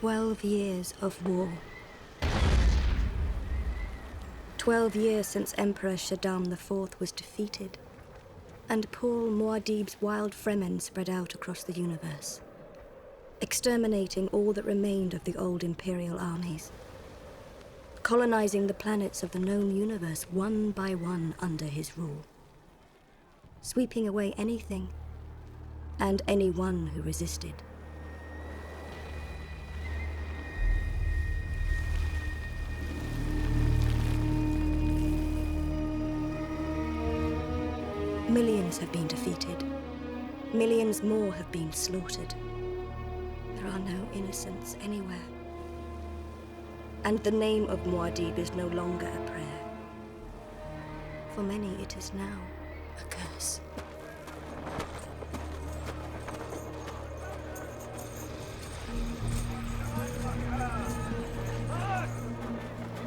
12 years of war. 12 years since Emperor Shaddam IV was defeated, and Paul Muad'Dib's wild Fremen spread out across the universe, exterminating all that remained of the old Imperial armies, colonizing the planets of the known universe one by one under his rule, sweeping away anything and anyone who resisted. Millions have been defeated. Millions more have been slaughtered. There are no innocents anywhere. And the name of Muad'Dib is no longer a prayer. For many, it is now a curse.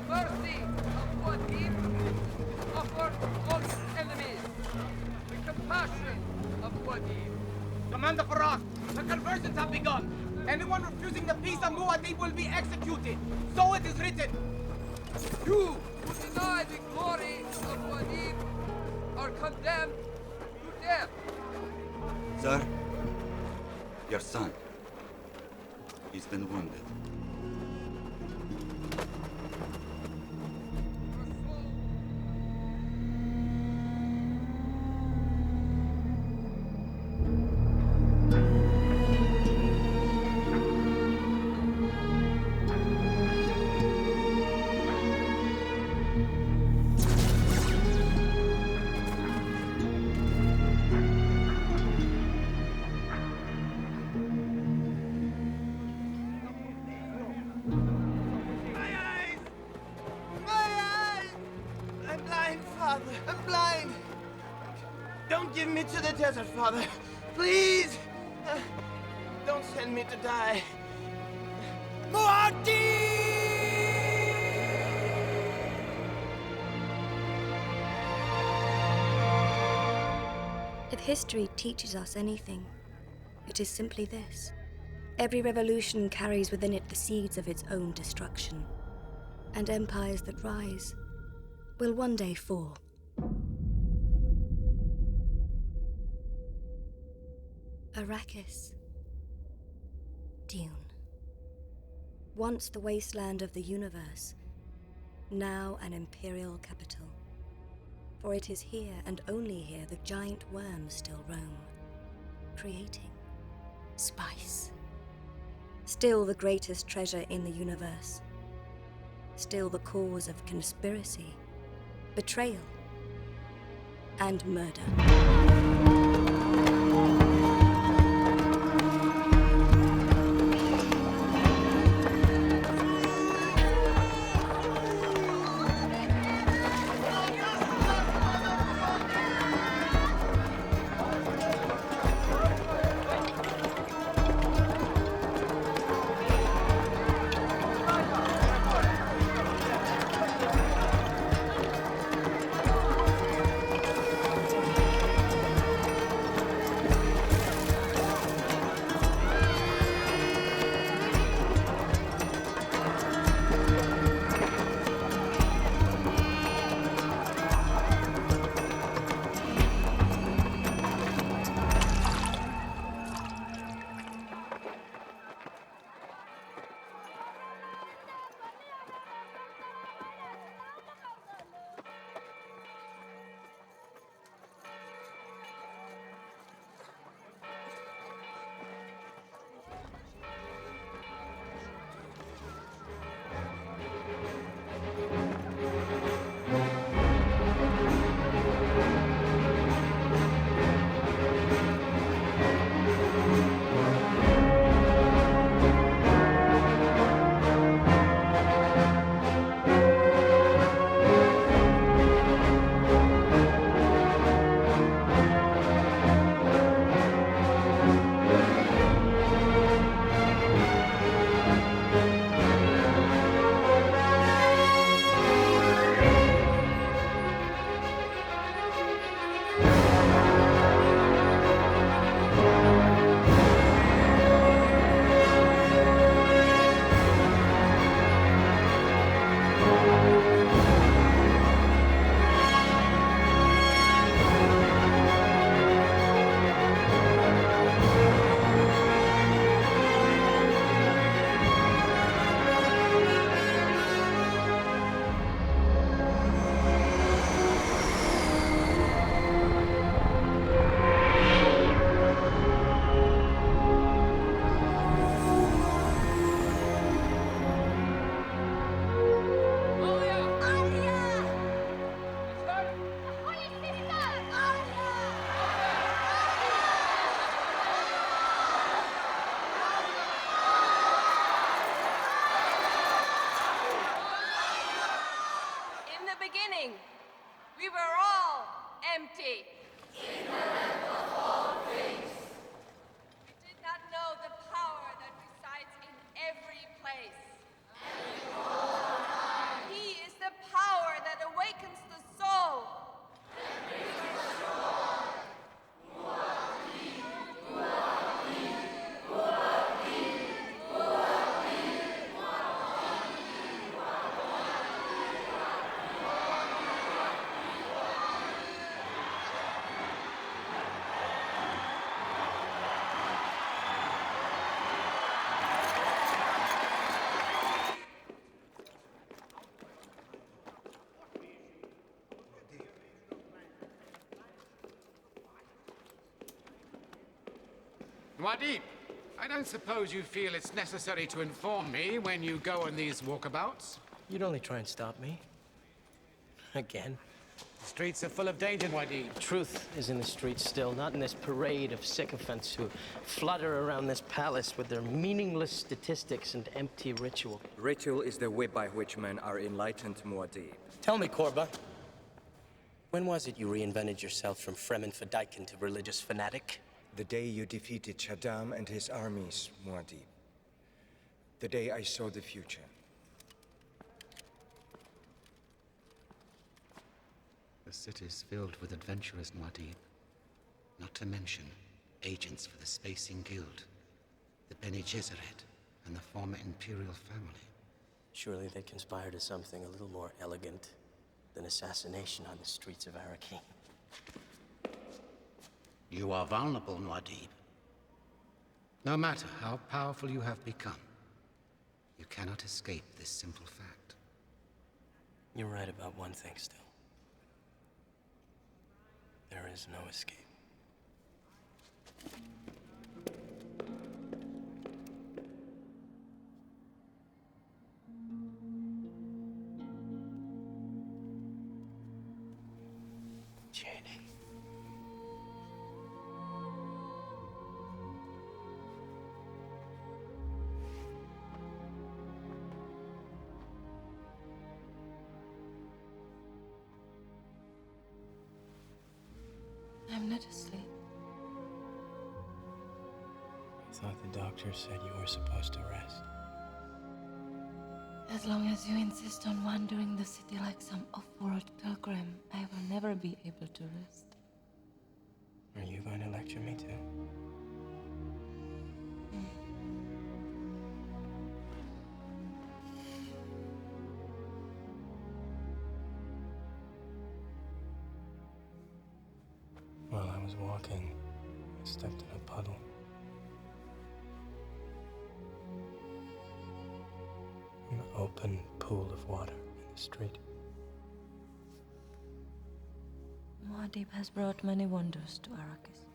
Mercy of Muad'Dib offered all enemies. The compassion of Muad'Dib. Commander Faraz, the conversions have begun. Anyone refusing the peace of Muad'Dib will be executed. So it is written. You who deny the glory of Muad'Dib are condemned to death. Sir, your son, he's been wounded. I'm blind! Don't give me to the desert, Father. Please! Don't send me to die. Muad'Dib! If history teaches us anything, it is simply this. Every revolution carries within it the seeds of its own destruction, and empires that rise will one day fall. Arrakis. Dune. Once the wasteland of the universe, now an imperial capital. For it is here and only here the giant worms still roam, creating spice. Still the greatest treasure in the universe. Still the cause of conspiracy, betrayal, and murder. empty. We did not know the power that resides in every place. He is the power that awakens the soul. Muad'Dib, I don't suppose you feel it's necessary to inform me when you go on these walkabouts? You'd only try and stop me. Again. The streets are full of danger, Muad'Dib. Truth is in the streets still, not in this parade of sycophants who flutter around this palace with their meaningless statistics and empty ritual. Ritual is the way by which men are enlightened, Muad'Dib. Tell me, Korba, when was it you reinvented yourself from Fremen Fedaykin to religious fanatic? The day you defeated Shaddam and his armies, Muad'Dib. The day I saw the future. The city's filled with adventurers, Muad'Dib. Not to mention agents for the Spacing Guild, the Bene Gesserit, and the former Imperial family. Surely they conspire to something a little more elegant than assassination on the streets of Arrakeen. You are vulnerable, Muad'Dib. No matter how powerful you have become, you cannot escape this simple fact. You're right about one thing still. There is no escape. Chani. I'm not asleep. I thought the doctor said you were supposed to rest. As long as you insist on wandering the city like some off-world pilgrim, I will never be able to rest. Are you going to lecture me too? While I was walking, I stepped in a puddle. An open pool of water in the street. Muad'Dib has brought many wonders to Arrakis.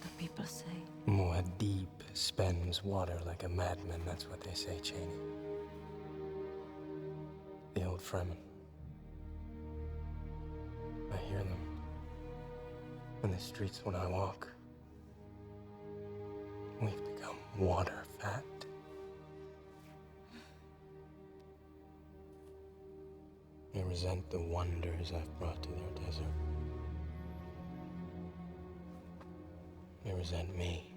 The people say. Muad'Dib spends water like a madman, that's what they say, Chani. The old Fremen. I hear them in the streets when I walk. We've become water fat. They resent the wonders I've brought to their desert. They resent me.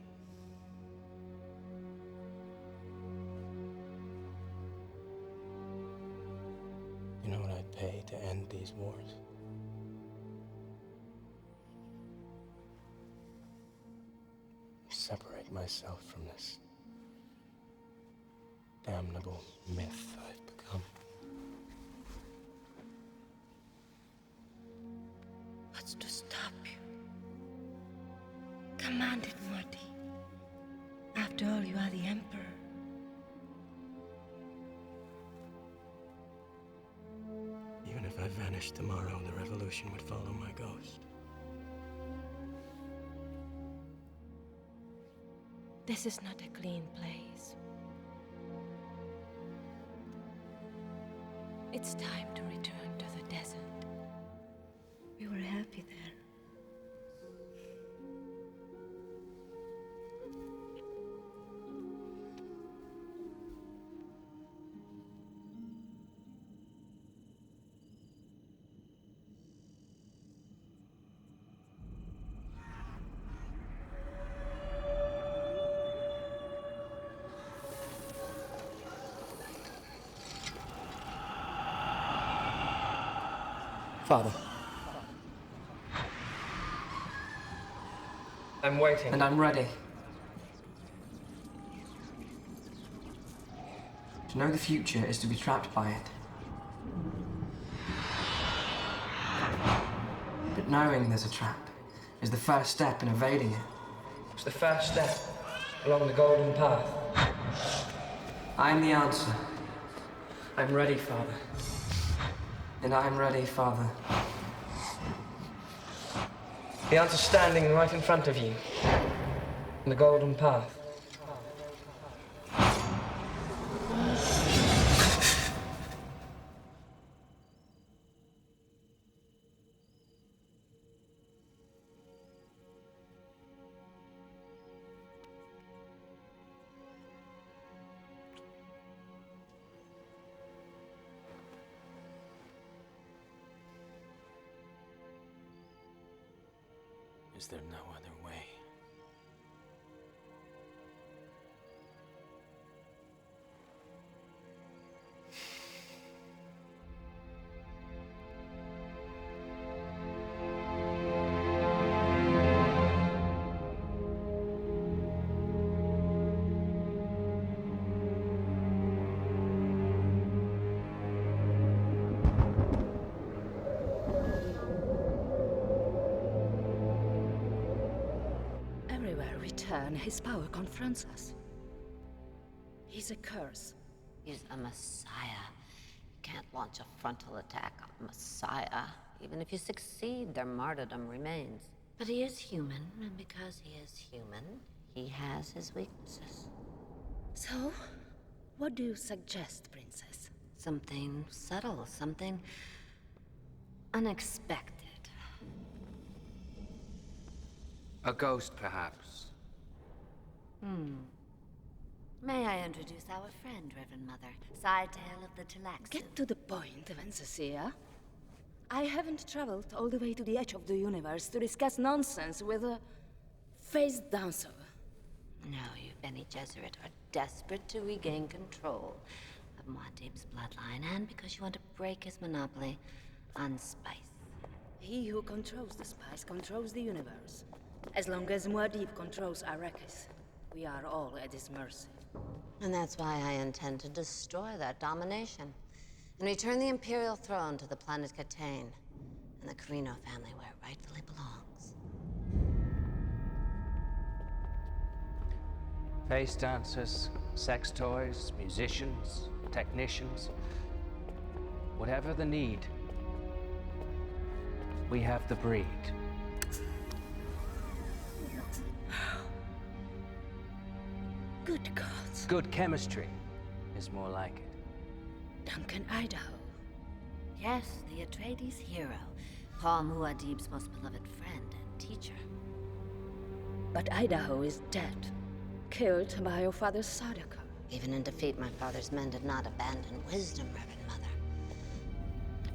You know what I'd pay to end these wars? Separate myself from this damnable myth I've become. What's to stop you? Command it, Muad'Dib. After all, you are the Emperor. Even if I vanished tomorrow, the revolution would follow my ghost. This is not a clean place. It's time to return to the desert. We were happy there. Father. I'm waiting. And I'm ready. To know the future is to be trapped by it. But knowing there's a trap is the first step in evading it. It's the first step along the golden path. I'm the answer. I'm ready, Father. And I'm ready, Father. The answer's standing right in front of you. On the golden path. Is there no other way? Return, his power confronts us. He's a curse. He's a messiah. You can't launch a frontal attack on a messiah. Even if you succeed, their martyrdom remains. But he is human, and because he is human, he has his weaknesses. So, what do you suggest, Princess? Something subtle, something unexpected. A ghost, perhaps. May I introduce our friend, Reverend Mother, Side-Tail of the Talaxu? Get to the point, Vencesia. I haven't traveled all the way to the edge of the universe to discuss nonsense with a face dancer. No, you Bene Gesserit are desperate to regain control of Muad'Dib's bloodline, and because you want to break his monopoly on spice. He who controls the spice controls the universe. As long as Muad'Dib controls Arrakis, we are all at his mercy. And that's why I intend to destroy that domination and return the Imperial throne to the planet Catane and the Carino family where it rightfully belongs. Face dancers, sex toys, musicians, technicians. Whatever the need, we have the breed. Good gods. Good chemistry is more like it. Duncan Idaho. Yes, the Atreides hero. Paul Muad'Dib's most beloved friend and teacher. But Idaho is dead. Killed by your father's Sardaukar. Even in defeat, my father's men did not abandon wisdom, Reverend Mother.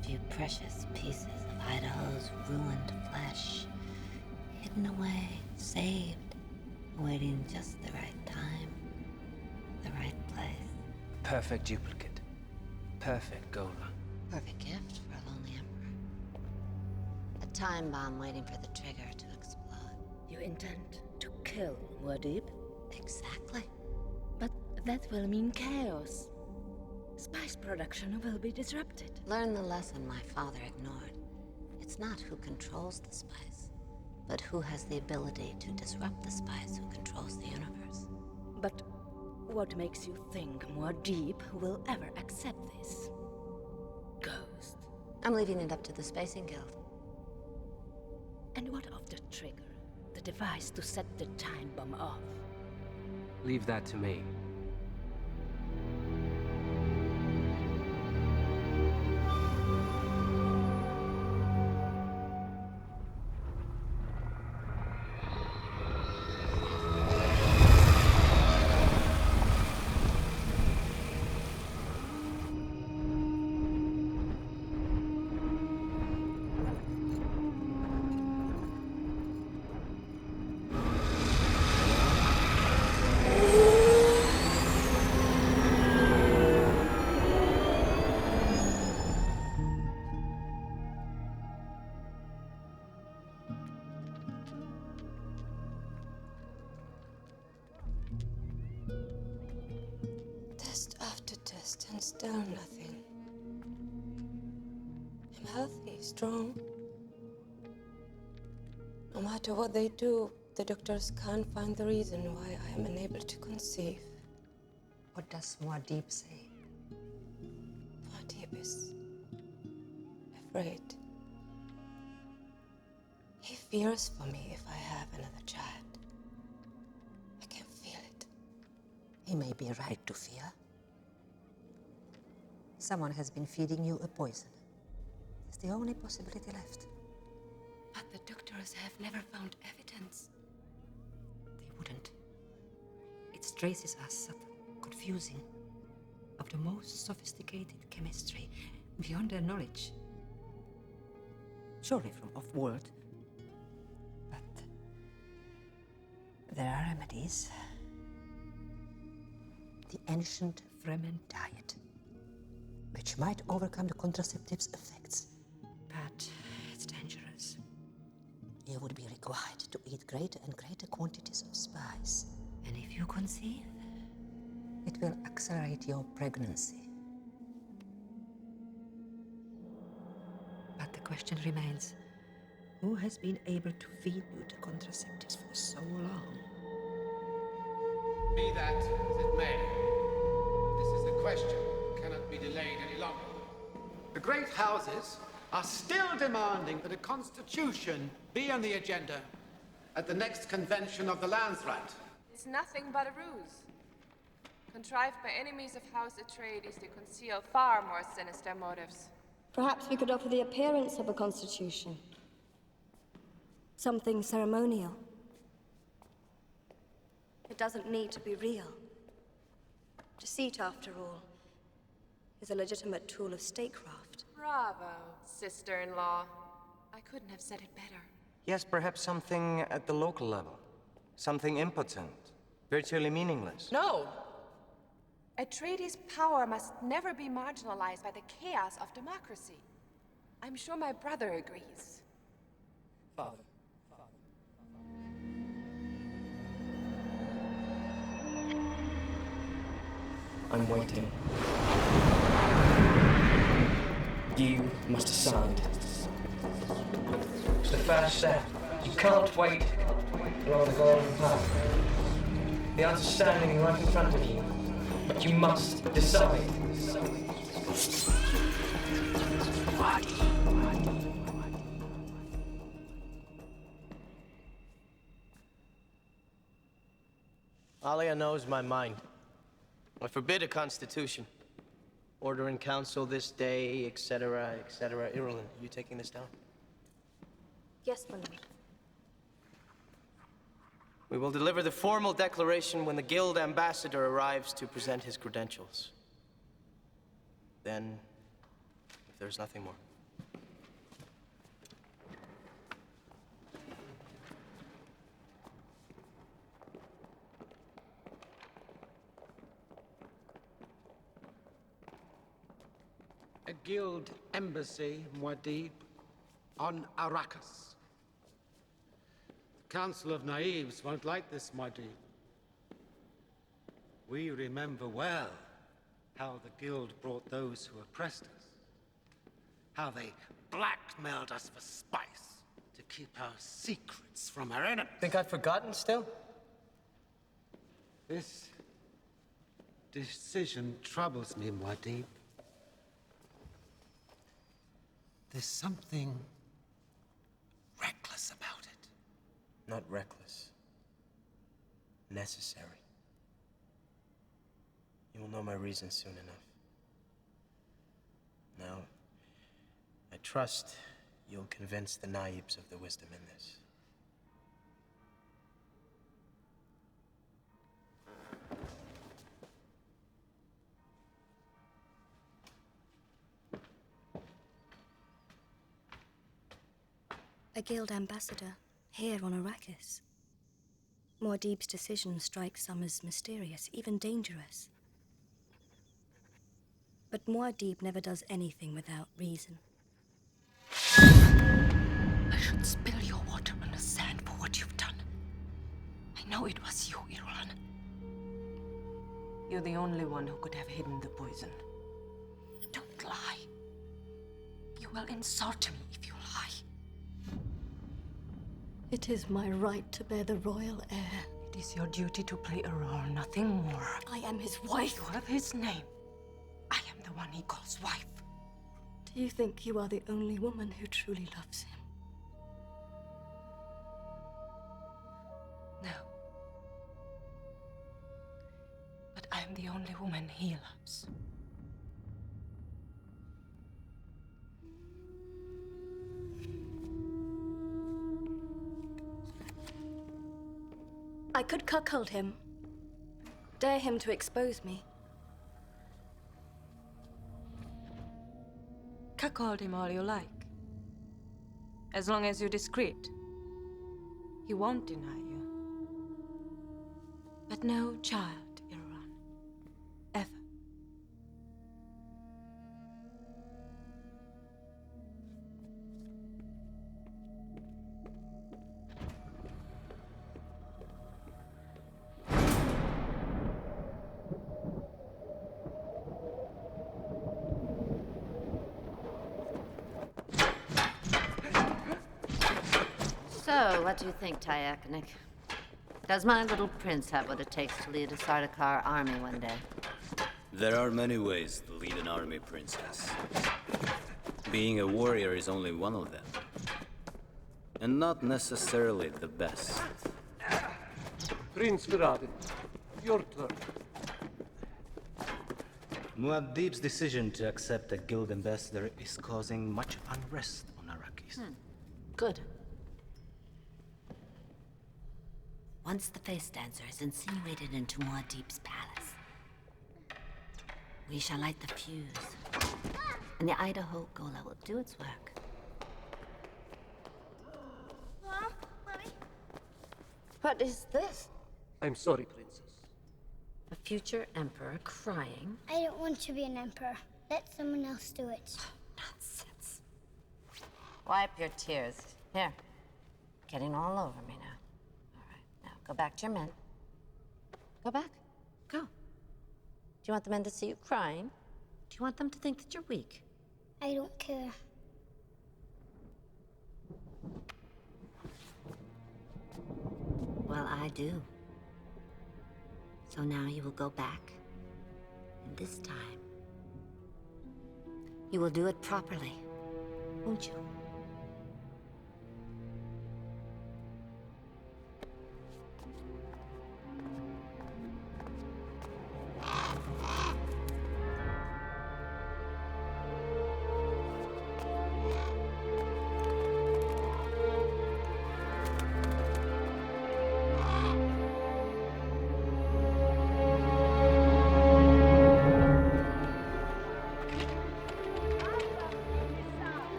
A few precious pieces of Idaho's ruined flesh. Hidden away, saved, awaiting just the right time, the right place. Perfect duplicate. Perfect Gola. Perfect gift for a lonely emperor. A time bomb waiting for the trigger to explode. You intend to kill Muad'Dib? Exactly. But that will mean chaos. Spice production will be disrupted. Learn the lesson my father ignored. It's not who controls the spice, but who has the ability to disrupt the spice who controls the universe. But what makes you think Muad'Dib will ever accept this? Ghost. I'm leaving it up to the Spacing Guild. And what of the trigger? The device to set the time bomb off? Leave that to me. And still nothing. I'm healthy, strong. No matter what they do, the doctors can't find the reason why I am unable to conceive. What does Muad'Dib say? Muad'Dib is afraid. He fears for me if I have another child. I can feel it. He may be right to fear. Someone has been feeding you a poison. It's the only possibility left. But the doctors have never found evidence. They wouldn't. Its traces are subtle, confusing, of the most sophisticated chemistry, beyond their knowledge. Surely from off-world. But there are remedies. The ancient Fremen diet, which might overcome the contraceptive's effects. But it's dangerous. You would be required to eat greater and greater quantities of spice. And if you conceive, it will accelerate your pregnancy. But the question remains, who has been able to feed you the contraceptives for so long? Be that as it may, this is the question. Cannot be delayed any longer. The great houses are still demanding that a constitution be on the agenda at the next convention of the Landsrat. It's nothing but a ruse, contrived by enemies of House Atreides to conceal far more sinister motives. Perhaps we could offer the appearance of a constitution. Something ceremonial. It doesn't need to be real. Deceit, after all, is a legitimate tool of statecraft. Bravo, sister-in-law. I couldn't have said it better. Yes, perhaps something at the local level. Something impotent, virtually meaningless. No! Atreides' power must never be marginalized by the chaos of democracy. I'm sure my brother agrees. Father. I'm waiting. You must have signed. It's the first step. You can't wait along the golden path. The answer's standing right in front of you. But you must decide. Alia knows my mind. I forbid a constitution. Order in council this day, etc., etc. Irulan, are you taking this down? Yes, my lord. We will deliver the formal declaration when the guild ambassador arrives to present his credentials. Then, if there's nothing more. A guild embassy, Muad'Dib, on Arrakis. The Council of Naibs won't like this, Muad'Dib. We remember well how the guild brought those who oppressed us. How they blackmailed us for spice to keep our secrets from our enemies. Think I've forgotten still? This decision troubles me, Muad'Dib. There's something reckless about it. Not reckless. Necessary. You will know my reasons soon enough. Now, I trust you'll convince the Naibs of the wisdom in this. A guild ambassador here on Arrakis. Muad'Dib's decision strikes some as mysterious, even dangerous. But Muad'Dib never does anything without reason. I should spill your water on the sand for what you've done. I know it was you, Irulan. You're the only one who could have hidden the poison. You will insult me if you lie. It is my right to bear the royal heir. It is your duty to play a role, nothing more. I am his wife. You have his name. I am the one he calls wife. Do you think you are the only woman who truly loves him? No. But I am the only woman he loves. I could cuckold him. Dare him to expose me. Cuckold him all you like. As long as you're discreet. He won't deny you. But no child, Irulan. Ever. So, what do you think, Tyakanik? Does my little prince have what it takes to lead a Sardaukar army one day? There are many ways to lead an army, princess. Being a warrior is only one of them. And not necessarily the best. Prince Viradin, your turn. Muad'Dib's decision to accept a guild ambassador is causing much unrest on Arrakis. Good. Once the face dancer is insinuated into Muad'Dib's palace, we shall light the fuse, and the Idaho Gola will do its work. Mom? Mommy? What is this? I'm sorry, Princess. A future emperor crying. I don't want to be an emperor. Let someone else do it. Nonsense. Wipe your tears. Here. Getting all over me now. Go back to your men. Go back. Go. Do you want the men to see you crying? Do you want them to think that you're weak? I don't care. Well, I do. So now you will go back. And this time, you will do it properly. Won't you?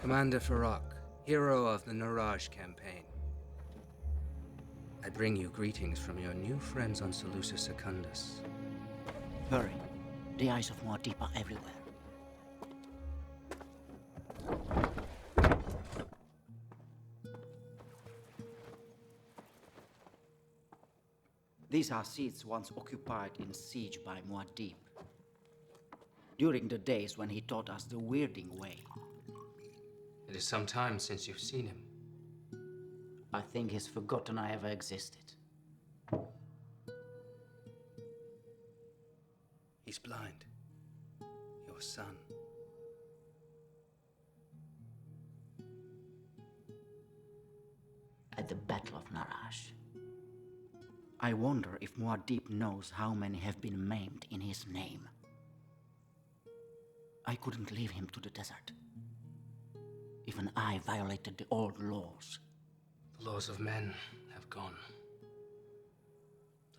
Commander Farrak, hero of the Naraj campaign. I bring you greetings from your new friends on Seleucus Secundus. Hurry. The eyes of Muad'Dib are everywhere. These are seats once occupied in siege by Muad'Dib. During the days when he taught us the weirding way. It is some time since you've seen him. I think he's forgotten I ever existed. He's blind. Your son. At the Battle of Naraj. I wonder if Muad'Dib knows how many have been maimed in his name. I couldn't leave him to the desert. Even I violated the old laws. The laws of men have gone.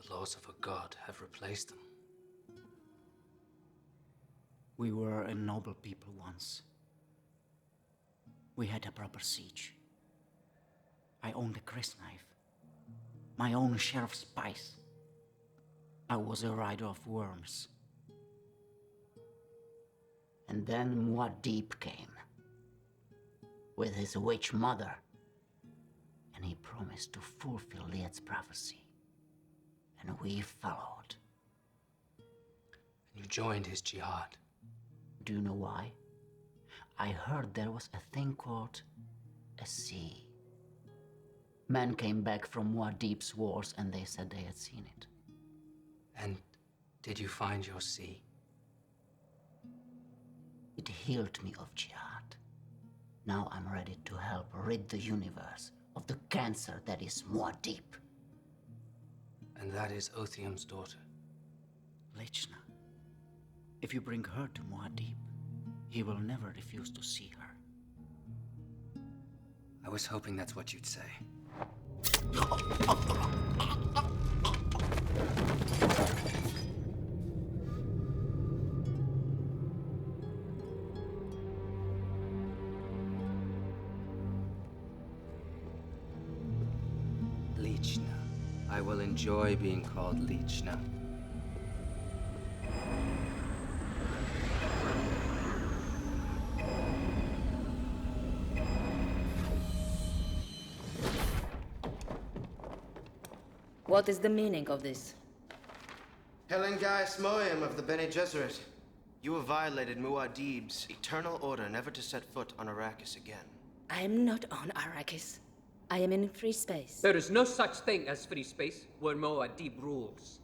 The laws of a god have replaced them. We were a noble people once. We had a proper siege. I owned a crysknife. My own share of spice. I was a rider of worms. And then Muad'Dib came. with his witch mother. And he promised to fulfill Liet's prophecy. And we followed. You joined his jihad. Do you know why? I heard there was a thing called a sea. Men came back from Muad'Dib's wars and they said they had seen it. And did you find your sea? It healed me of jihad. Now I'm ready to help rid the universe of the cancer that is Muad'Dib. And that is Othium's daughter. Lichna. If you bring her to Muad'Dib, he will never refuse to see her. I was hoping that's what you'd say. Lichna. I will enjoy being called Lichna. What is the meaning of this? Helen Gaius Moium of the Bene Gesserit. You have violated Muad'Dib's eternal order never to set foot on Arrakis again. I am not on Arrakis. I am in free space. There is no such thing as free space where Muad'Dib rules.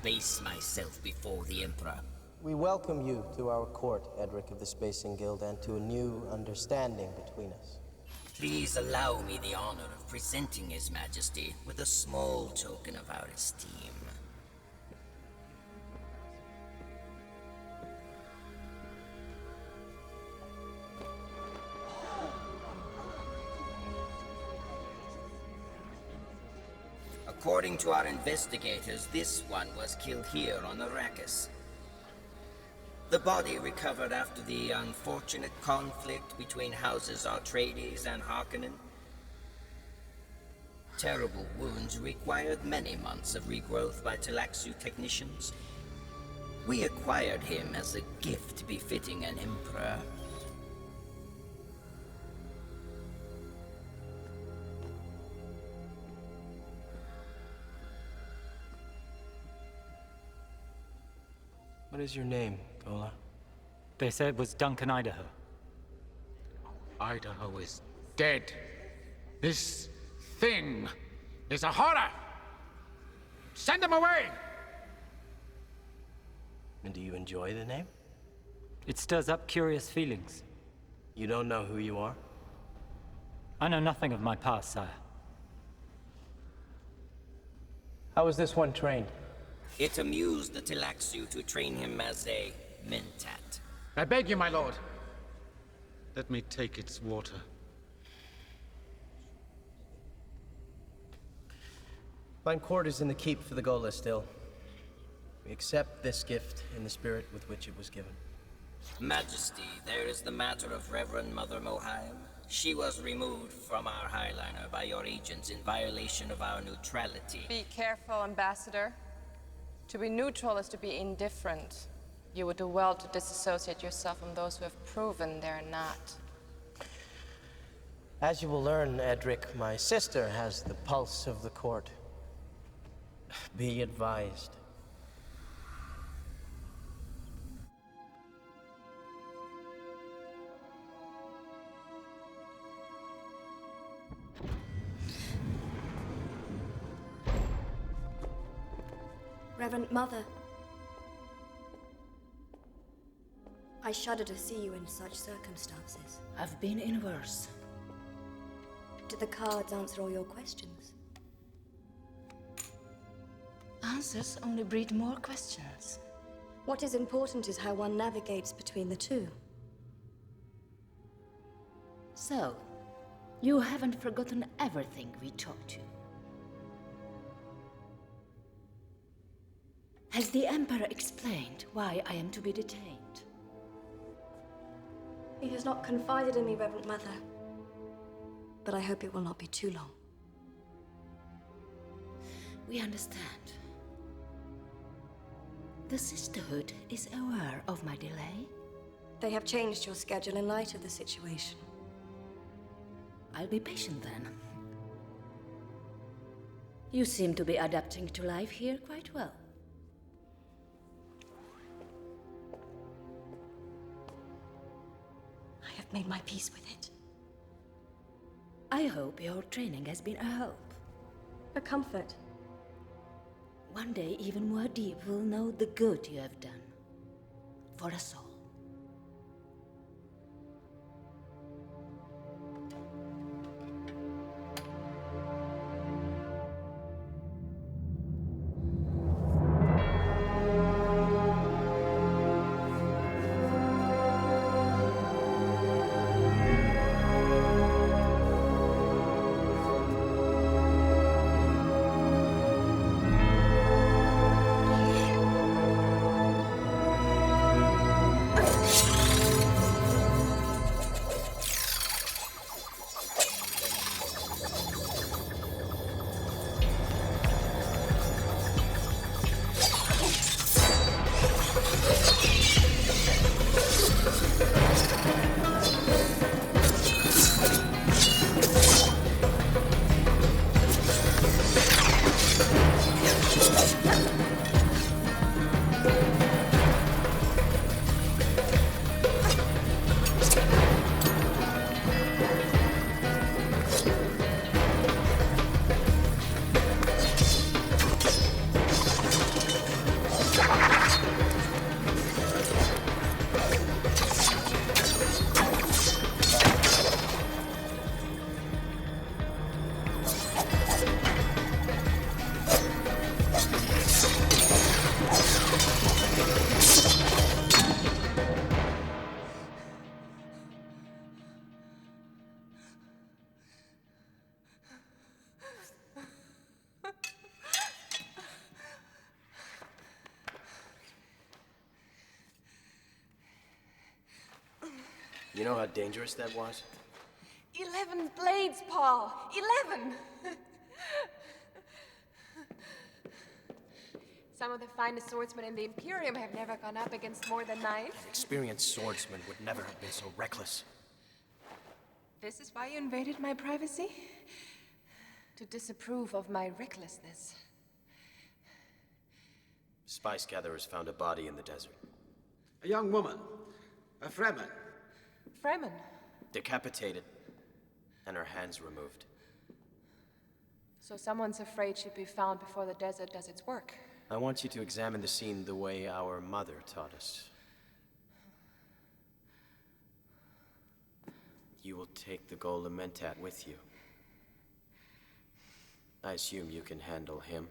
Base myself before the Emperor. We welcome you to our court, Edric of the Spacing Guild, and to a new understanding between us. Please allow me the honor of presenting His Majesty with a small token of our esteem. According to our investigators, this one was killed here on Arrakis. The body recovered after the unfortunate conflict between houses Atreides and Harkonnen. Terrible wounds required many months of regrowth by Tleilaxu technicians. We acquired him as a gift befitting an emperor. What is your name, Gola? They said it was Duncan Idaho. Idaho is dead. This thing is a horror. Send him away! And do you enjoy the name? It stirs up curious feelings. You don't know who you are? I know nothing of my past, sire. How was this one trained? It amused the Tleilaxu to train him as a mentat. I beg you, my lord. Let me take its water. Mine quarters in the keep for the Gola still. We accept this gift in the spirit with which it was given. Majesty, there is the matter of Reverend Mother Mohiam. She was removed from our Highliner by your agents in violation of our neutrality. Be careful, Ambassador. To be neutral is to be indifferent. You would do well to disassociate yourself from those who have proven they're not. As you will learn, Edric, my sister has the pulse of the court. Be advised. Reverend Mother, I shudder to see you in such circumstances. I've been in worse. Did the cards answer all your questions? Answers only breed more questions. What is important is how one navigates between the two. So, you haven't forgotten everything we taught you. Has the Emperor explained why I am to be detained? He has not confided in me, Reverend Mother. But I hope it will not be too long. We understand. The Sisterhood is aware of my delay. They have changed your schedule in light of the situation. I'll be patient then. You seem to be adapting to life here quite well. I have made my peace with it. I hope your training has been a help. A comfort. One day, even Muad'Dib will know the good you have done. For us all. You know how dangerous that was? 11 blades, Paul! 11! Some of the finest swordsmen in the Imperium have never gone up against more than 9. An experienced swordsman would never have been so reckless. This is why you invaded my privacy? To disapprove of my recklessness. Spice gatherers found a body in the desert. A young woman. A Fremen. Fremen? Decapitated. And her hands removed. So someone's afraid she'd be found before the desert does its work. I want you to examine the scene the way our mother taught us. You will take the Golem Mentat with you. I assume you can handle him.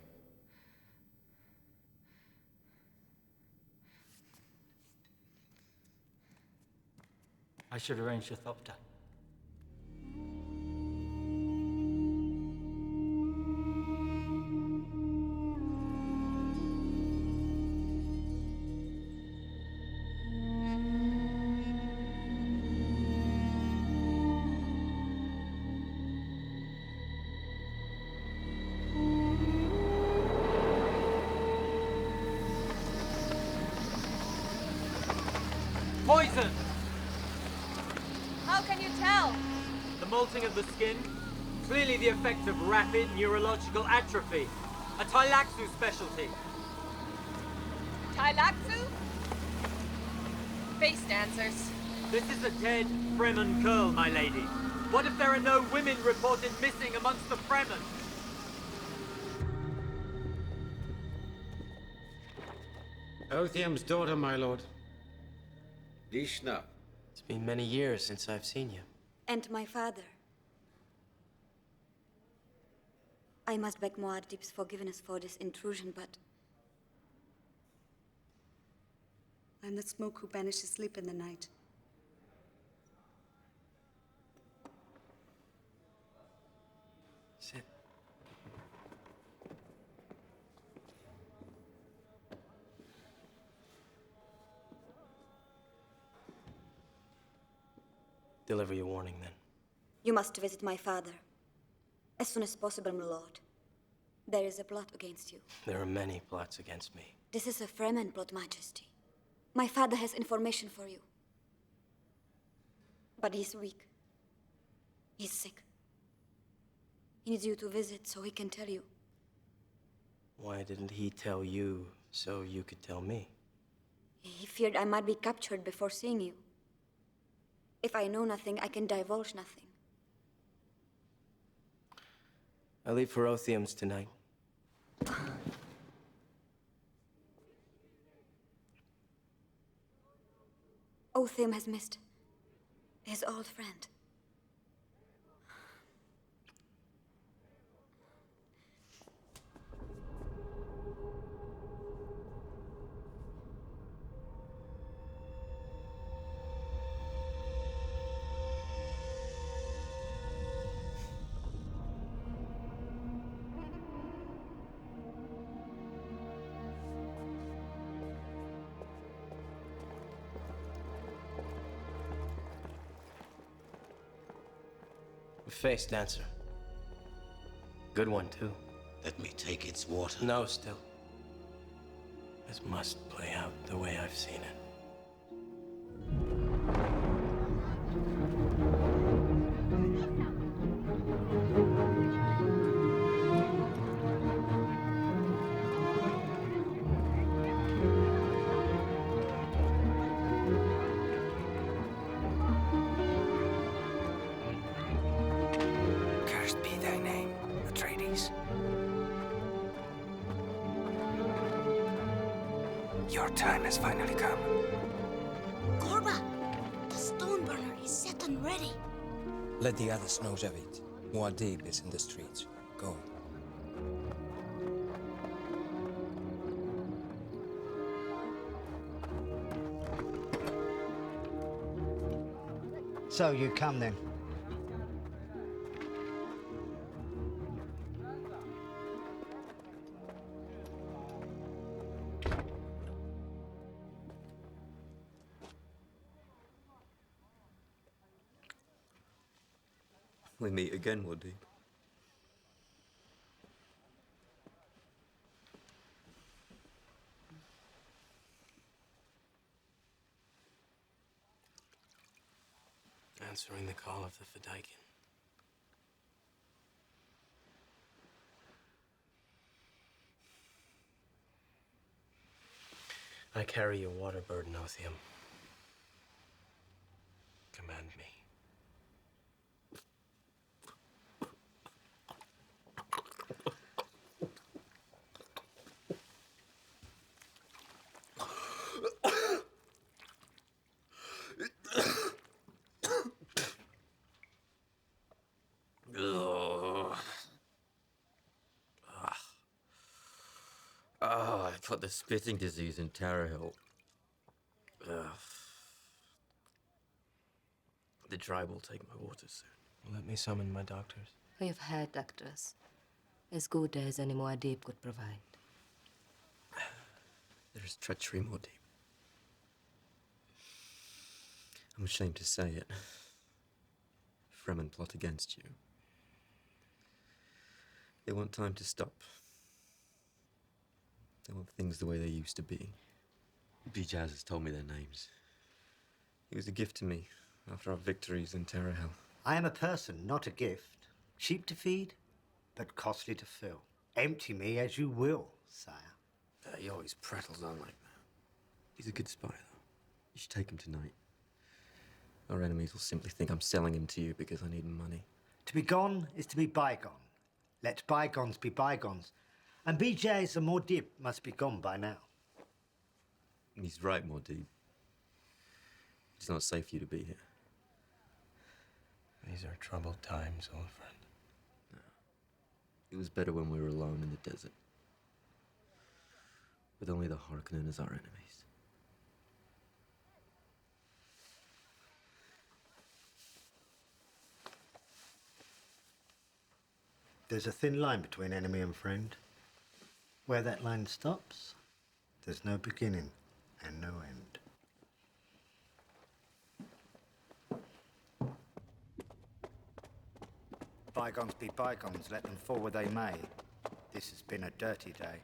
I should arrange the Thopter. Poison! How can you tell? The molting of the skin, clearly the effect of rapid neurological atrophy. A Tailaxu specialty. Tailaxu? Face dancers. This is a dead Fremen girl, my lady. What if there are no women reported missing amongst the Fremen? Othium's daughter, my lord. Dishna. It's been many years since I've seen you. And my father. I must beg Muad'Dib's forgiveness for this intrusion, but I'm the smoke who banishes sleep in the night. Sit. Deliver your warning, then. You must visit my father. As soon as possible, my lord. There is a plot against you. There are many plots against me. This is a Fremen plot, Majesty. My father has information for you. But he's weak. He's sick. He needs you to visit so he can tell you. Why didn't he tell you so you could tell me? He feared I might be captured before seeing you. If I know nothing, I can divulge nothing. I leave for Othium's tonight. Othium has missed his old friend. Face dancer. Good one, too. Let me take its water. No, still. This must play out the way I've seen it. Cursed be thy name, Atreides. Your time has finally come. Korba, the stone burner is set and ready. Let the others know of it. Muad'Dib is in the streets. Go. So you come then. We meet again, Muad'Dib. Answering the call of the Fedaykin. I carry your water burden, Othium. Command me. Oh, I've got the spitting disease in Tara Hill. The tribe will take my water soon. Let me summon my doctors. We've had doctors. As good as any Muad'Dib could provide. There is treachery, Muad'Dib. I'm ashamed to say it. Fremen plot against you. They want time to stop. They want things the way they used to be. Bijaz has told me their names. He was a gift to me after our victories in Terahel. I am a person, not a gift. Cheap to feed, but costly to fill. Empty me as you will, sire. He always prattles on like that. He's a good spy, though. You should take him tonight. Our enemies will simply think I'm selling him to you because I need money. To be gone is to be bygone. Let bygones be bygones. And BJ's and Muad'Dib must be gone by now. He's right, Muad'Dib. It's not safe for you to be here. These are troubled times, old friend. No. It was better when we were alone in the desert. With only the Harkonnen as our enemies. There's a thin line between enemy and friend. Where that line stops, there's no beginning and no end. Bygones be bygones, let them fall where they may. This has been a dirty day.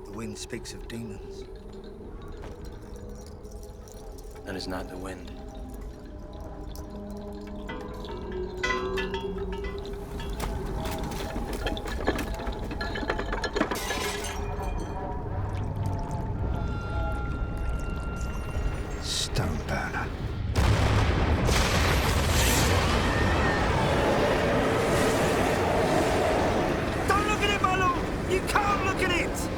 The wind speaks of demons. That is not the wind. Stoneburner. Don't look at it, my lord! You can't look at it!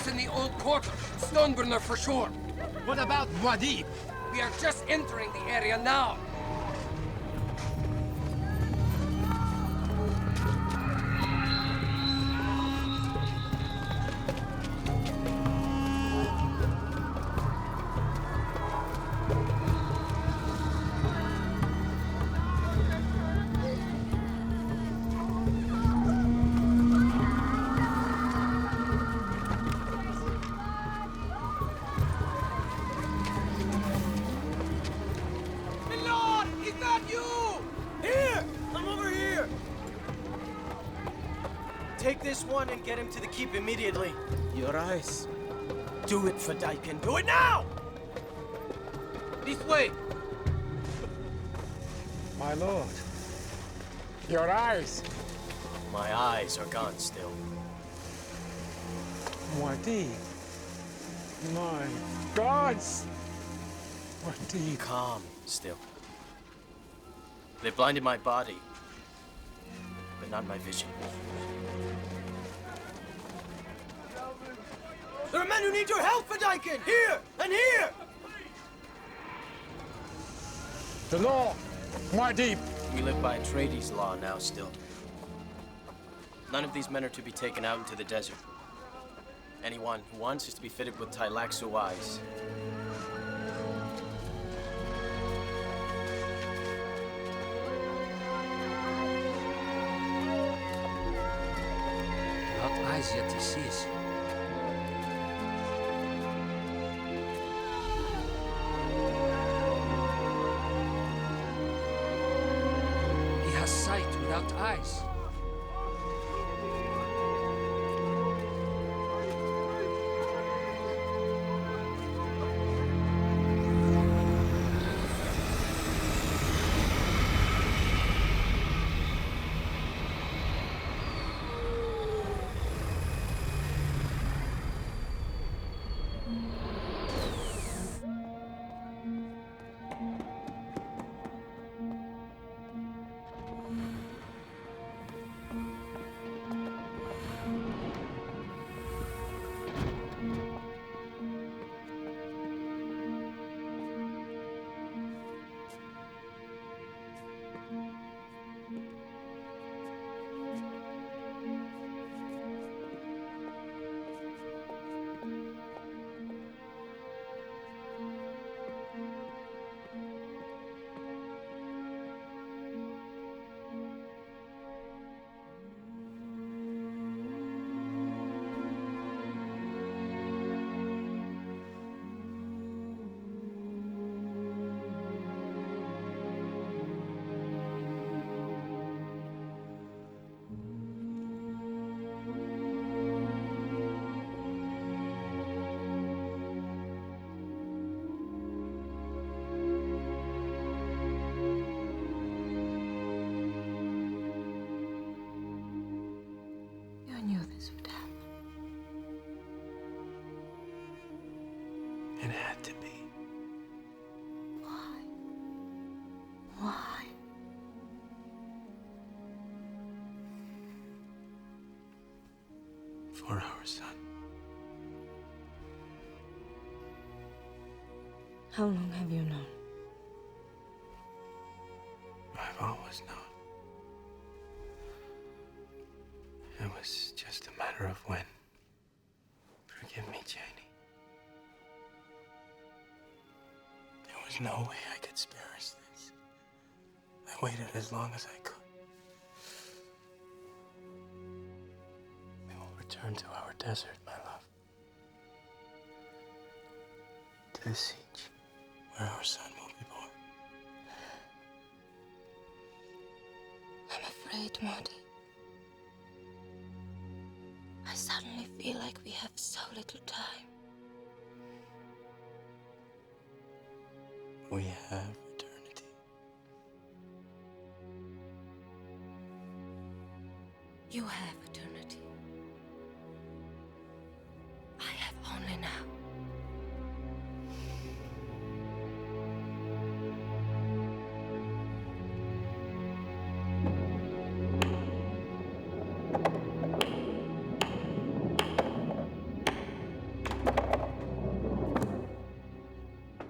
In the old quarter. Stoneburner for sure. What about Muad'Dib? We are just entering the area now. Take this one and get him to the keep immediately. Your eyes. Do it for Daikin. Do it now! This way! My lord. Your eyes. My eyes are gone still. Muad'Dib. My gods! Muad'Dib. Calm still. They blinded my body, but not my vision. There are men who need your help, Fedaykin! Here! And here! The law! Muad'Dib! We live by Atreides law now still. None of these men are to be taken out into the desert. Anyone who wants is to be fitted with Tleilaxu eyes. Wat eyes yet he sees. He has sight without eyes. It had to be. Why? Why? For our son. How long have you known? I've always known. It was just a matter of when. Forgive me, Janie. There was no way I could spare us this. I waited as long as I could. We will return to our desert, my love. To the siege, where our son will be born. I'm afraid, Marty. I suddenly feel like we have so little time. We have eternity. You have eternity. I have only now.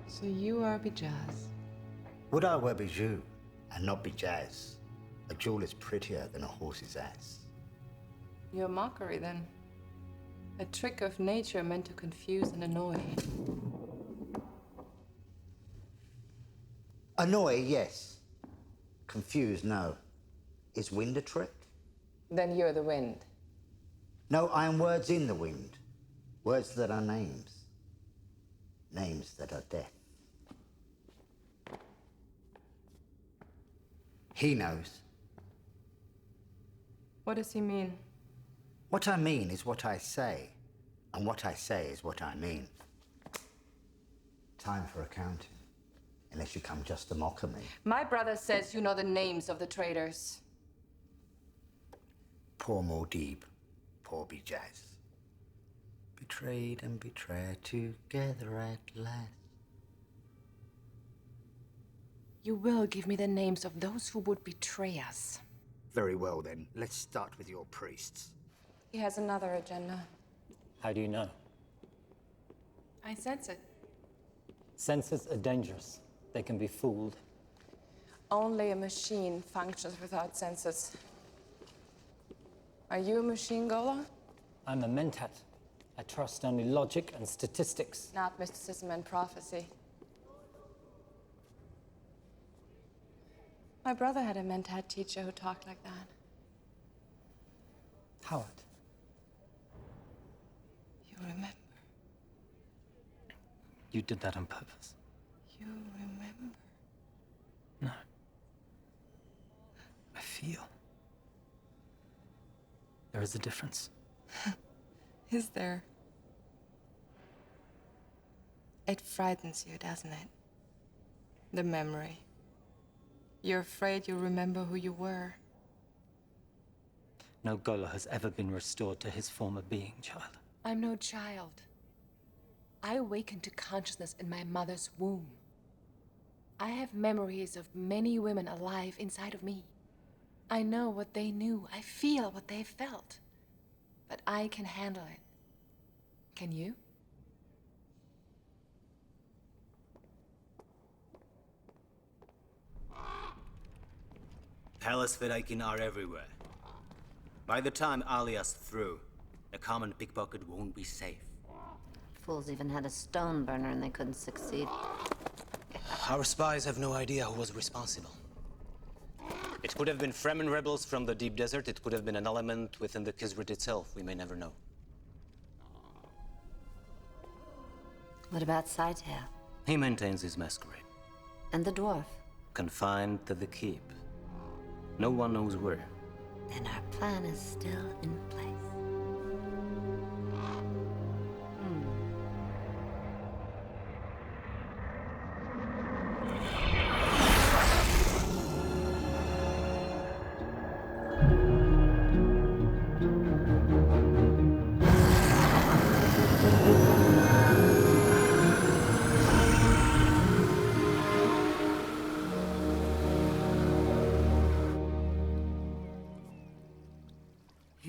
So you are Bijaz. Would I were Bijou and not Bijaz? A jewel is prettier than a horse's ass. You're a mockery, then. A trick of nature meant to confuse and annoy. Annoy, yes. Confuse, no. Is wind a trick? Then you're the wind. No, I am words in the wind. Words that are names. Names that are death. He knows. What does he mean? What I mean is what I say, and what I say is what I mean. Time for accounting, unless you come just to mock at me. My brother says you know the names of the traitors. Poor Muad'Dib, poor Bijaz. Betrayed and betrayed together at last. You will give me the names of those who would betray us. Very well then, let's start with your priests. He has another agenda. How do you know? I sense it. Senses are dangerous. They can be fooled. Only a machine functions without senses. Are you a machine, Gola? I'm a mentat. I trust only logic and statistics. Not mysticism and prophecy. My brother had a mentat teacher who talked like that. Howard. You remember? You did that on purpose. You remember? No. I feel. There is a difference. Is there? It frightens you, doesn't it? The memory. You're afraid you'll remember who you were. No Gola has ever been restored to his former being, child. I'm no child. I awakened to consciousness in my mother's womb. I have memories of many women alive inside of me. I know what they knew. I feel what they felt. But I can handle it. Can you? Palace Fedaykin are everywhere. By the time Alia's through, a common pickpocket won't be safe. Fools even had a stone burner and they couldn't succeed. Our spies have no idea who was responsible. It could have been Fremen rebels from the deep desert. It could have been an element within the Kizrit itself. We may never know. What about Saitael? He maintains his masquerade. And the dwarf? Confined to the keep. No one knows where. Then our plan is still in place.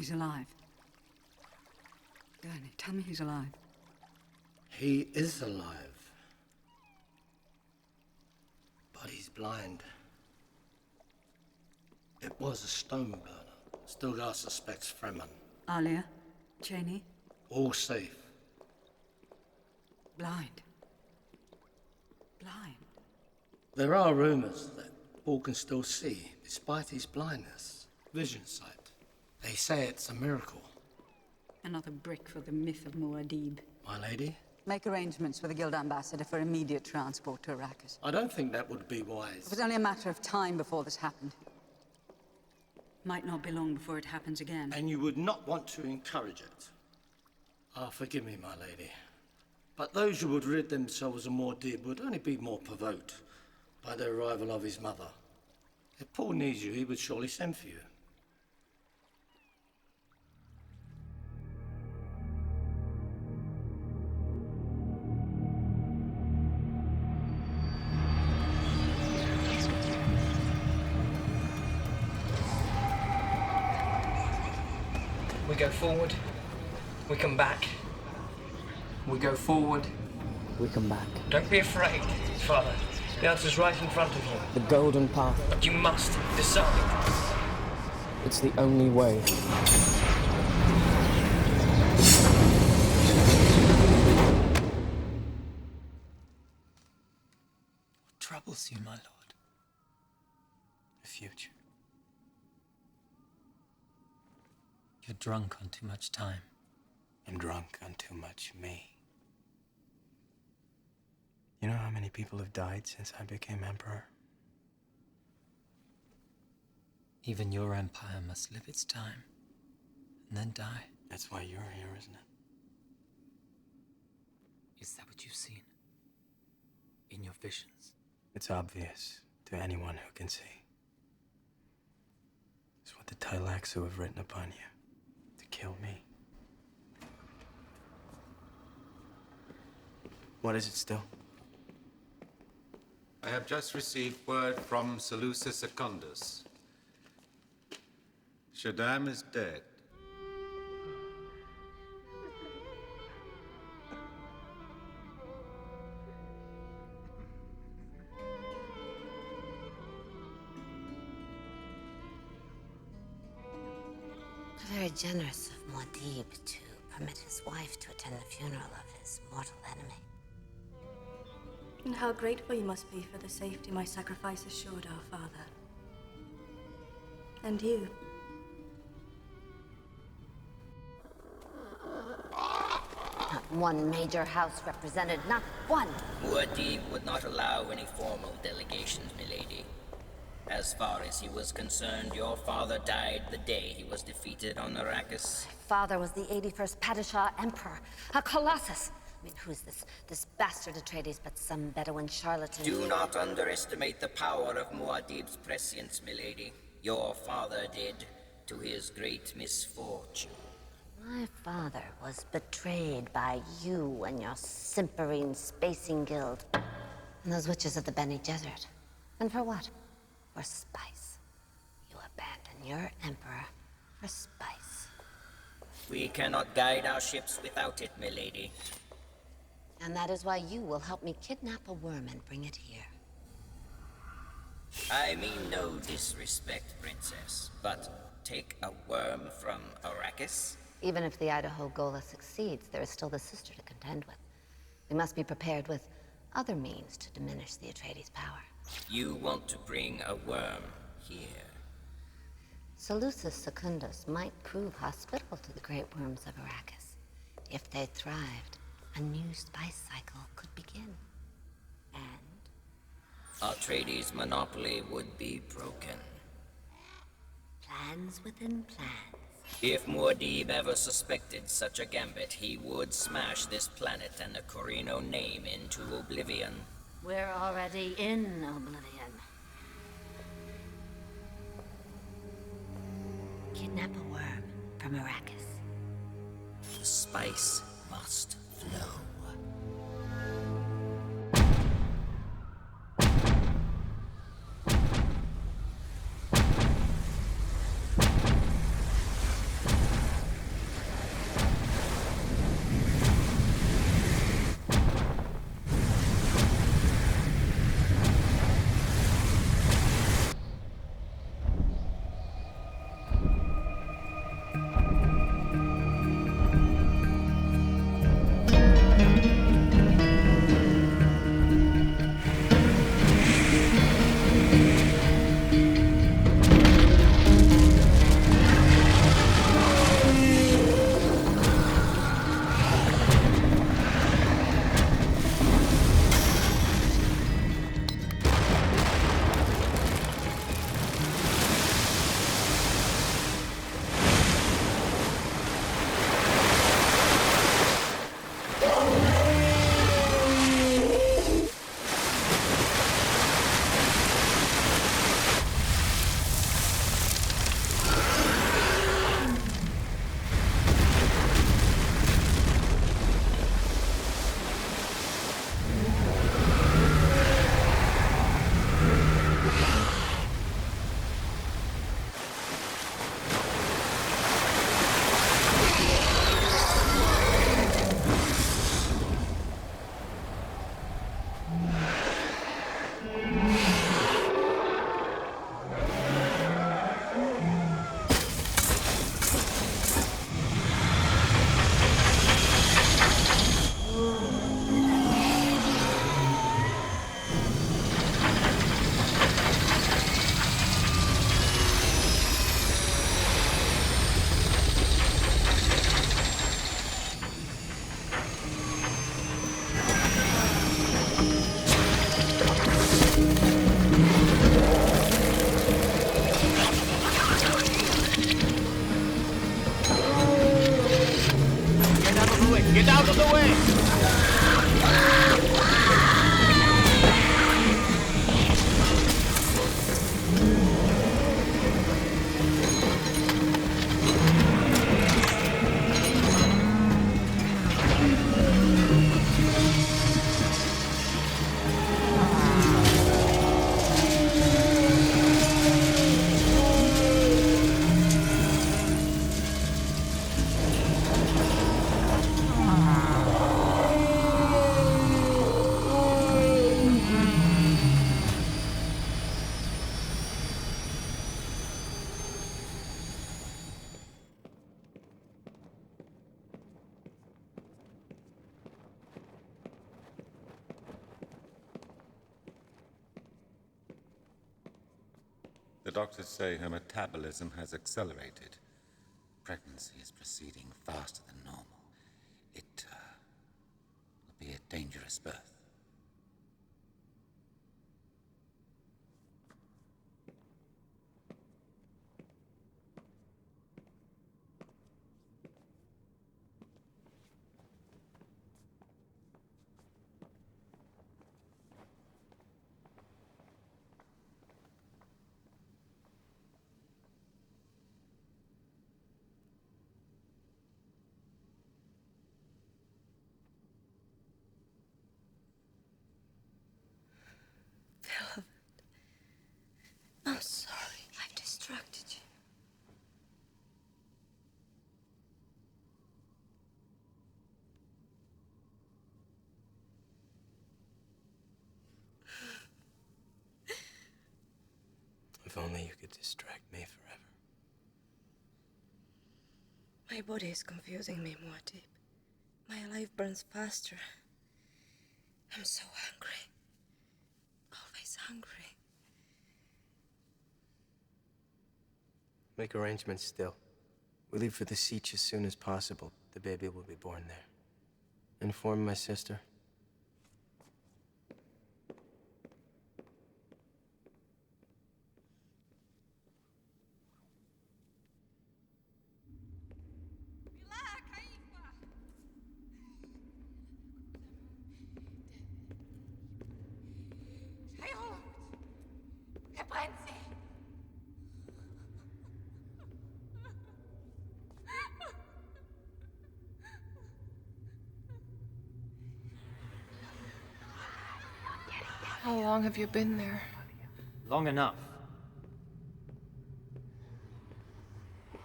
He's alive. Gurney, tell me he's alive. He is alive. But he's blind. It was a stone burner. Stilgar suspects Fremen. Alia? Cheney? All safe. Blind. Blind. There are rumors that Paul can still see, despite his blindness. Vision sight. They say it's a miracle. Another brick for the myth of Muad'Dib. My lady? Make arrangements with the Guild Ambassador for immediate transport to Arrakis. I don't think that would be wise. It was only a matter of time before this happened. Might not be long before it happens again. And you would not want to encourage it. Ah, forgive me, my lady. But those who would rid themselves of Muad'Dib would only be more provoked by the arrival of his mother. If Paul needs you, he would surely send for you. We go forward, we come back. We go forward, we come back. Don't be afraid, Father. The answer's right in front of you. The golden path. But you must decide. It's the only way. What troubles you, my lord? The future. You're drunk on too much time. And drunk on too much me. You know how many people have died since I became emperor? Even your empire must live its time, and then die. That's why you're here, isn't it? Is that what you've seen? In your visions? It's obvious to anyone who can see. It's what the Tleilaxu have written upon you. To kill me. What is it still? I have just received word from Seleucus Secundus. Shaddam is dead. Very generous of Muad'Dib to permit his wife to attend the funeral of his mortal enemy. And how grateful you must be for the safety my sacrifice assured our father. And you. Not one major house represented, not one. Muad'Dib would not allow any formal delegations, milady. As far as he was concerned, your father died the day he was defeated on Arrakis. Father was the 81st Padishah Emperor, a colossus. I mean, who's this bastard Atreides but some Bedouin charlatan? Do not underestimate the power of Muad'Dib's prescience, milady. Your father did, to his great misfortune. My father was betrayed by you and your simpering spacing guild. And those witches of the Bene Gesserit. And for what? For spice. You abandon your emperor for spice. We cannot guide our ships without it, milady. And that is why you will help me kidnap a worm and bring it here. I mean no disrespect, princess, but take a worm from Arrakis? Even if the Idaho Gola succeeds, there is still the sister to contend with. We must be prepared with other means to diminish the Atreides' power. You want to bring a worm here? Seleucus Secundus might prove hospitable to the great worms of Arrakis. If they thrived, a new spice cycle could begin. And Atreides' monopoly would be broken. plans within plans. If Muad'Dib ever suspected such a gambit, he would smash this planet and the Corino name into oblivion. We're already in oblivion. Kidnap a worm from Arrakis. The spice must flow. Get out of the way! The doctors say her metabolism has accelerated. Pregnancy is proceeding faster than normal. It will be a dangerous birth. Beloved, I'm sorry I've distracted you. If only you could distract me forever. My body is confusing me, Muad'Dib. My life burns faster. I'm so hungry. Always hungry. Make arrangements still. We leave for the Siege as soon as possible. The baby will be born there. Inform my sister. How long have you been there? Long enough. Are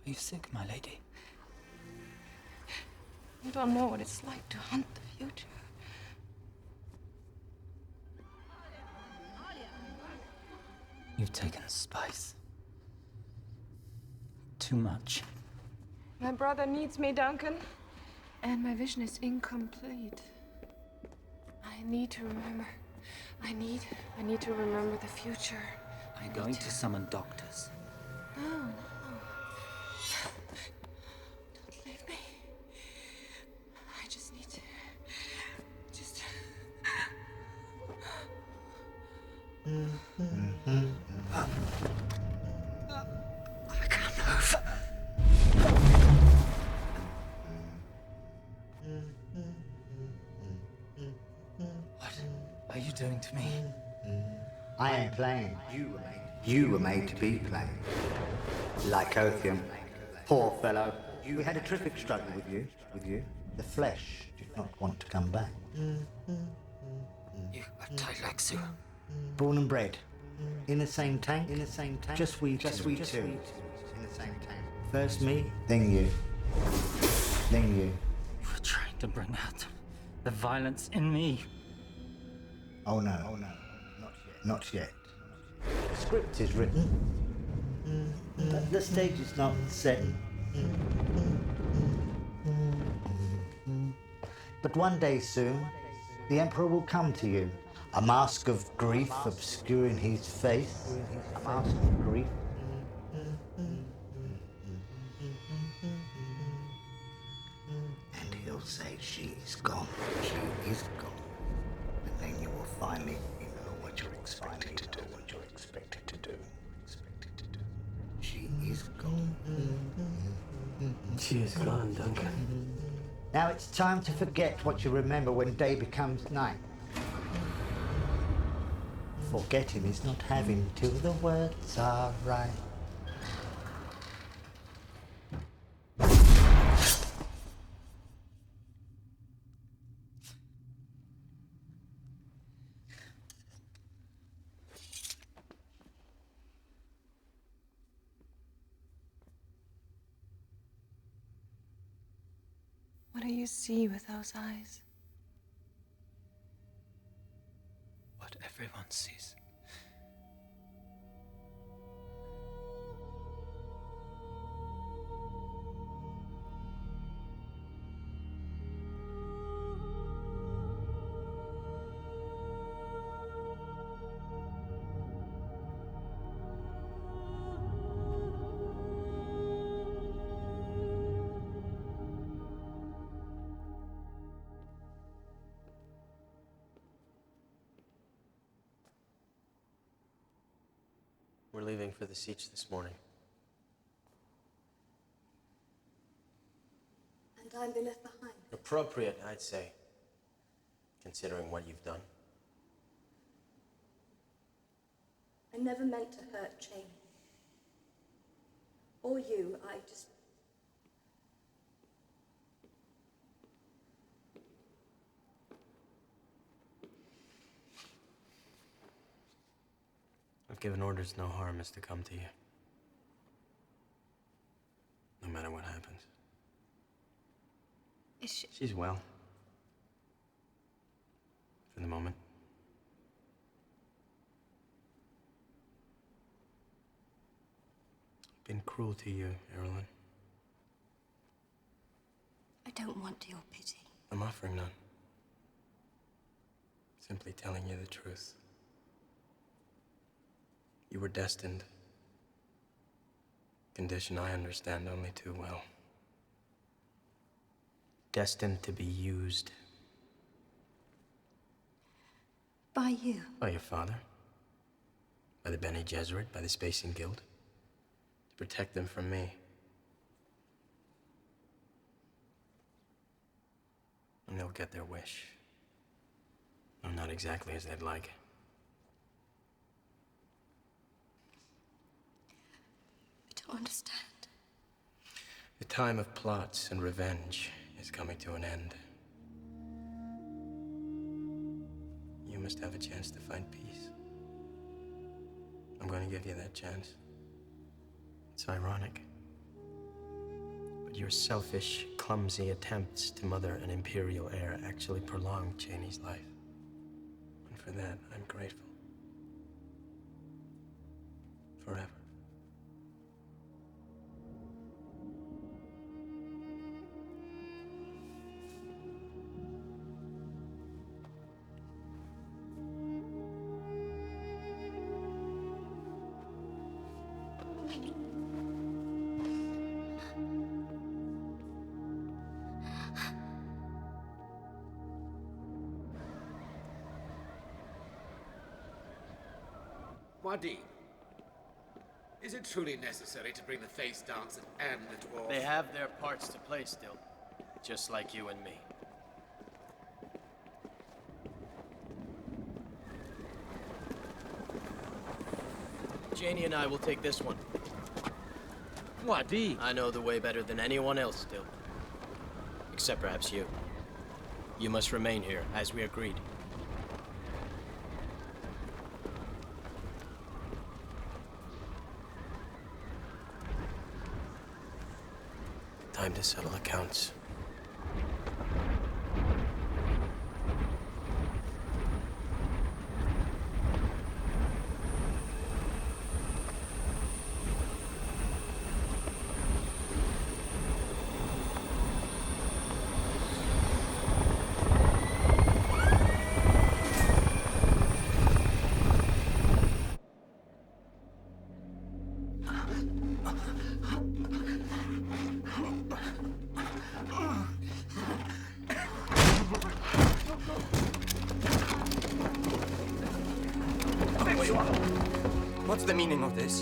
you sick, my lady? You don't know what it's like to hunt the future. You've taken spice. Too much. My brother needs me, Duncan. And my vision is incomplete. I need to remember. I need to remember the future. I'm going to summon doctors. No, no. Don't leave me. I just need to... I can't move. What are you doing to me? I ain't playing. You were made to be played. Like Otheum. Poor fellow. We had a terrific struggle with you. The flesh did not want to come back. You are Tleilaxu. Born and bred. In the same tank. Just we two. In the same tank. First me, then you. Then you. You were trying to bring out the violence in me. Oh no. Not yet. The script is written. But the stage is not set. But one day soon, the Emperor will come to you. A mask of grief obscuring his face. A mask of grief. And he'll say, she's gone. She is gone. And then you will finally know what you're expected to do. She is gone. She She is gone, Duncan. Now it's time to forget what you remember when day becomes night. Forgetting is not having till the words are right. What do you see with those eyes? What everyone sees. We're leaving for the siege this morning. And I'll be left behind. Appropriate, I'd say, considering what you've done. I never meant to hurt Cheney. Or you, I just... I've given orders no harm is to come to you. No matter what happens. Is she... She's well. For the moment. I've been cruel to you, Erilyn. I don't want your pity. I'm offering none. Simply telling you the truth. You were destined. Condition I understand only too well. Destined to be used. By you? By your father. By the Bene Gesserit, by the Spacing Guild. To protect them from me. And they'll get their wish. No, not exactly as they'd like. I don't understand. The time of plots and revenge is coming to an end. You must have a chance to find peace. I'm going to give you that chance. It's ironic. But your selfish, clumsy attempts to mother an imperial heir actually prolonged Cheney's life. And for that, I'm grateful. Forever. Muad'Dib, is it truly necessary to bring the face dance and the dwarf? They have their parts to play still, just like you and me. Janie and I will take this one. Muad'Dib! I know the way better than anyone else still. Except perhaps you. You must remain here, as we agreed. Time to settle accounts. What's the meaning of this?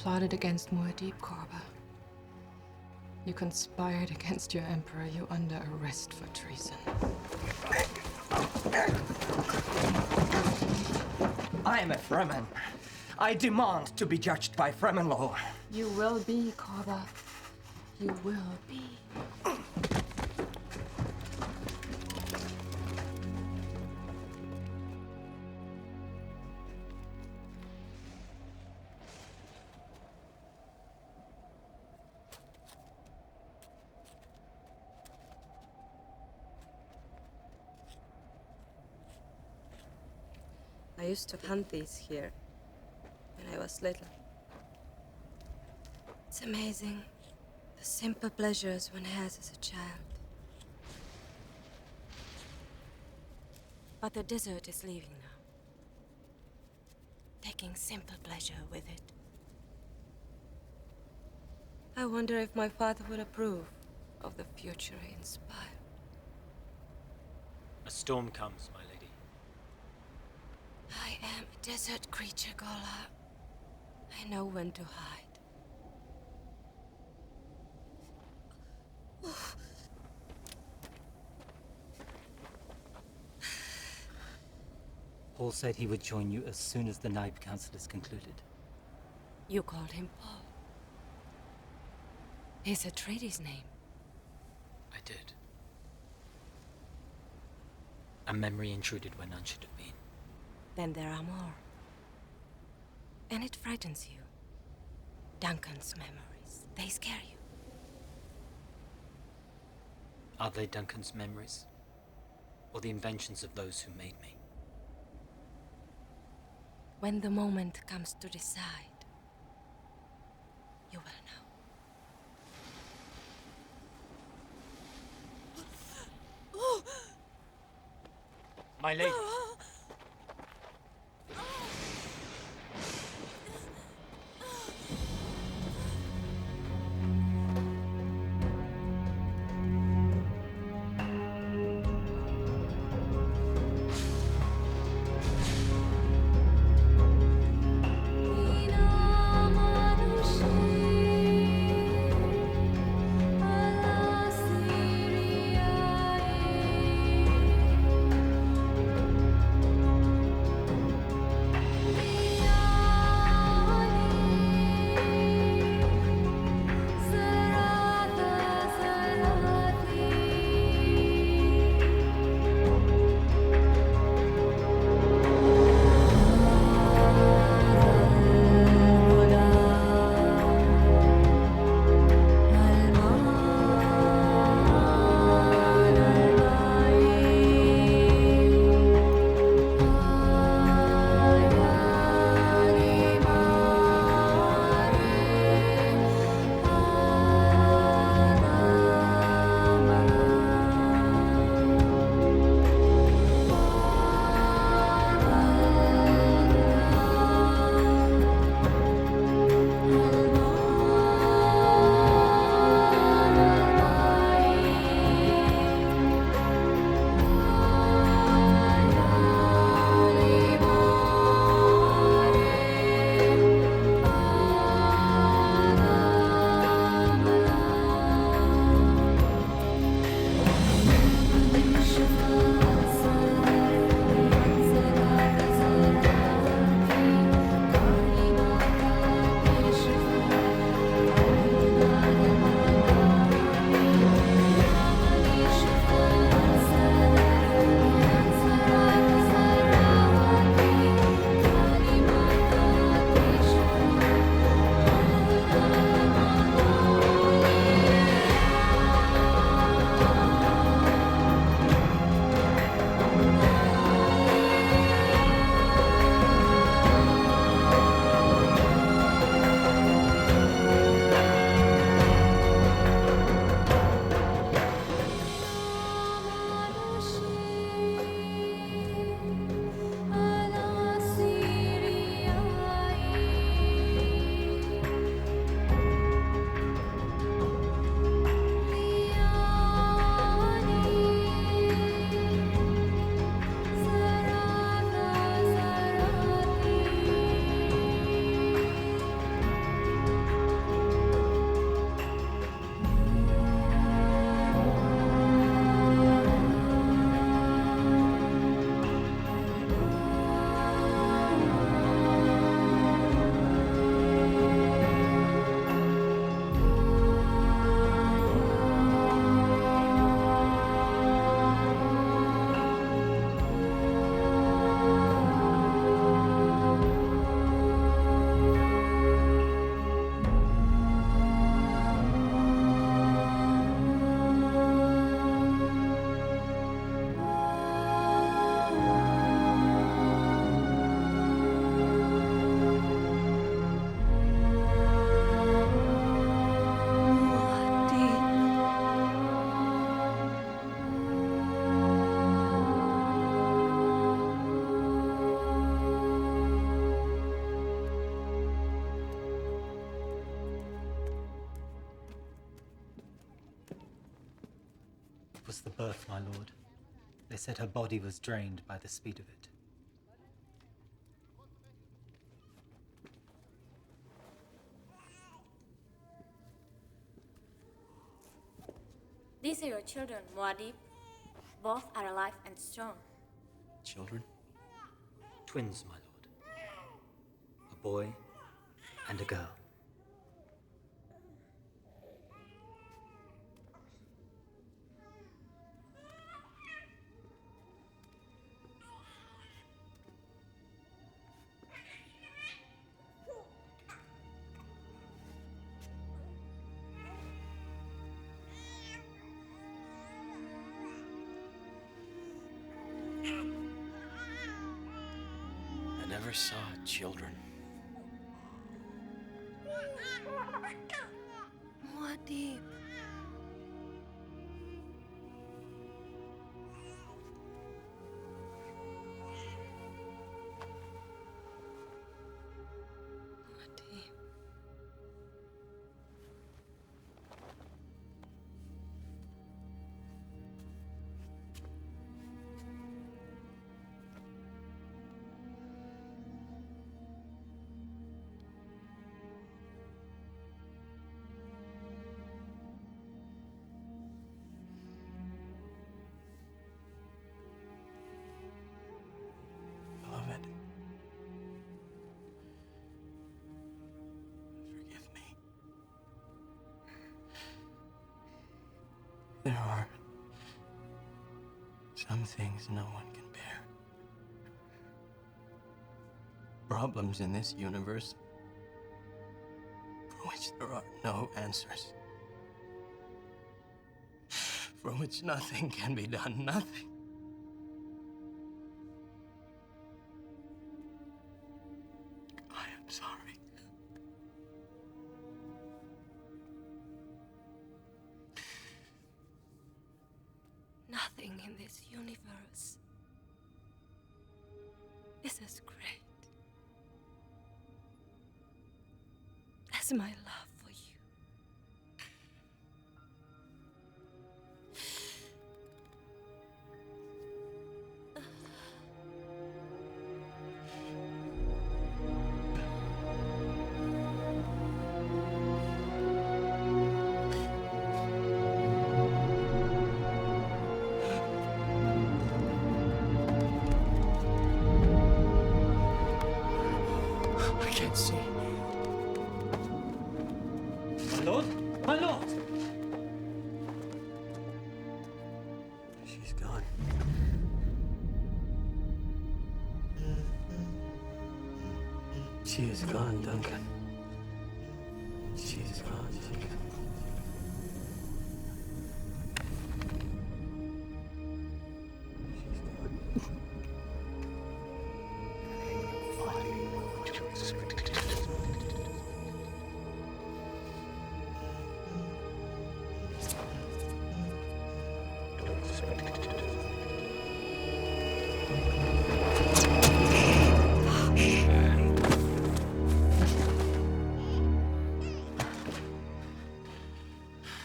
plotted against Muad'Dib, Korba. You conspired against your emperor. You're under arrest for treason. I am a Fremen. I demand to be judged by Fremen law. You will be, Korba. You will be. I used to hunt these here when I was little. It's amazing, the simple pleasures one has as a child. But the desert is leaving now, taking simple pleasure with it. I wonder if my father would approve of the future he inspired. A storm comes, my lady. I am a desert creature, Gola. I know when to hide. Paul said he would join you as soon as the Naib Council is concluded. You called him Paul. Is Atreides' name? I did. A memory intruded where none should have been. Then there are more. And it frightens you. Duncan's memories, they scare you. Are they Duncan's memories? Or the inventions of those who made me? When the moment comes to decide, you will know. My lady! was the birth, my lord. They said her body was drained by the speed of it. These are your children, Muad'Dib. Both are alive and strong. Children? Twins, my lord. A boy and a girl. I never saw children. Muad'Dib. Beloved, forgive me. There are some things no one can bear. Problems in this universe for which there are no answers. For which nothing can be done, nothing. I am sorry. Nothing in this universe is as great as my love for you. I can't see. My lord? My lord! She's gone. She is gone, Duncan. She is gone. She is gone.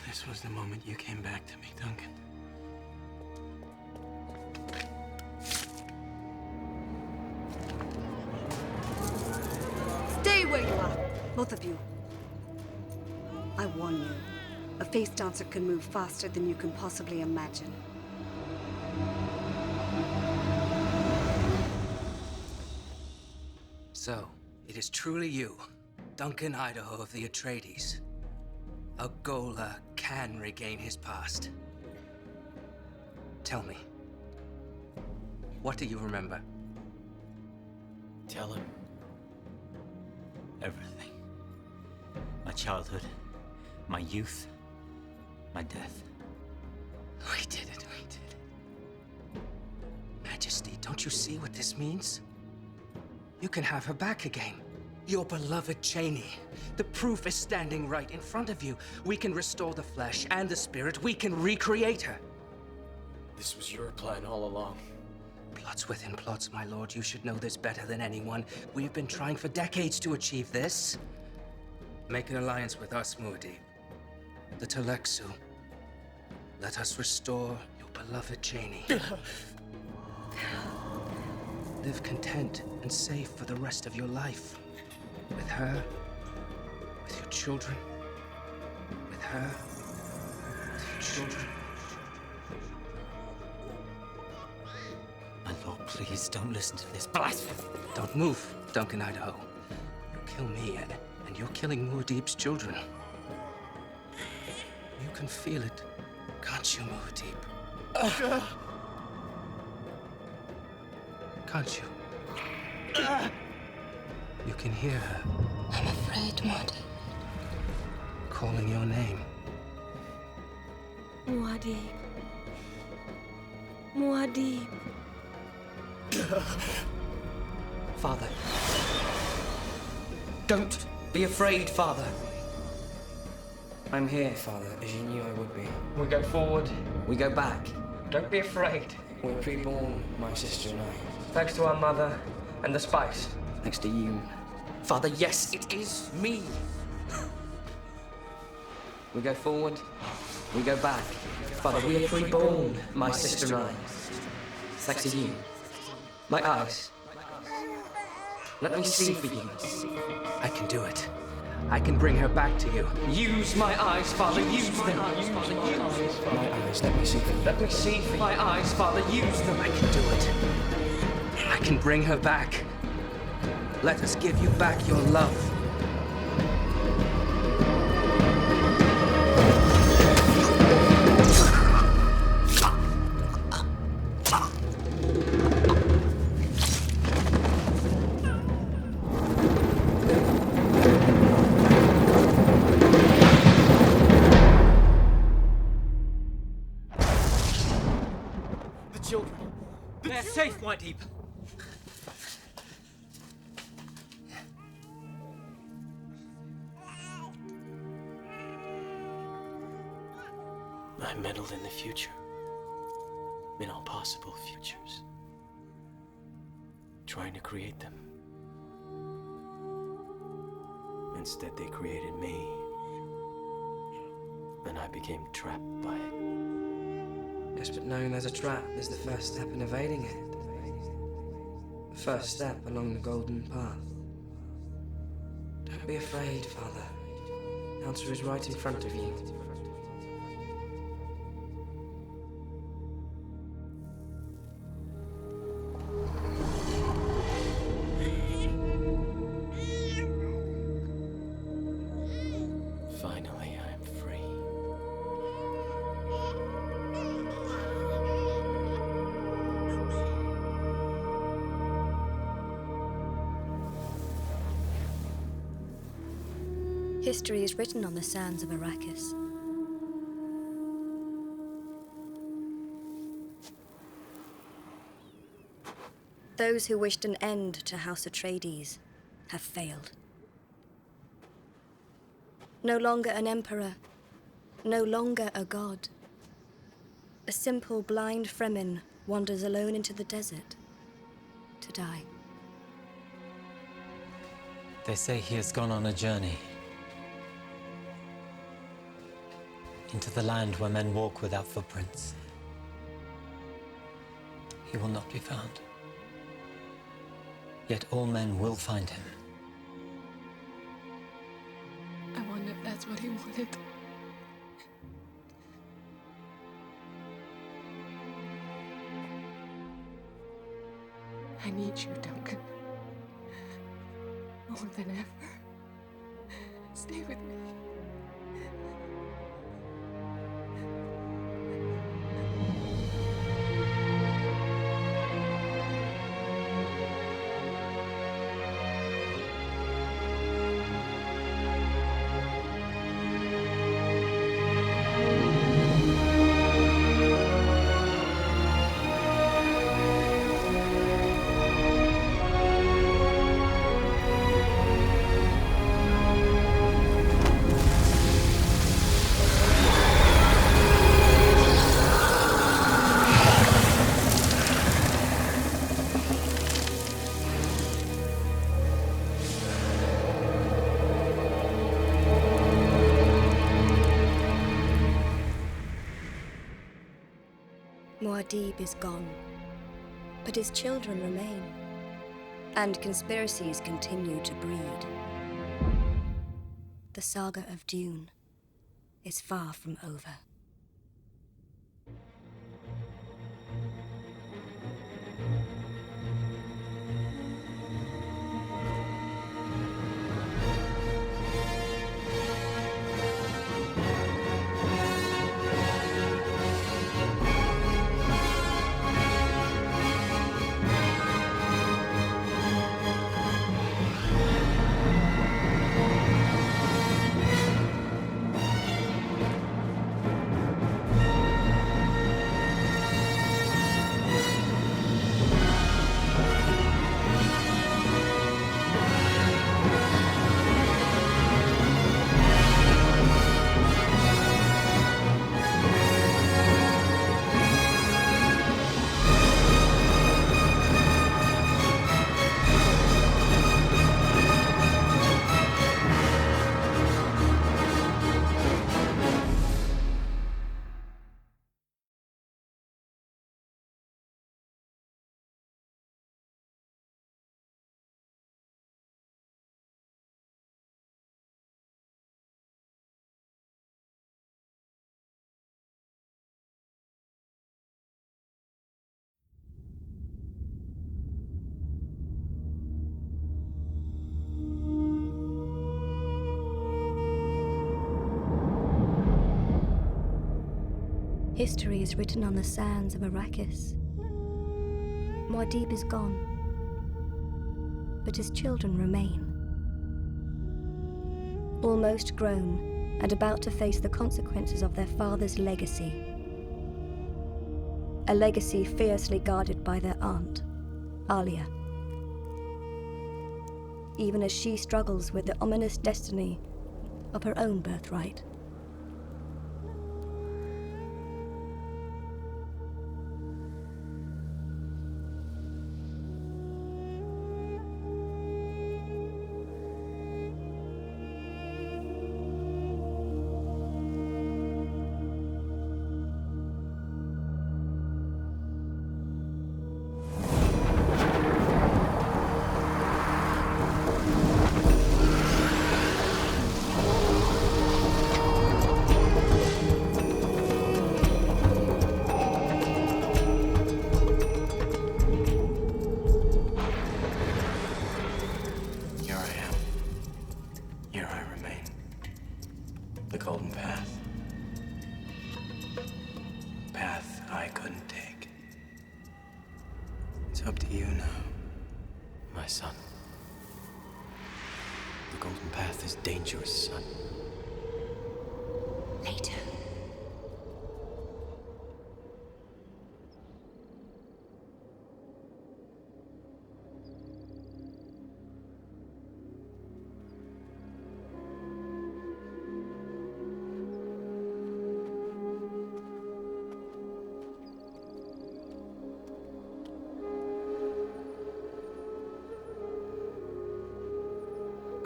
This was the moment you came back to me, Duncan. Stay where you are, both of you. I warn you, a face dancer can move faster than you can possibly imagine. So, it is truly you, Duncan Idaho of the Atreides. A Gola can regain his past. Tell me, what do you remember? Tell him. Everything. My childhood, my youth, my death. We did it, we did it. Majesty, don't you see what this means? You can have her back again. Your beloved Chani. The proof is standing right in front of you. We can restore the flesh and the spirit. We can recreate her. This was your plan all along. Plots within plots, my lord. You should know this better than anyone. We've been trying for decades to achieve this. Make an alliance with us, Muad'Dib. The Telexu. Let us restore beloved Janie. Live content and safe for the rest of your life. With her, with your children, with her, with your children. My lord, please don't listen to this blasphemy. Don't move, Duncan Idaho. You kill me, and you're killing Muad'Dib's children. You can feel it, can't you, Muad'Dib? Can't you? You can hear her. I'm afraid, Muad'Dib. Calling your name. Muad'Dib. Muad'Dib. Father. Don't be afraid, Father. I'm here, Father, as you knew I would be. We go forward. We go back. Don't be afraid. We're reborn, my sister and I. Thanks to our mother and the spice. Thanks to you. Father, yes, it is me. We go forward. We go back. Father, we are reborn, my sister and I. Thanks to you. My eyes. Let me see for you. I can do it. I can bring her back to you. Use my eyes, Father, use them. My eyes, let me see for you. Let me see for my eyes, Father, use them. I can do it. I can bring her back. Let us give you back your love. They're safe, Muad'Dib. I meddled in the future. In all possible futures. Trying to create them. Instead, they created me. And I became trapped by it. Yes, but knowing there's a trap is the first step in evading it. The first step along the golden path. Don't be afraid, Father. The answer is right in front of you. Finally, I'm free. History is written on the sands of Arrakis. Those who wished an end to House Atreides have failed. No longer an emperor, no longer a god. A simple blind Fremen wanders alone into the desert to die. They say he has gone on a journey. Into the land where men walk without footprints. He will not be found. Yet all men will find him. I wonder if that's what he wanted. I need you, Duncan. More than ever. Stay with me. Muad'Dib is gone, but his children remain, and conspiracies continue to breed. The saga of Dune is far from over. History is written on the sands of Arrakis. Muad'Dib is gone, but his children remain. Almost grown and about to face the consequences of their father's legacy. A legacy fiercely guarded by their aunt, Alia. Even as she struggles with the ominous destiny of her own birthright.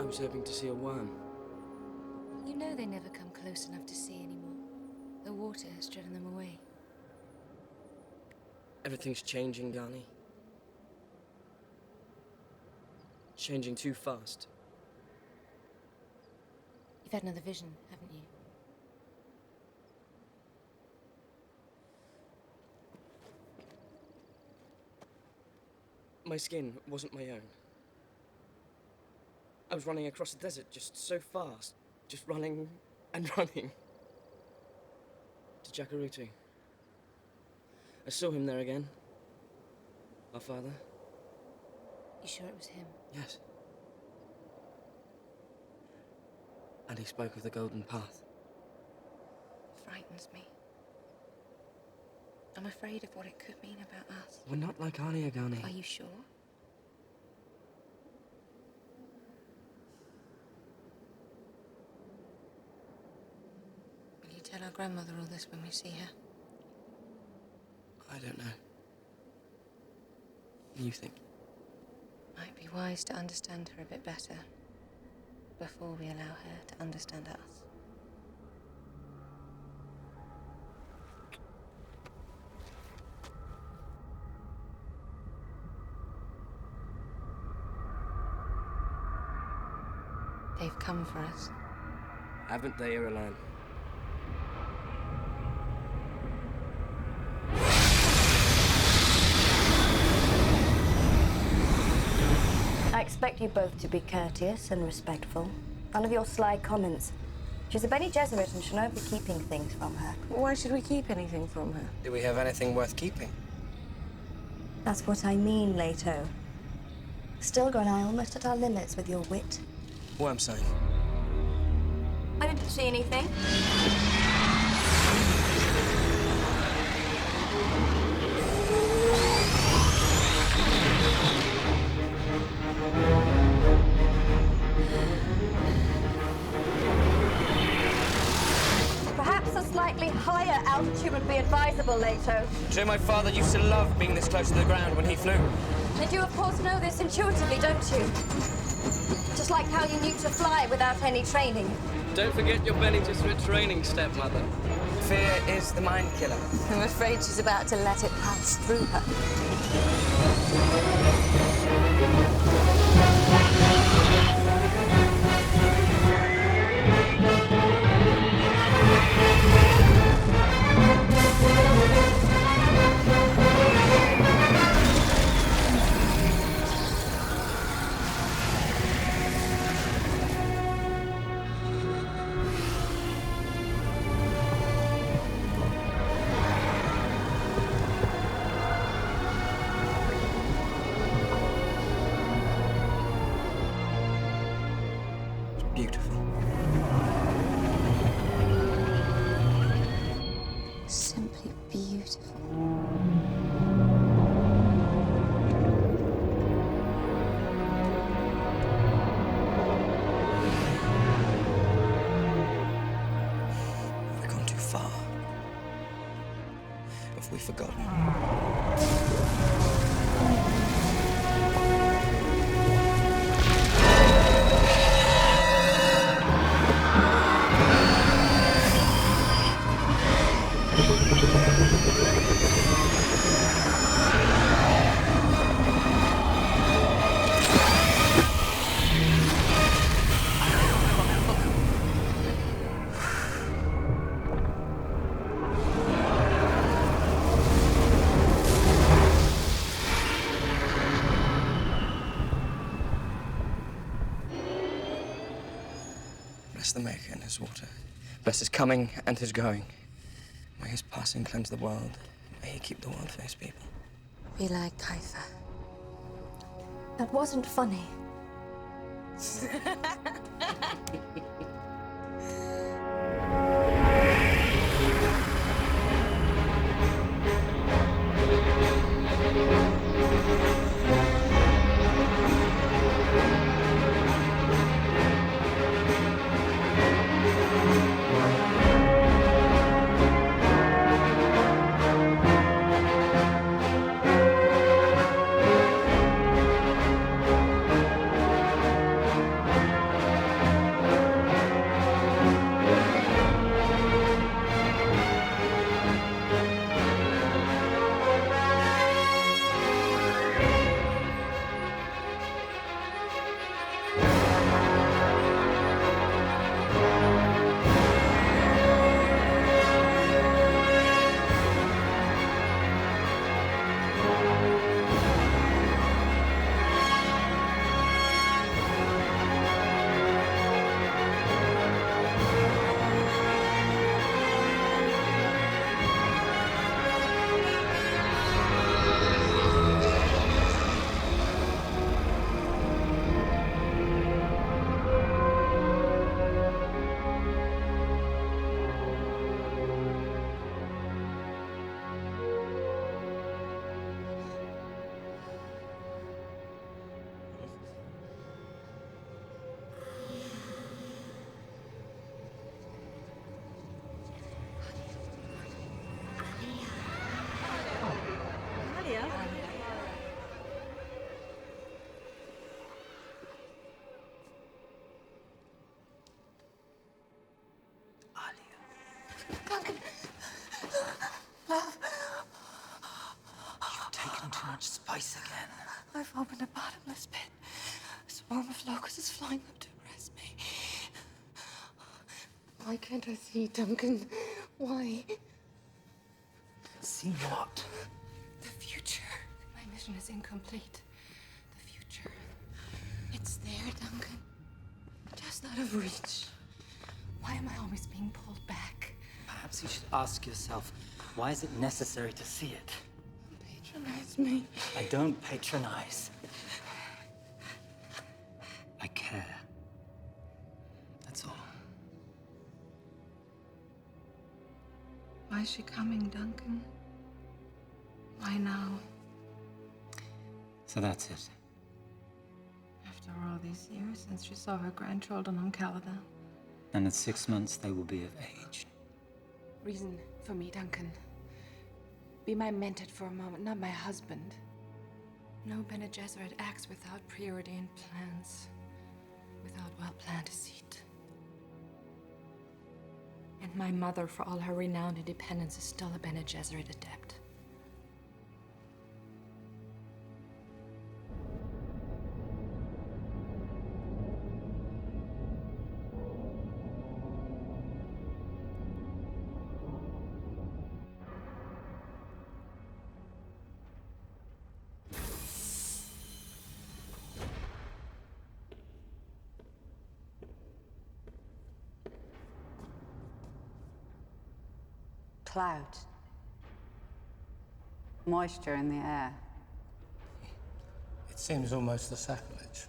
I was hoping to see a worm. You know they never come close enough to see anymore. The water has driven them away. Everything's changing, Ghani. Changing too fast. You've had another vision, haven't you? My skin wasn't my own. I was running across the desert just so fast. Just running and running. To Jacurutu. I saw him there again. Our father. You sure it was him? Yes. And he spoke of the Golden Path. Frightens me. I'm afraid of what it could mean about us. We're not like Alia, Ghani. Are you sure? Will you tell our grandmother all this when we see her? I don't know. What do you think? Might be wise to understand her a bit better before we allow her to understand us. They've come for us. Haven't they, Irulan? I expect you both to be courteous and respectful. None of your sly comments. She's a Bene Gesserit and should not be keeping things from her. Why should we keep anything from her? Do we have anything worth keeping? That's what I mean, Leto. Stilgar and I are almost at our limits with your wit. Worm sign. I didn't see anything. Perhaps a slightly higher altitude would be advisable, Leto. Jay, my father used to love being this close to the ground when he flew. And you, of course, know this intuitively, don't you? Just like how you knew to fly without any training. Don't forget your Bene Gesserit training, stepmother. Fear is the mind killer. I'm afraid she's about to let it pass through her. Beautiful. Simply beautiful. Have we gone too far? Have we forgotten? Bless the Maker and his water. Bless his coming and his going. May his passing cleanse the world. May he keep the world-faced people. Be like Kaifa. That wasn't funny. Duncan! Love! You've taken too much spice again. I've opened a bottomless pit. A swarm of locusts is flying up to arrest me. Why can't I see, Duncan? Why? See what? The future. My mission is incomplete. The future. It's there, Duncan. Just out of reach. Why am I always being pulled back? Perhaps you should ask yourself, why is it necessary to see it? Patronize me. I don't patronize. I care. That's all. Why is she coming, Duncan? Why now? So that's it. After all these years since she saw her grandchildren on Caladan. And in 6 months, they will be of age. Reason for me, Duncan. Be my mentor for a moment, not my husband. No Bene Gesserit acts without preordained plans, without well-planned deceit. And my mother, for all her renowned independence, is still a Bene Gesserit adept. Clouds. Moisture in the air. It seems almost a sacrilege.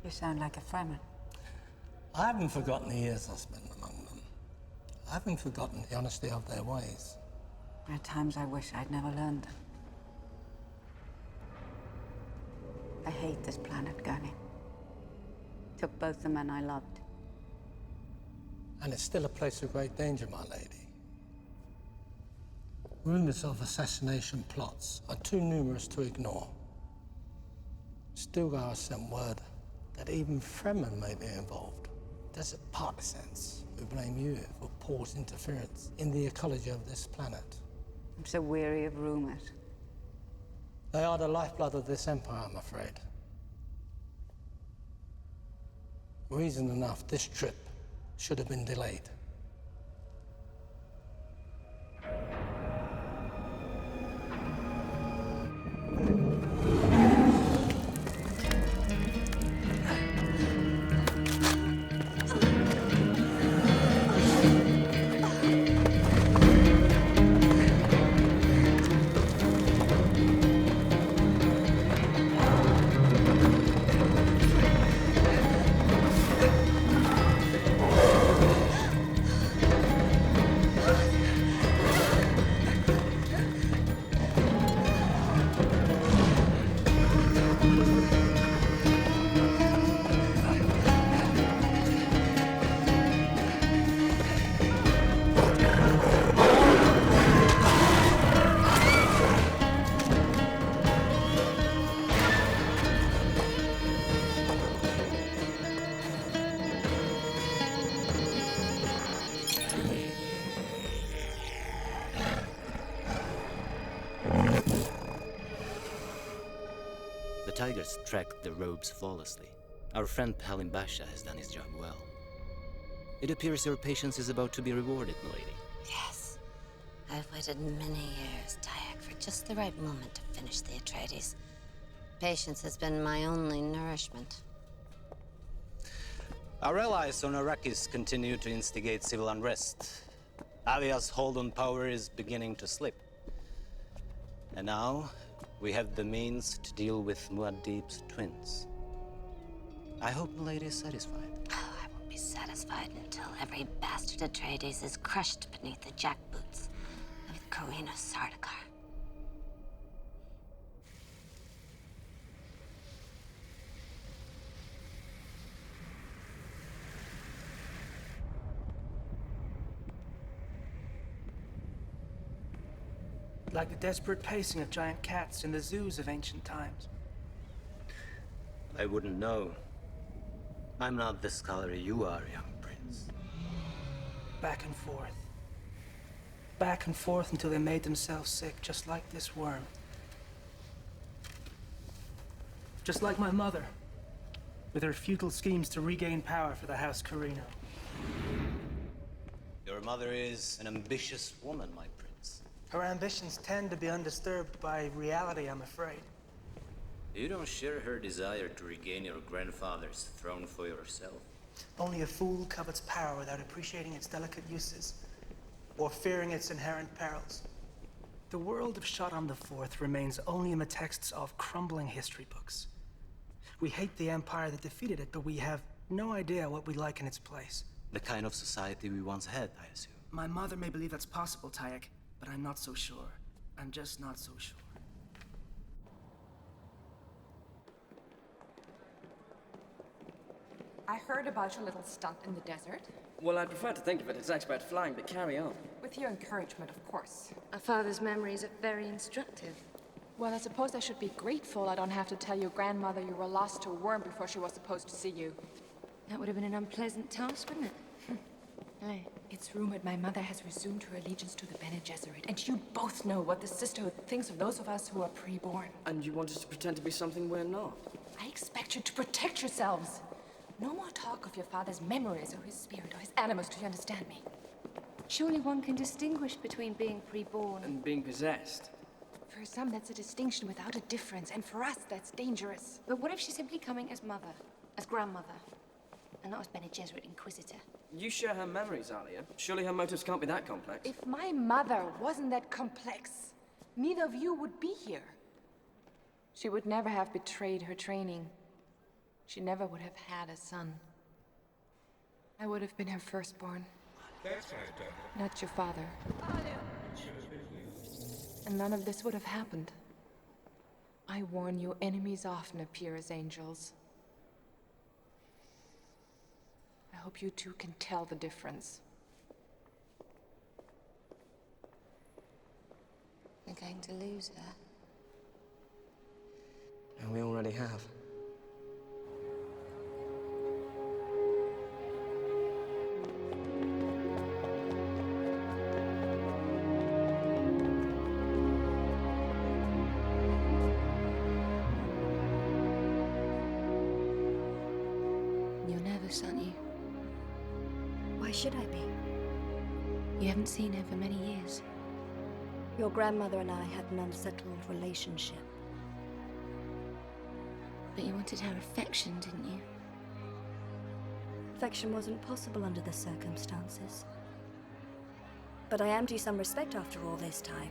You sound like a Fremen. I haven't forgotten the years I spent among them. I haven't forgotten the honesty of their ways. There are times I wish I'd never learned them. I hate this planet, Gurney. Took both the men I loved. And it's still a place of great danger, my lady. Rumors of assassination plots are too numerous to ignore. Stilgar sent word that even Fremen may be involved. Desert partisans who blame you for Paul's interference in the ecology of this planet. I'm so weary of rumors. They are the lifeblood of this empire, I'm afraid. Reason enough, this trip should have been delayed. The Tigers tracked the robes flawlessly. Our friend Palim Basha has done his job well. It appears your patience is about to be rewarded, milady. Yes. I've waited many years, Tyak, for just the right moment to finish the Atreides. Patience has been my only nourishment. Our allies on Arrakis continue to instigate civil unrest. Alia's hold on power is beginning to slip. And now, we have the means to deal with Muad'Dib's twins. I hope Milady is satisfied. Oh, I won't be satisfied until every bastard Atreides is crushed beneath the jackboots of Corina Sardaukar. Like the desperate pacing of giant cats in the zoos of ancient times. I wouldn't know. I'm not the scholar you are, young prince. Back and forth. Back and forth until they made themselves sick, just like this worm. Just like my mother, with her futile schemes to regain power for the House Corina. Your mother is an ambitious woman, my prince. Her ambitions tend to be undisturbed by reality, I'm afraid. You don't share her desire to regain your grandfather's throne for yourself? Only a fool covets power without appreciating its delicate uses, or fearing its inherent perils. The world of Shaddam IV remains only in the texts of crumbling history books. We hate the empire that defeated it, but we have no idea what we like in its place. The kind of society we once had, I assume. My mother may believe that's possible, Tayek, but I'm not so sure. I'm just not so sure. I heard about your little stunt in the desert. Well, I'd prefer to think of it as expert flying, but carry on. With your encouragement, of course. Our father's memories are very instructive. Well, I suppose I should be grateful I don't have to tell your grandmother you were lost to a worm before she was supposed to see you. That would have been an unpleasant task, wouldn't it? Aye. It's rumored my mother has resumed her allegiance to the Bene Gesserit, and you both know what the sisterhood thinks of those of us who are pre-born. And you want us to pretend to be something we're not? I expect you to protect yourselves. No more talk of your father's memories or his spirit or his animus, do you understand me? Surely one can distinguish between being pre-born and being possessed. For some, that's a distinction without a difference, and for us, that's dangerous. But what if she's simply coming as mother, as grandmother, and not as Bene Gesserit Inquisitor? You share her memories, Alia. Surely her motives can't be that complex. If my mother wasn't that complex, neither of you would be here. She would never have betrayed her training. She never would have had a son. I would have been her firstborn. That's right, not your father. And none of this would have happened. I warn you, enemies often appear as angels. I hope you two can tell the difference. We're going to lose her. And we already have. You're nervous, aren't you? Why should I be? You haven't seen her for many years. Your grandmother and I had an unsettled relationship. But you wanted her affection, didn't you? Affection wasn't possible under the circumstances. But I am due some respect after all this time.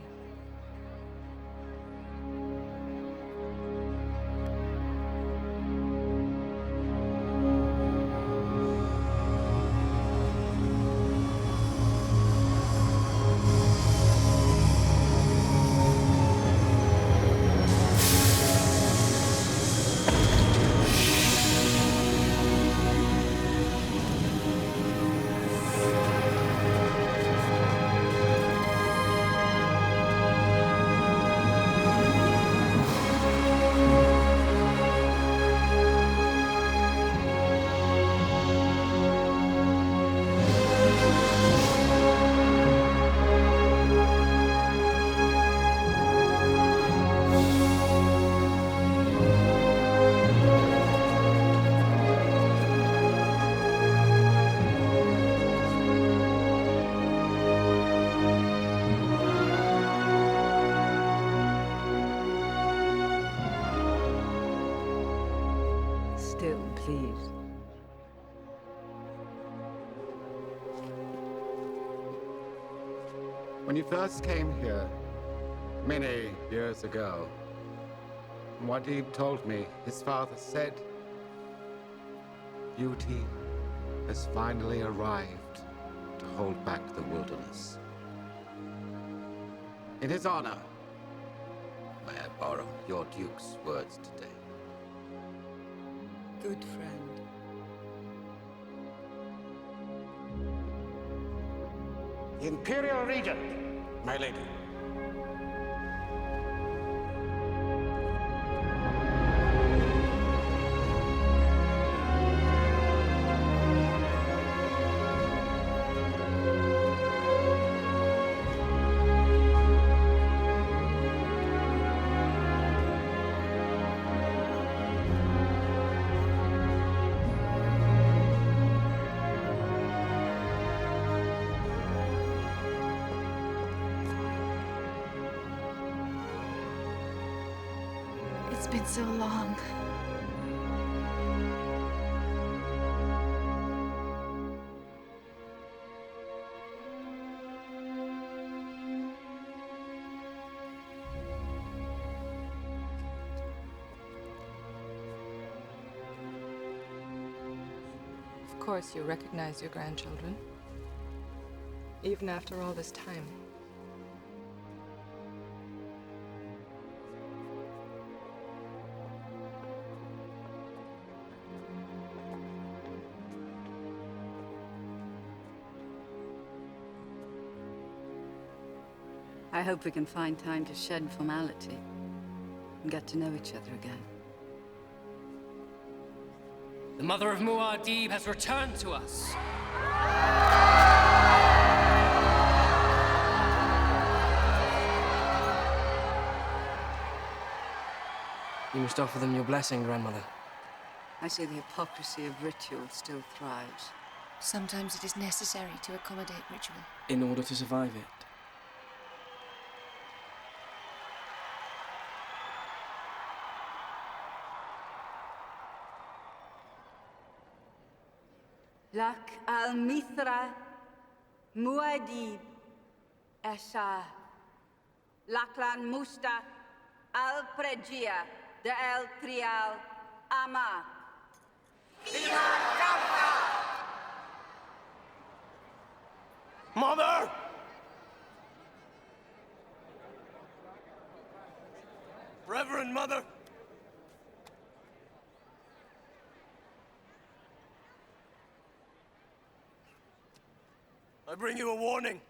Please. When you first came here, many years ago, Muad'Dib told me his father said, beauty has finally arrived to hold back the wilderness. In his honor, may I borrow your Duke's words today? Good friend. Imperial Regent, my lady. been so long. Of course, you recognize your grandchildren, even after all this time. I hope we can find time to shed formality and get to know each other again. The mother of Muad'Dib has returned to us. You must offer them your blessing, Grandmother. I see the hypocrisy of ritual still thrives. Sometimes it is necessary to accommodate ritual. In order to survive it. Lak al-Mithra Muad'Dib Esha Laklan Musta al-Pregia de El Trial Ama. Mother! Reverend Mother! I bring you a warning.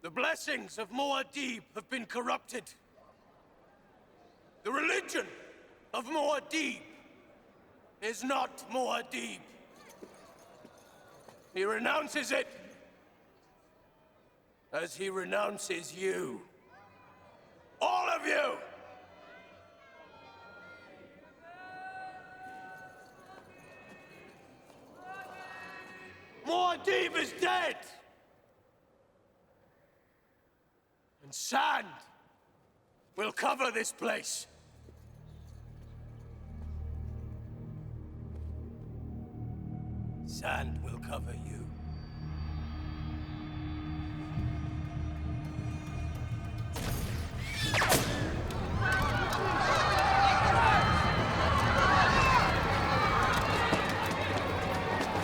The blessings of Muad'Dib have been corrupted. The religion of Muad'Dib is not Muad'Dib. He renounces it as he renounces you. All of you! Muad'Dib is dead! And sand will cover this place. Sand will cover you.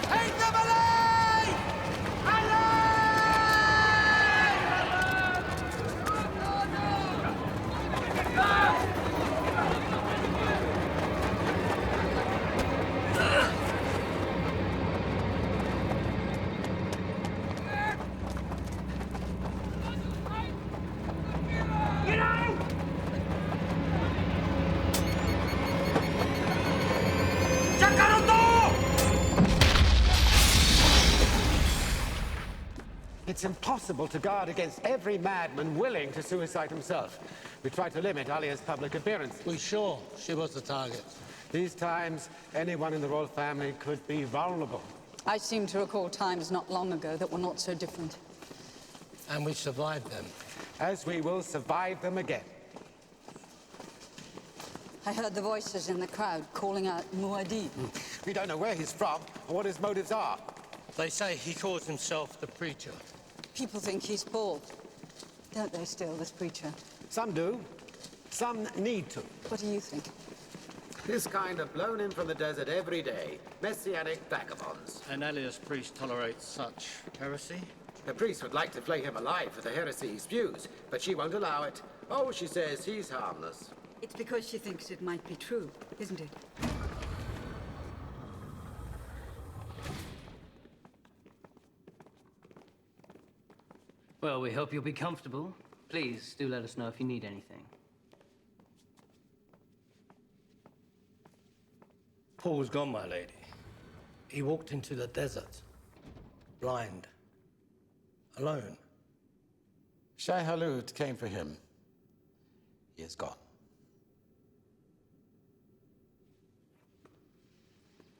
Take them alive! Get out! It's impossible to guard against every madman willing to suicide himself. We tried to limit Alia's public appearance. We sure she was the target? These times, anyone in the royal family could be vulnerable. I seem to recall times not long ago that were not so different. And we survived them. As we will survive them again. I heard the voices in the crowd calling out Muad'Dib. We don't know where he's from or what his motives are. They say he calls himself the preacher. People think he's Paul. Don't they still, this preacher? Some do. Some need to. What do you think? This kind are blown in from the desert every day. Messianic vagabonds. And Alia's priest tolerates such heresy? The priest would like to flay him alive for the heresy he spews, but she won't allow it. Oh, she says he's harmless. It's because she thinks it might be true, isn't it? Well, we hope you'll be comfortable. Please do let us know if you need anything. Paul's gone, my lady. He walked into the desert, blind, alone. Shai-Hulud came for him. He is gone.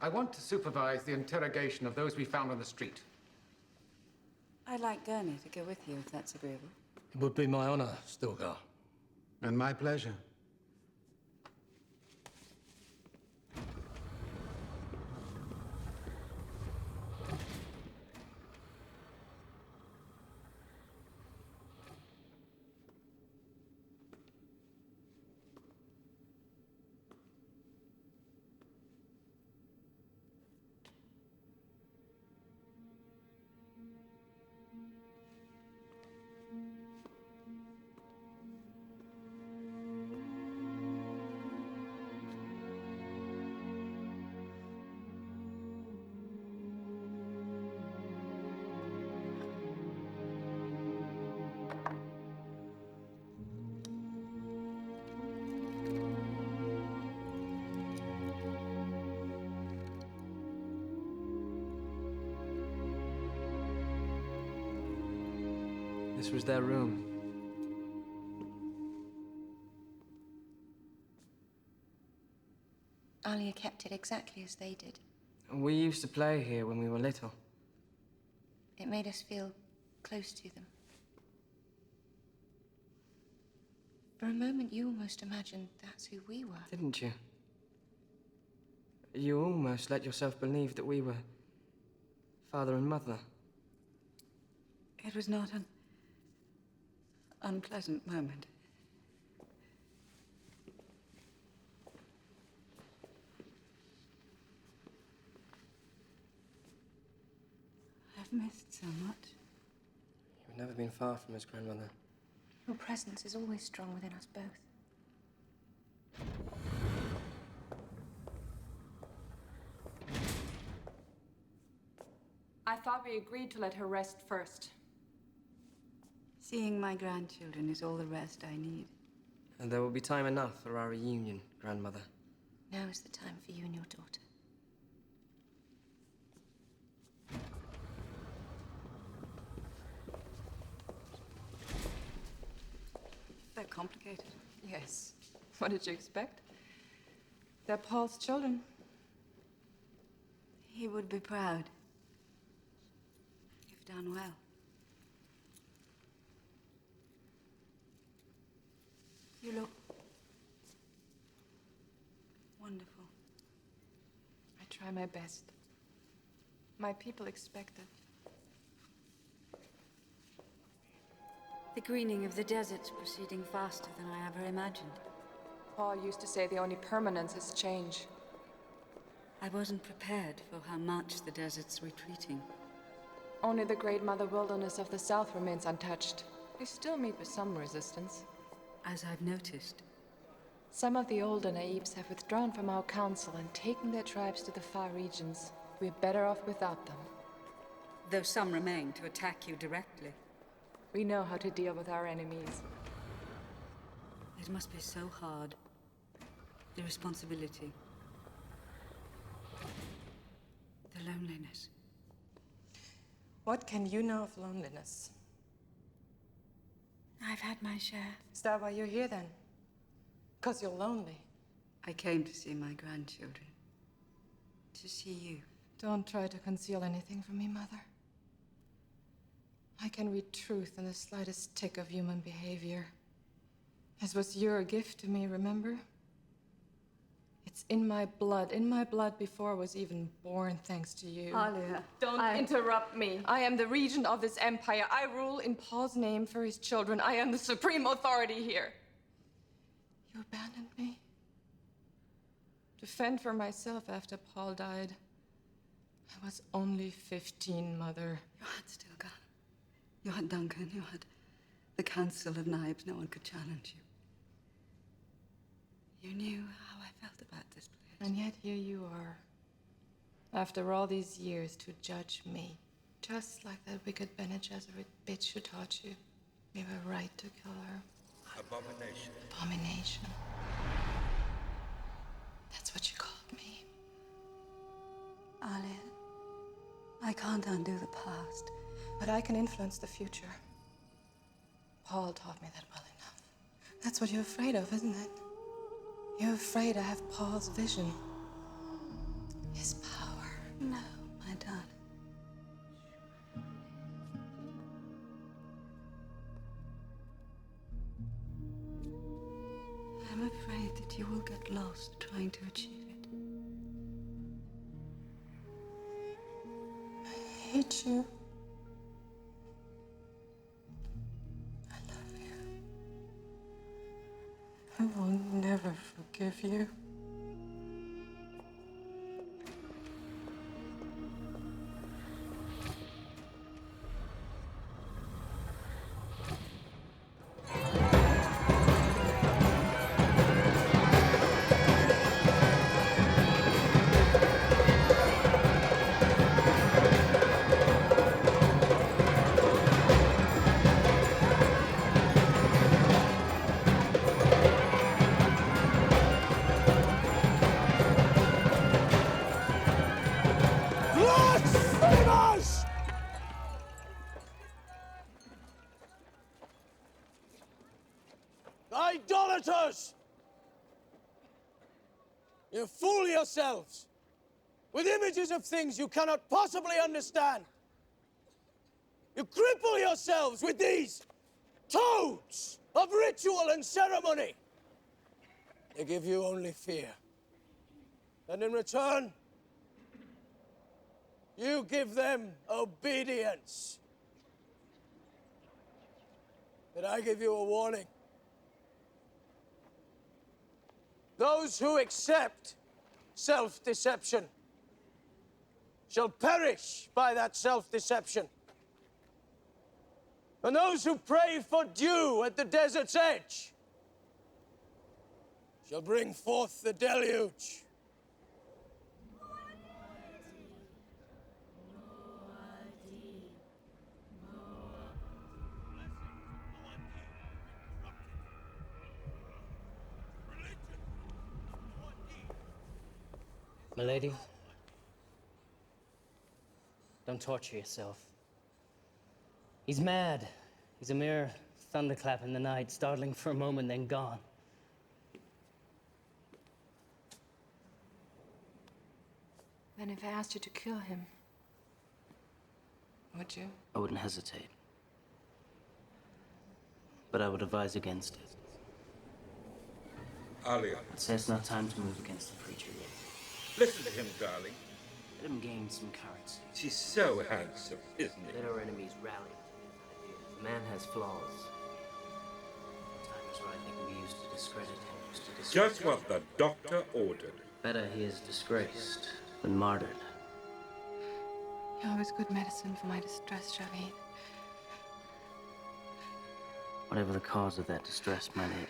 I want to supervise the interrogation of those we found on the street. I'd like Gurney to go with you, if that's agreeable. It would be my honor, Stilgar. And my pleasure. This was their room. Alia kept it exactly as they did. We used to play here when we were little. It made us feel close to them. For a moment, you almost imagined that's who we were. Didn't you? You almost let yourself believe that we were father and mother. It was not an unpleasant moment. I've missed so much. You've never been far from us, grandmother. Your presence is always strong within us both. I thought we agreed to let her rest first. Seeing my grandchildren is all the rest I need. And there will be time enough for our reunion, grandmother. Now is the time for you and your daughter. They're complicated. Yes. What did you expect? They're Paul's children. He would be proud. You've done well. You look wonderful. I try my best. My people expect it. The greening of the desert's proceeding faster than I ever imagined. Paul used to say the only permanence is change. I wasn't prepared for how much the desert's retreating. Only the great mother wilderness of the south remains untouched. We still meet with some resistance. As I've noticed. Some of the older Naibs have withdrawn from our council and taken their tribes to the far regions. We're better off without them. Though some remain to attack you directly. We know how to deal with our enemies. It must be so hard. The responsibility. The loneliness. What can you know of loneliness? I've had my share. Is that why you're here then? Because you're lonely. I came to see my grandchildren. To see you. Don't try to conceal anything from me, Mother. I can read truth in the slightest tick of human behavior. This was your gift to me, remember? It's in my blood before I was even born, thanks to you. Alia, Don't interrupt me. I am the regent of this empire. I rule in Paul's name for his children. I am the supreme authority here. You abandoned me. To fend for myself after Paul died. I was only 15, Mother. You had Stilgar. You had Duncan. You had the Council of Naibs. No one could challenge you. You knew how I felt about this place. And yet here you are. After all these years to judge me. Just like that wicked Bene Gesserit bitch who taught you. We were right to kill her. Abomination. Abomination. That's what you called me. Alia, I can't undo the past. But I can influence the future. Paul taught me that well enough. That's what you're afraid of, isn't it? You're afraid I have Paul's vision. His power. No, my darling. I'm afraid that you will get lost trying to achieve it. I hate you. I love you. I will never forgive you. Blasphemers! Idolaters! You fool yourselves with images of things you cannot possibly understand. You cripple yourselves with these toads of ritual and ceremony. They give you only fear. And in return, you give them obedience. But I give you a warning. Those who accept self-deception shall perish by that self-deception. And those who pray for dew at the desert's edge shall bring forth the deluge. Milady, don't torture yourself. He's mad. He's a mere thunderclap in the night, startling for a moment, then gone. Then if I asked you to kill him, would you? I wouldn't hesitate. But I would advise against it. Alia, I'd say it's not time to move against the preacher yet. listen to him, darling. Let him gain some currency. She's so handsome, isn't he? Let our enemies rally to his ideas. The man has flaws. The time is right. They can be used to discredit him. Just what the doctor ordered. Better he is disgraced than martyred. You're always good medicine for my distress, Javine. Whatever the cause of that distress, my lady.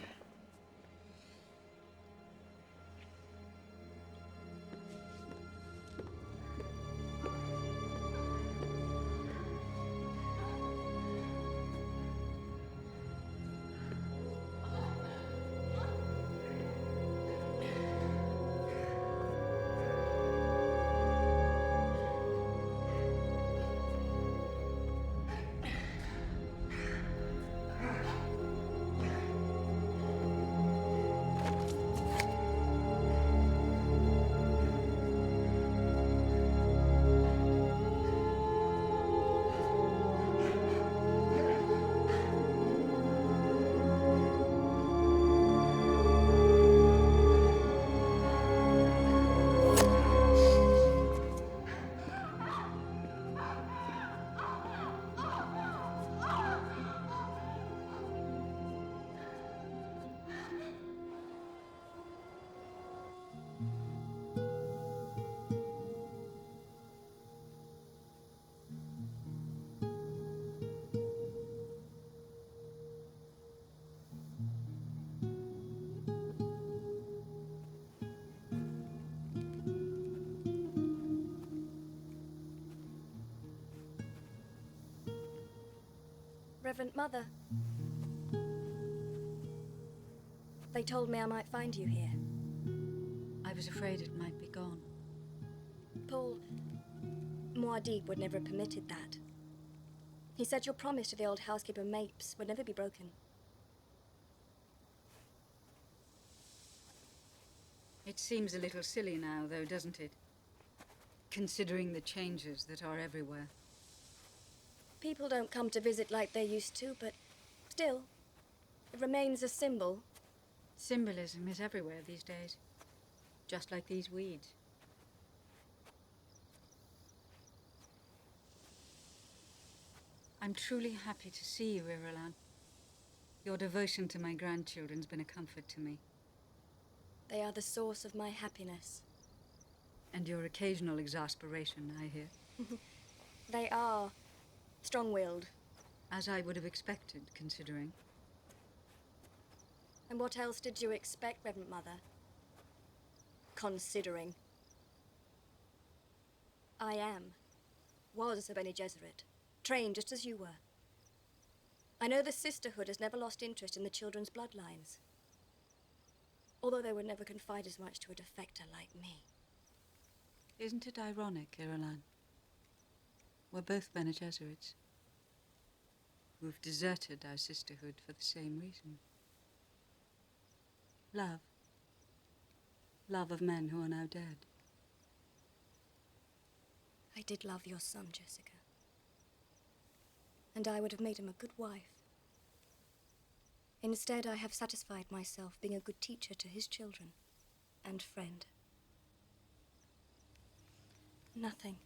Reverend Mother. They told me I might find you here. I was afraid it might be gone. Paul, Muad'Dib would never have permitted that. He said your promise to the old housekeeper Mapes would never be broken. It seems a little silly now, though, doesn't it? Considering the changes that are everywhere. People don't come to visit like they used to, but still, it remains a symbol. Symbolism is everywhere these days, just like these weeds. I'm truly happy to see you, Irulan. Your devotion to my grandchildren's been a comfort to me. They are the source of my happiness. And your occasional exasperation, I hear. They are strong-willed. As I would have expected, considering. And what else did you expect, Reverend Mother? Considering. I was a Bene Gesserit, trained just as you were. I know the Sisterhood has never lost interest in the children's bloodlines. Although they would never confide as much to a defector like me. Isn't it ironic, Irulan? We're both Bene Gesserits, who've deserted our sisterhood for the same reason. Love. Love of men who are now dead. I did love your son, Jessica. And I would have made him a good wife. Instead, I have satisfied myself being a good teacher to his children and friend. Nothing.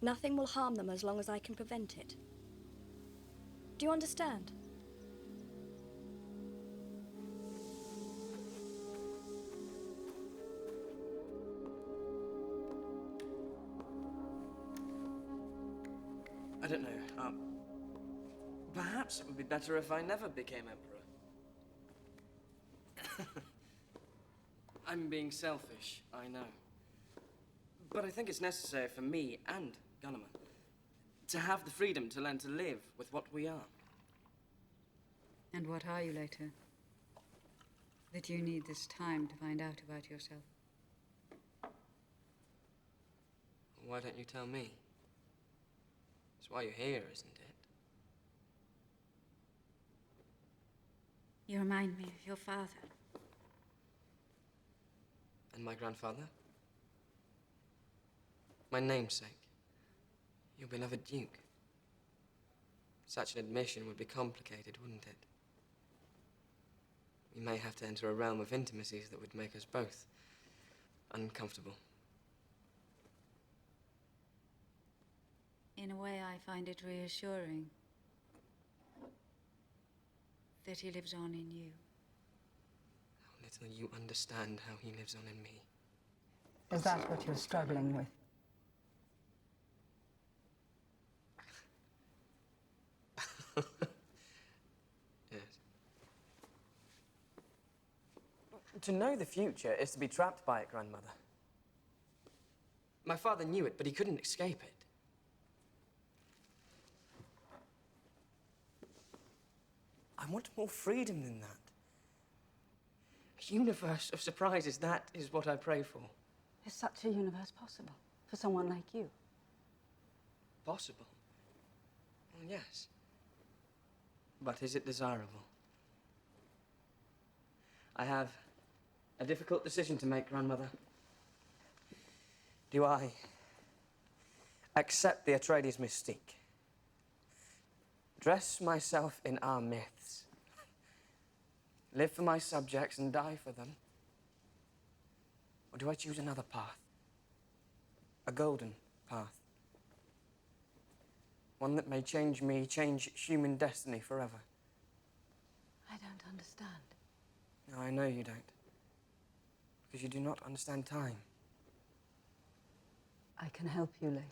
Nothing will harm them as long as I can prevent it. Do you understand? I don't know. Perhaps it would be better if I never became Emperor. I'm being selfish, I know. But I think it's necessary for me and Gunnamer to have the freedom to learn to live with what we are. And what are you later? That you need this time to find out about yourself. Why don't you tell me? It's why you're here, isn't it? You remind me of your father. And my grandfather? My namesake. Your beloved Duke. Such an admission would be complicated, wouldn't it? We may have to enter a realm of intimacies that would make us both uncomfortable. In a way, I find it reassuring that he lives on in you. How little you understand how he lives on in me. Is that what you're struggling with? Yes. To know the future is to be trapped by it, Grandmother. My father knew it, but he couldn't escape it. I want more freedom than that. A universe of surprises, that is what I pray for. Is such a universe possible for someone like you? Possible? Well, yes. But is it desirable? I have a difficult decision to make, Grandmother. Do I accept the Atreides mystique? Dress myself in our myths? Live for my subjects and die for them? Or do I choose another path? A golden path? One that may change me, change human destiny forever. I don't understand. No, I know you don't. Because you do not understand time. I can help you later.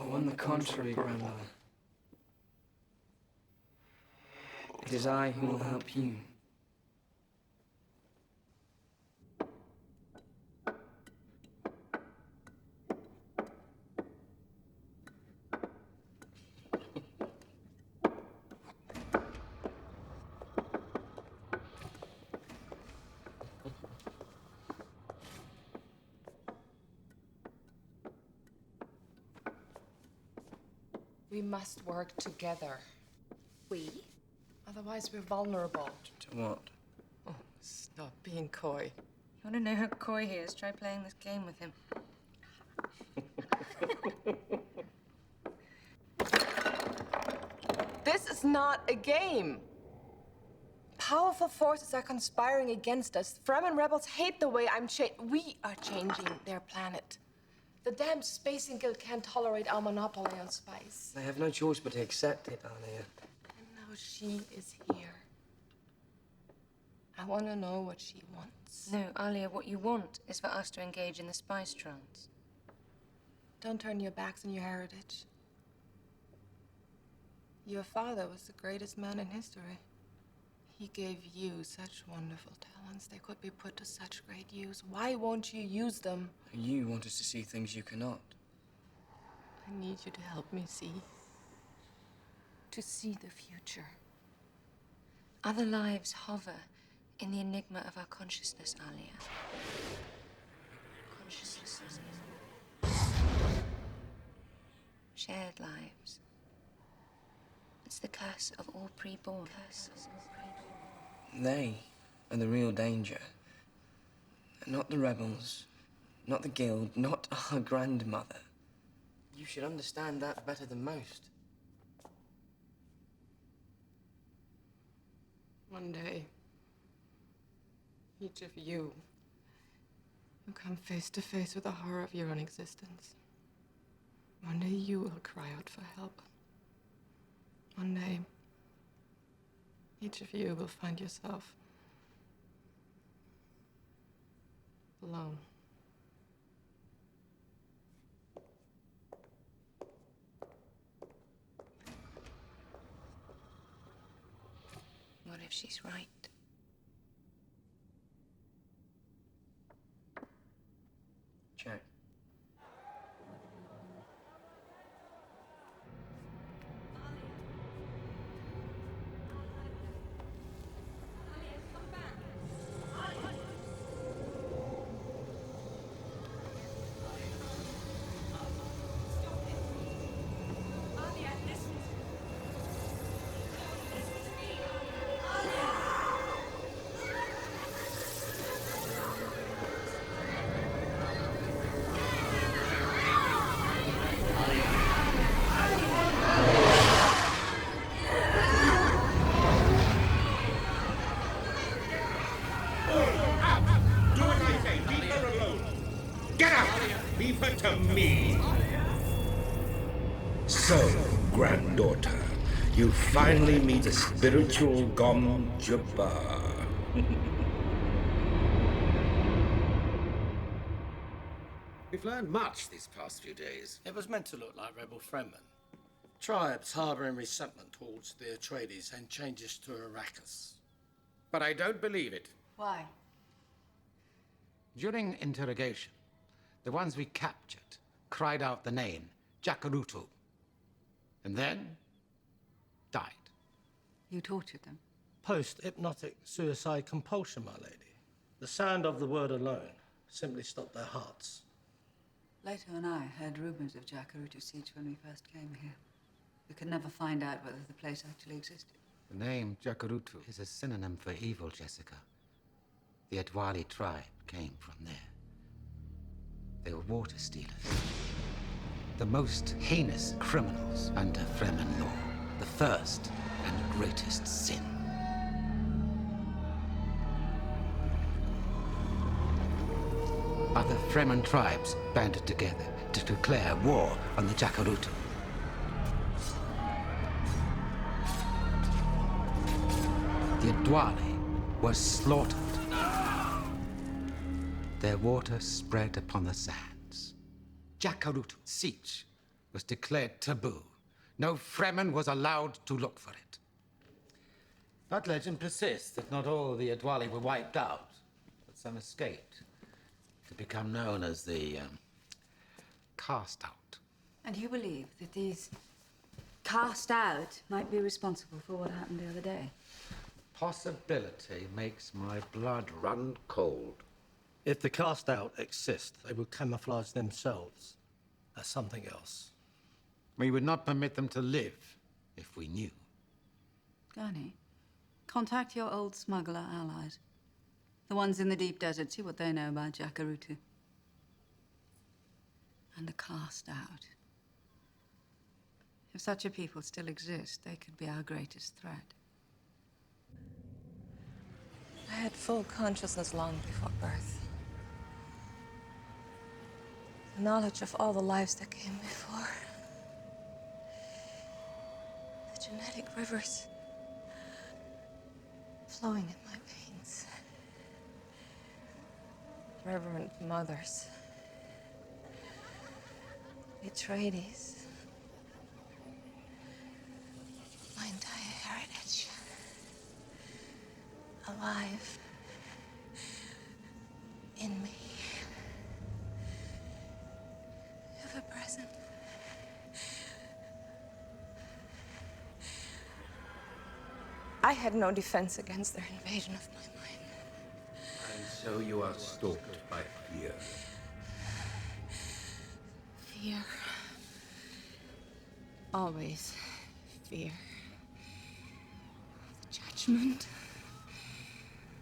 Oh, on the contrary, Grandmother. It is I who will help you. We must work together. We? Otherwise, we're vulnerable. To what? Oh, stop being coy. You want to know how coy he is? Try playing this game with him. This is not a game. Powerful forces are conspiring against us. Fremen rebels hate the way we are changing their planet. The damned Spacing Guild can't tolerate our monopoly on spice. They have no choice but to accept it, Alia. And now she is here. I want to know what she wants. No, Alia, what you want is for us to engage in the spice trance. Don't turn your backs on your heritage. Your father was the greatest man in history. He gave you such wonderful talents. They could be put to such great use. Why won't you use them? You want us to see things you cannot. I need you to help me see. To see the future. Other lives hover in the enigma of our consciousness, Alia. Consciousness. Shared lives. It's the curse of all preborn. They are the real danger. Not the rebels, not the guild, not our grandmother. You should understand that better than most. One day, each of you will come face to face with the horror of your own existence. One day you will cry out for help. One day, each of you will find yourself alone. What if she's right? Check. To me. So, granddaughter, you finally meet the spiritual Gom Jabbar. We've learned much these past few days. It was meant to look like rebel Fremen. Tribes harboring resentment towards the Atreides and changes to Arrakis. But I don't believe it. Why? During interrogation, the ones we captured cried out the name Jacurutu, and then died. You tortured them? Post-hypnotic suicide compulsion, my lady. The sound of the word alone simply stopped their hearts. Leto and I heard rumors of Jacurutu siege when we first came here. We could never find out whether the place actually existed. The name Jacurutu is a synonym for evil, Jessica. The Adwali tribe came from there. They were water stealers. The most heinous criminals under Fremen law. The first and greatest sin. Other Fremen tribes banded together to declare war on the Jacurutu. The Adwali were slaughtered. Their water spread upon the sands. Jacurutu siege was declared taboo. No Fremen was allowed to look for it. That legend persists that not all the Adwali were wiped out, but some escaped to become known as the cast out. And you believe that these cast out might be responsible for what happened the other day? Possibility makes my blood run cold. If the cast out exist, they would camouflage themselves as something else. We would not permit them to live if we knew. Gani, contact your old smuggler allies. The ones in the deep desert, see what they know about Jacurutu. And the cast out. If such a people still exist, they could be our greatest threat. I had full consciousness long before birth. The knowledge of all the lives that came before. The genetic rivers flowing in my veins. Reverend mothers. Atreides. My entire heritage. Alive. In me. Ever present. I had no defense against their invasion of my mind. And so you are stalked by fear. Fear. Always fear. The judgment.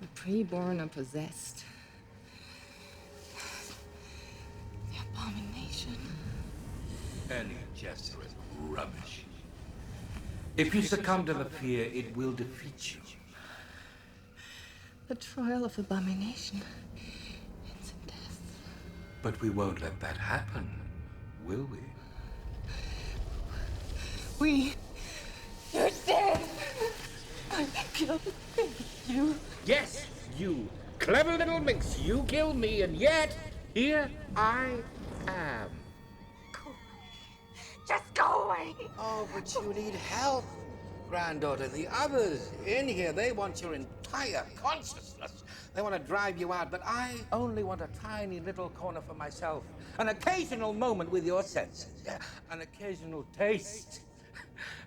The preborn are possessed. The abomination. Any Gesserit rubbish. If you succumb to the fear, it will defeat you. The trial of abomination. But we won't let that happen, will we? You're dead! I killed you. Yes, you. Clever little minx, you killed me, and yet, here I am. Just go away! Oh, but you need help, granddaughter. The others in here, they want your entire consciousness. They want to drive you out, but I only want a tiny little corner for myself. An occasional moment with your senses. Yeah, an occasional taste.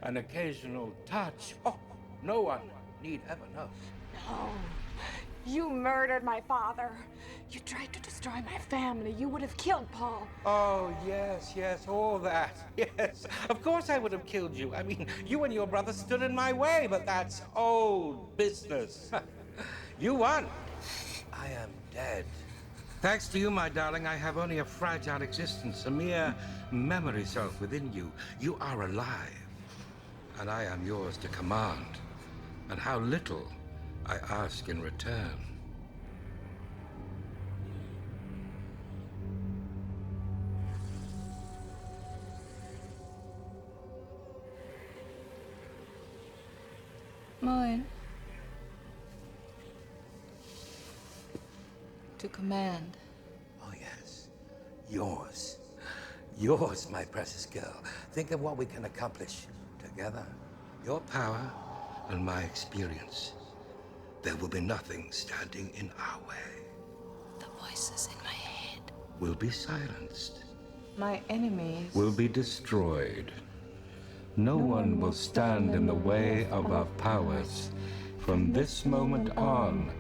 An occasional touch. Oh, no one need ever know. No. You murdered my father. You tried to destroy my family. You would have killed Paul. Oh, yes, all that. Yes, of course I would have killed you. I mean, you and your brother stood in my way, but that's old business. You won. I am dead. Thanks to you, my darling, I have only a fragile existence, a mere memory self within you. You are alive, and I am yours to command. And how little I ask in return. Mine. To command. Oh, yes. Yours. Yours, my precious girl. Think of what we can accomplish together. Your power and my experience. There will be nothing standing in our way. The voices in my head. Will be silenced. My enemies. Will be destroyed. No one will stand in the way of our powers. From this moment on,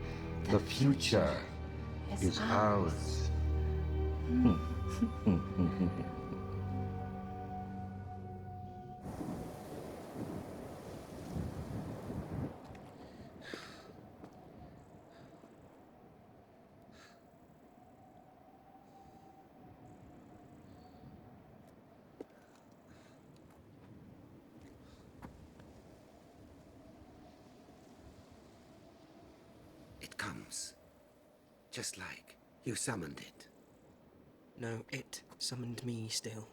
the future is ours. It comes. Just like you summoned it. No, it summoned me still.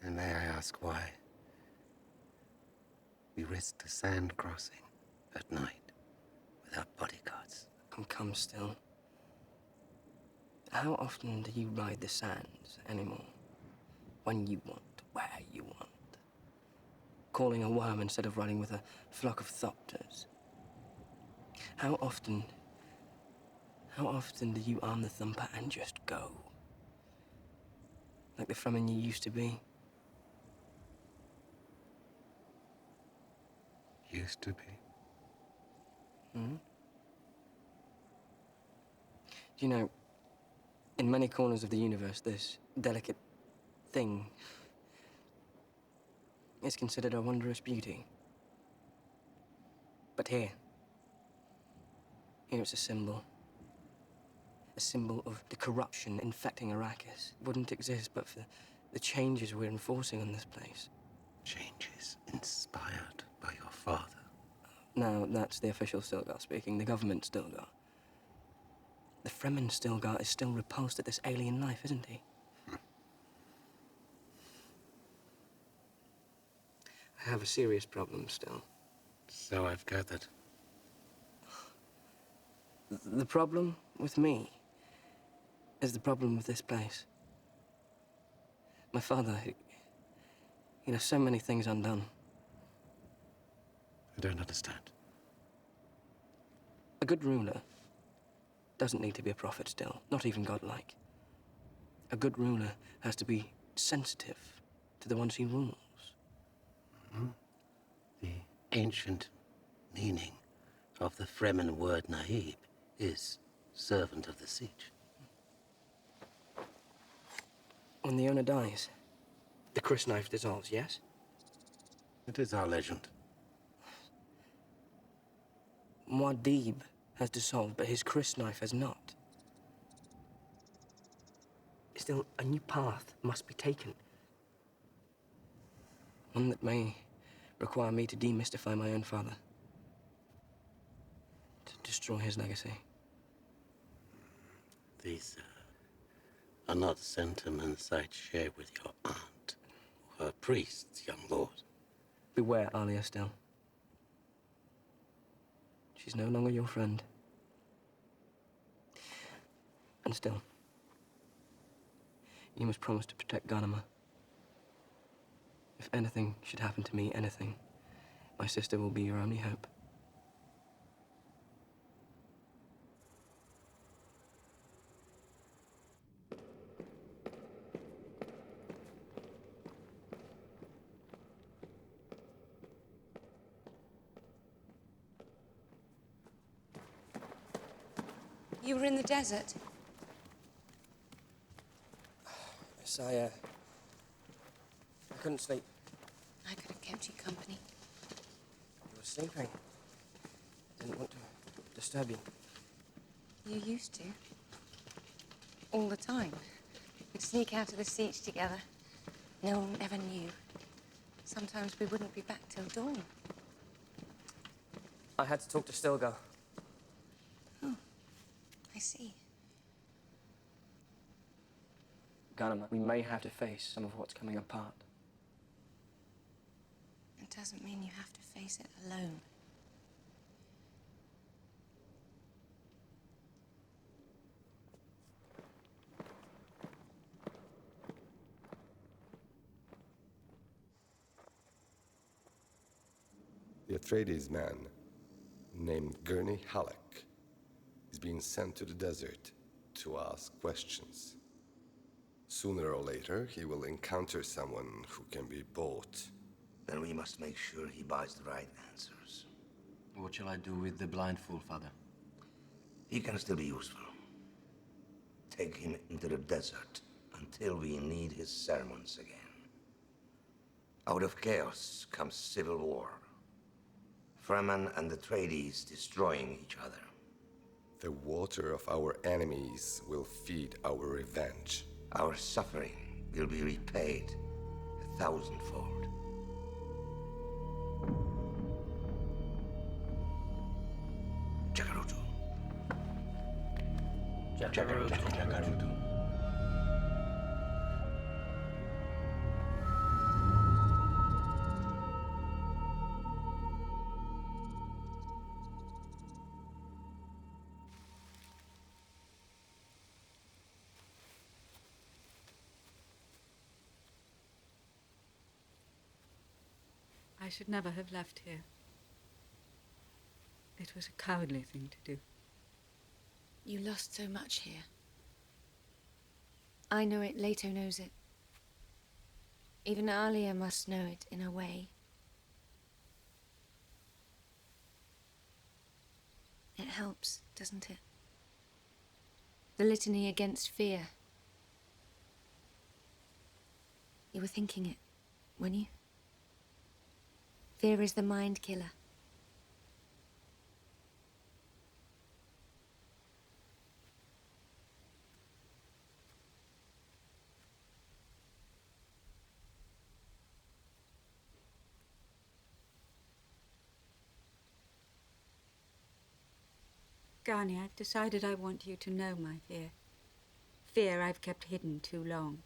And may I ask why? We risked a sand crossing at night without bodyguards. Come still. How often do you ride the sands anymore? When you want, where you want. Calling a worm instead of running with a flock of thopters. How often do you arm the thumper and just go? Like the Fremen you used to be? Used to be. Hmm? Do you know, in many corners of the universe, this delicate thing is considered a wondrous beauty. But here it's a symbol. A symbol of the corruption infecting Arrakis. Wouldn't exist but for the changes we're enforcing on this place. Changes inspired by your father. Now, that's the official Stilgar speaking, the government Stilgar. The Fremen Stilgar is still repulsed at this alien life, isn't he? I have a serious problem still. So I've gathered. The problem with me is the problem with this place. My father, he left so many things undone. I don't understand. A good ruler doesn't need to be a prophet still, not even godlike. A good ruler has to be sensitive to the ones he rules. The ancient meaning of the Fremen word Nahib is servant of the siege. When the owner dies, the crysknife dissolves, yes? It is our legend. Muad'Dib has dissolved, but his crysknife has not. Still, a new path must be taken. One that may require me to demystify my own father. To destroy his legacy. These are not sentiments I'd share with your aunt or her priests, young lord. Beware, Alia, still. She's no longer your friend. And still, you must promise to protect Ghanima. If anything should happen to me, anything, my sister will be your only hope. You were in the desert. Yes, I couldn't sleep. I could have kept you company. You were sleeping. Didn't want to disturb you. You used to. All the time. We'd sneak out of the siege together. No one ever knew. Sometimes we wouldn't be back till dawn. I had to talk to Stilgar. I see. Ghanima, we may have to face some of what's coming apart. It doesn't mean you have to face it alone. The Atreides man, named Gurney Halleck, is being sent to the desert to ask questions. Sooner or later, he will encounter someone who can be bought. Then we must make sure he buys the right answers. What shall I do with the blind fool, Father? He can still be useful. Take him into the desert until we need his sermons again. Out of chaos comes civil war. Fremen and the Atreides destroying each other. The water of our enemies will feed our revenge. Our suffering will be repaid 1,000-fold. Jakarutu. Jakarutu. I should never have left here. It was a cowardly thing to do. You lost so much here. I know it, Leto knows it. Even Alia must know it, in a way. It helps, doesn't it? The litany against fear. You were thinking it, weren't you? Fear is the mind killer. Afghani, I've decided I want you to know my fear. Fear I've kept hidden too long.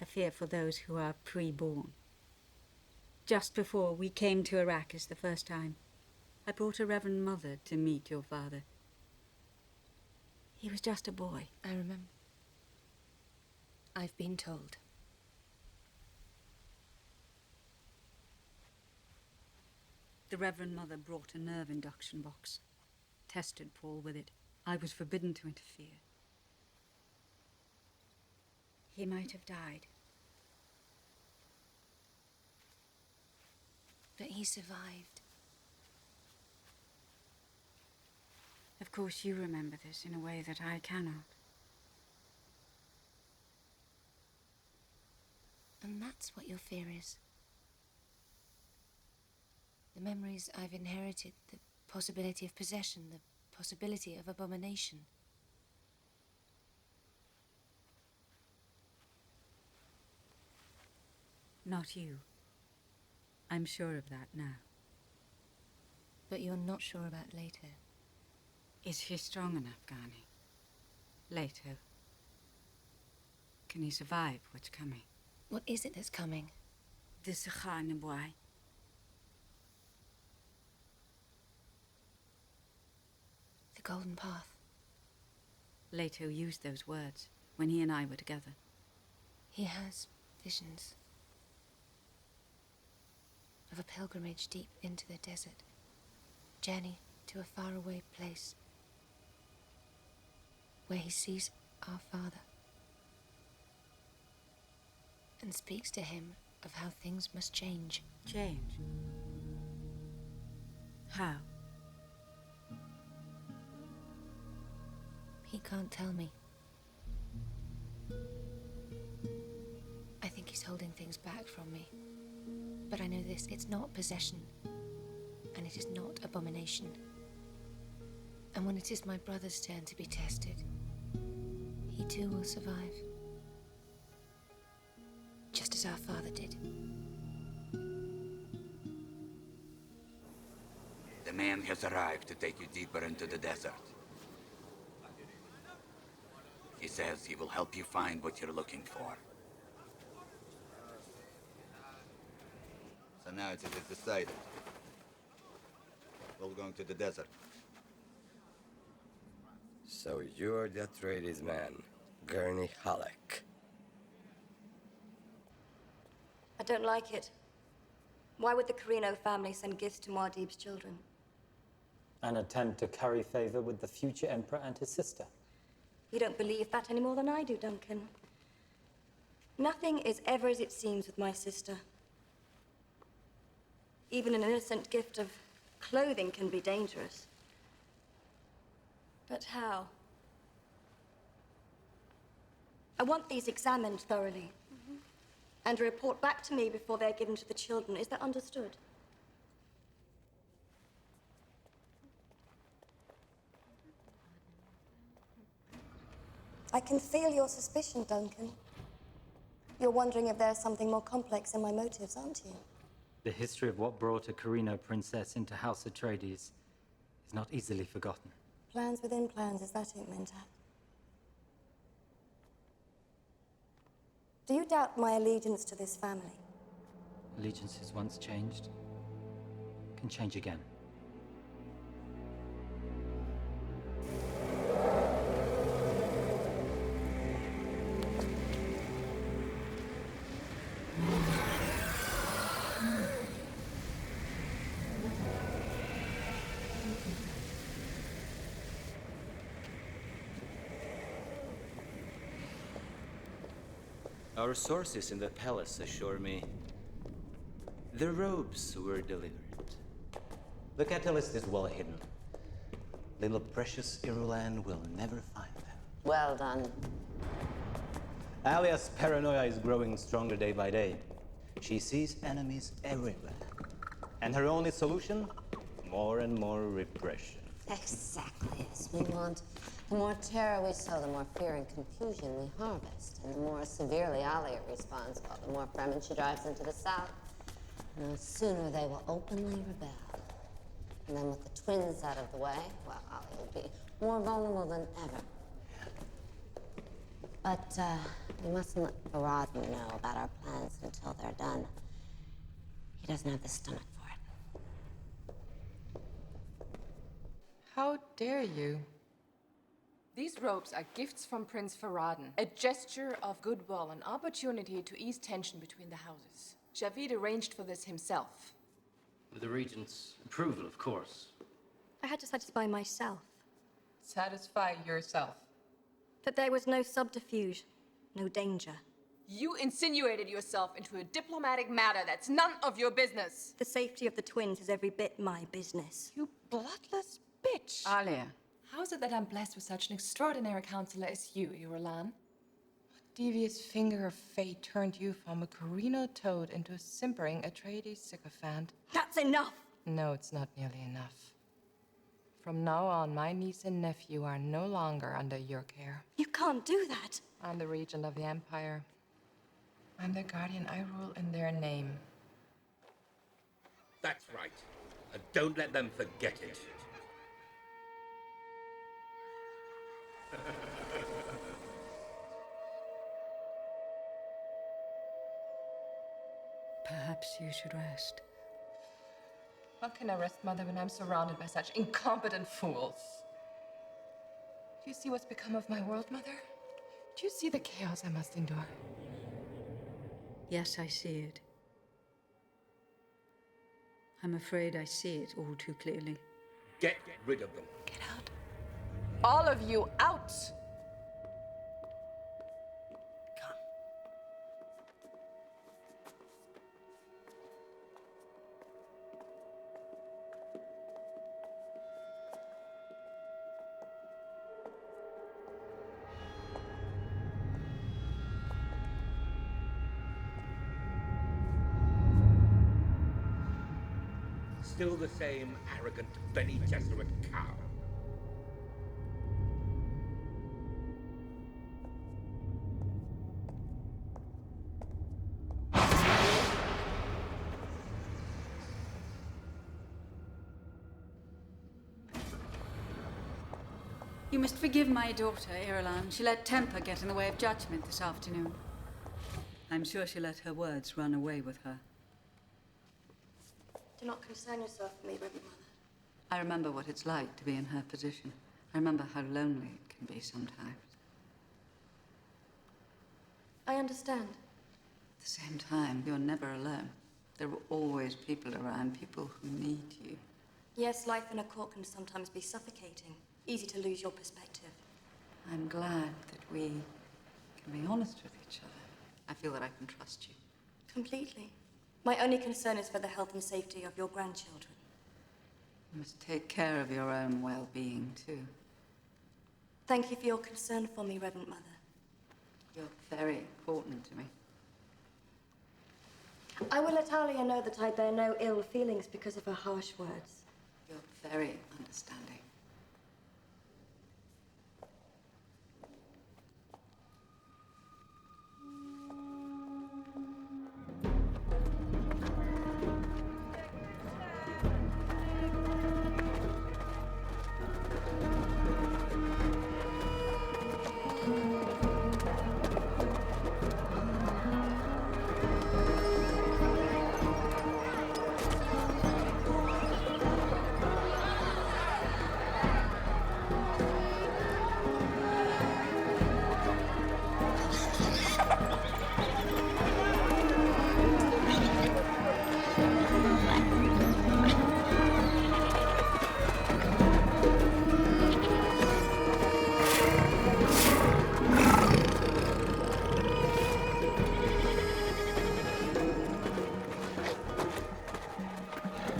A fear for those who are pre-born. Just before we came to Arrakis the first time, I brought a Reverend Mother to meet your father. He was just a boy. I remember. I've been told. The Reverend Mother brought a nerve induction box. Tested Paul with it. I was forbidden to interfere. He might have died. But he survived. Of course, you remember this in a way that I cannot. And that's what your fear is. The memories I've inherited, the possibility of possession, the possibility of abomination. Not you. I'm sure of that now. But you're not sure about Leto. Is he strong enough, Ghani? Leto. Can he survive what's coming? What is it that's coming? The Sakhanabwai. The Golden Path. Leto used those words when he and I were together. He has visions of a pilgrimage deep into the desert, journey to a faraway place where he sees our father and speaks to him of how things must change. Change? How? He can't tell me. I think he's holding things back from me. But I know this, it's not possession. And it is not abomination. And when it is my brother's turn to be tested, he too will survive. Just as our father did. The man has arrived to take you deeper into the desert. He says he will help you find what you're looking for. So now it is decided. We're going to the desert. So you're the Atreides man, Gurney Halleck. I don't like it. Why would the Carino family send gifts to Muad'Dib's children? An attempt to curry favor with the future emperor and his sister. You don't believe that any more than I do, Duncan. Nothing is ever as it seems with my sister. Even an innocent gift of clothing can be dangerous. But how? I want these examined thoroughly. And a report back to me before they're given to the children. Is that understood? I can feel your suspicion, Duncan. You're wondering if there's something more complex in my motives, aren't you? The history of what brought a Carino princess into House Atreides is not easily forgotten. Plans within plans, is that it, Mentat? Do you doubt my allegiance to this family? Allegiances once changed can change again. Our sources in the palace assure me the robes were delivered. The catalyst is well hidden. Little precious Irulan will never find them. Well done. Alia's paranoia is growing stronger day by day. She sees enemies everywhere. And her only solution? More and more repression. Exactly as we want. The more terror we sow, the more fear and confusion we harvest. And the more severely Alia responds, well, the more Fremen she drives into the south. And the sooner they will openly rebel. And then with the twins out of the way, well, Ollie will be more vulnerable than ever. But, we mustn't let Farad'n know about our plans until they're done. He doesn't have the stomach for it. How dare you? These robes are gifts from Prince Farad'n, a gesture of goodwill, an opportunity to ease tension between the houses. Javid arranged for this himself. With the Regent's approval, of course. I had to satisfy myself Satisfy yourself. that there was no subterfuge, no danger. You insinuated yourself into a diplomatic matter that's none of your business. The safety of the twins is every bit my business. You bloodless bitch. Alia. How is it that I'm blessed with such an extraordinary counselor as you, Irulan? What devious finger of fate turned you from a Carino toad into a simpering Atreides sycophant? That's enough! No, it's not nearly enough. From now on, my niece and nephew are no longer under your care. You can't do that. I'm the regent of the Empire. I'm their guardian. I rule in their name. That's right. And don't let them forget it. Perhaps you should rest. How can I rest, Mother, when I'm surrounded by such incompetent fools? Do you see what's become of my world, Mother? Do you see the chaos I must endure? Yes, I see it. I'm afraid I see it all too clearly. Get rid of them. All of you, out! Still the same arrogant Bene Gesserit cow. You must forgive my daughter, Irulan. She let temper get in the way of judgment this afternoon. I'm sure she let her words run away with her. Do not concern yourself for me, Reverend Mother. I remember what it's like to be in her position. I remember how lonely it can be sometimes. I understand. At the same time, you're never alone. There are always people around, people who need you. Yes, life in a court can sometimes be suffocating. Easy to lose your perspective. I'm glad that we can be honest with each other. I feel that I can trust you. Completely. My only concern is for the health and safety of your grandchildren. You must take care of your own well-being, too. Thank you for your concern for me, Reverend Mother. You're very important to me. I will let Alia know that I bear no ill feelings because of her harsh words. You're very understanding.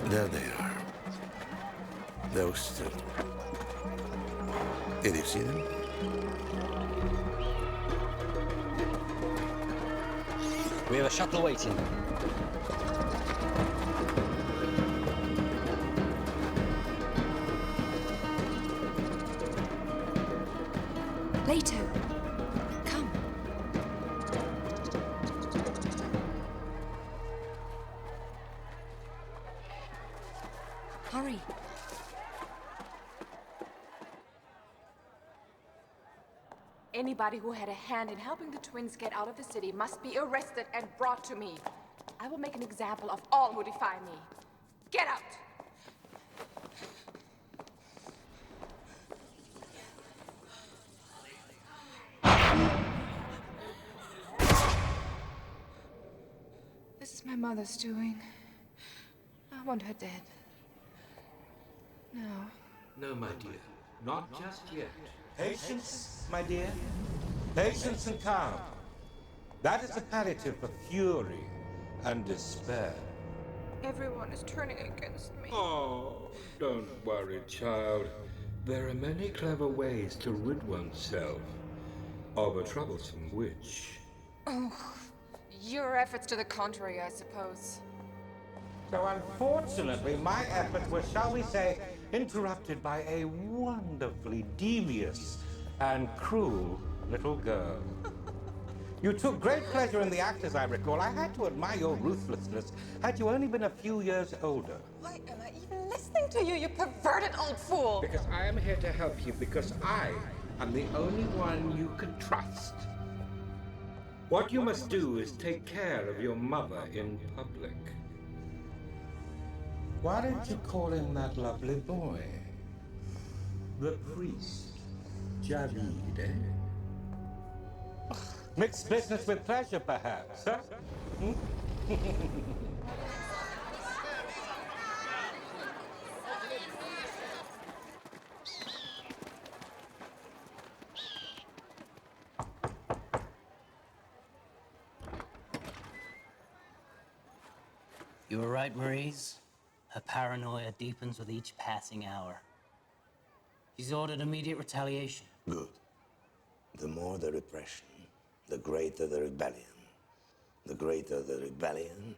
There they are. Those two. Did you see them? We have a shuttle waiting. Leto, come. Hurry. Anybody who had a hand in helping the twins get out of the city must be arrested and brought to me. I will make an example of all who defy me. Get out! This is my mother's doing. I want her dead. No. No, my dear. Not just yet. Patience, my dear. Patience and calm. That is the palliative for fury and despair. Everyone is turning against me. Oh, don't worry, child. There are many clever ways to rid oneself of a troublesome witch. Oh, your efforts to the contrary, I suppose. So unfortunately, my efforts were, shall we say, interrupted by a wonderfully devious and cruel little girl. You took great pleasure in the act, as I recall. I had to admire your ruthlessness had you only been a few years older. Why am I even listening to you, you perverted old fool? Because I am here to help you, because I am the only one you can trust. What you must do is take care of your mother in public. Why don't you call in that lovely boy? The priest, Javid, eh? Mixed business with pleasure, perhaps, huh? You were right, Maurice. Her paranoia deepens with each passing hour. She's ordered immediate retaliation. Good. The more the repression, the greater the rebellion. The greater the rebellion,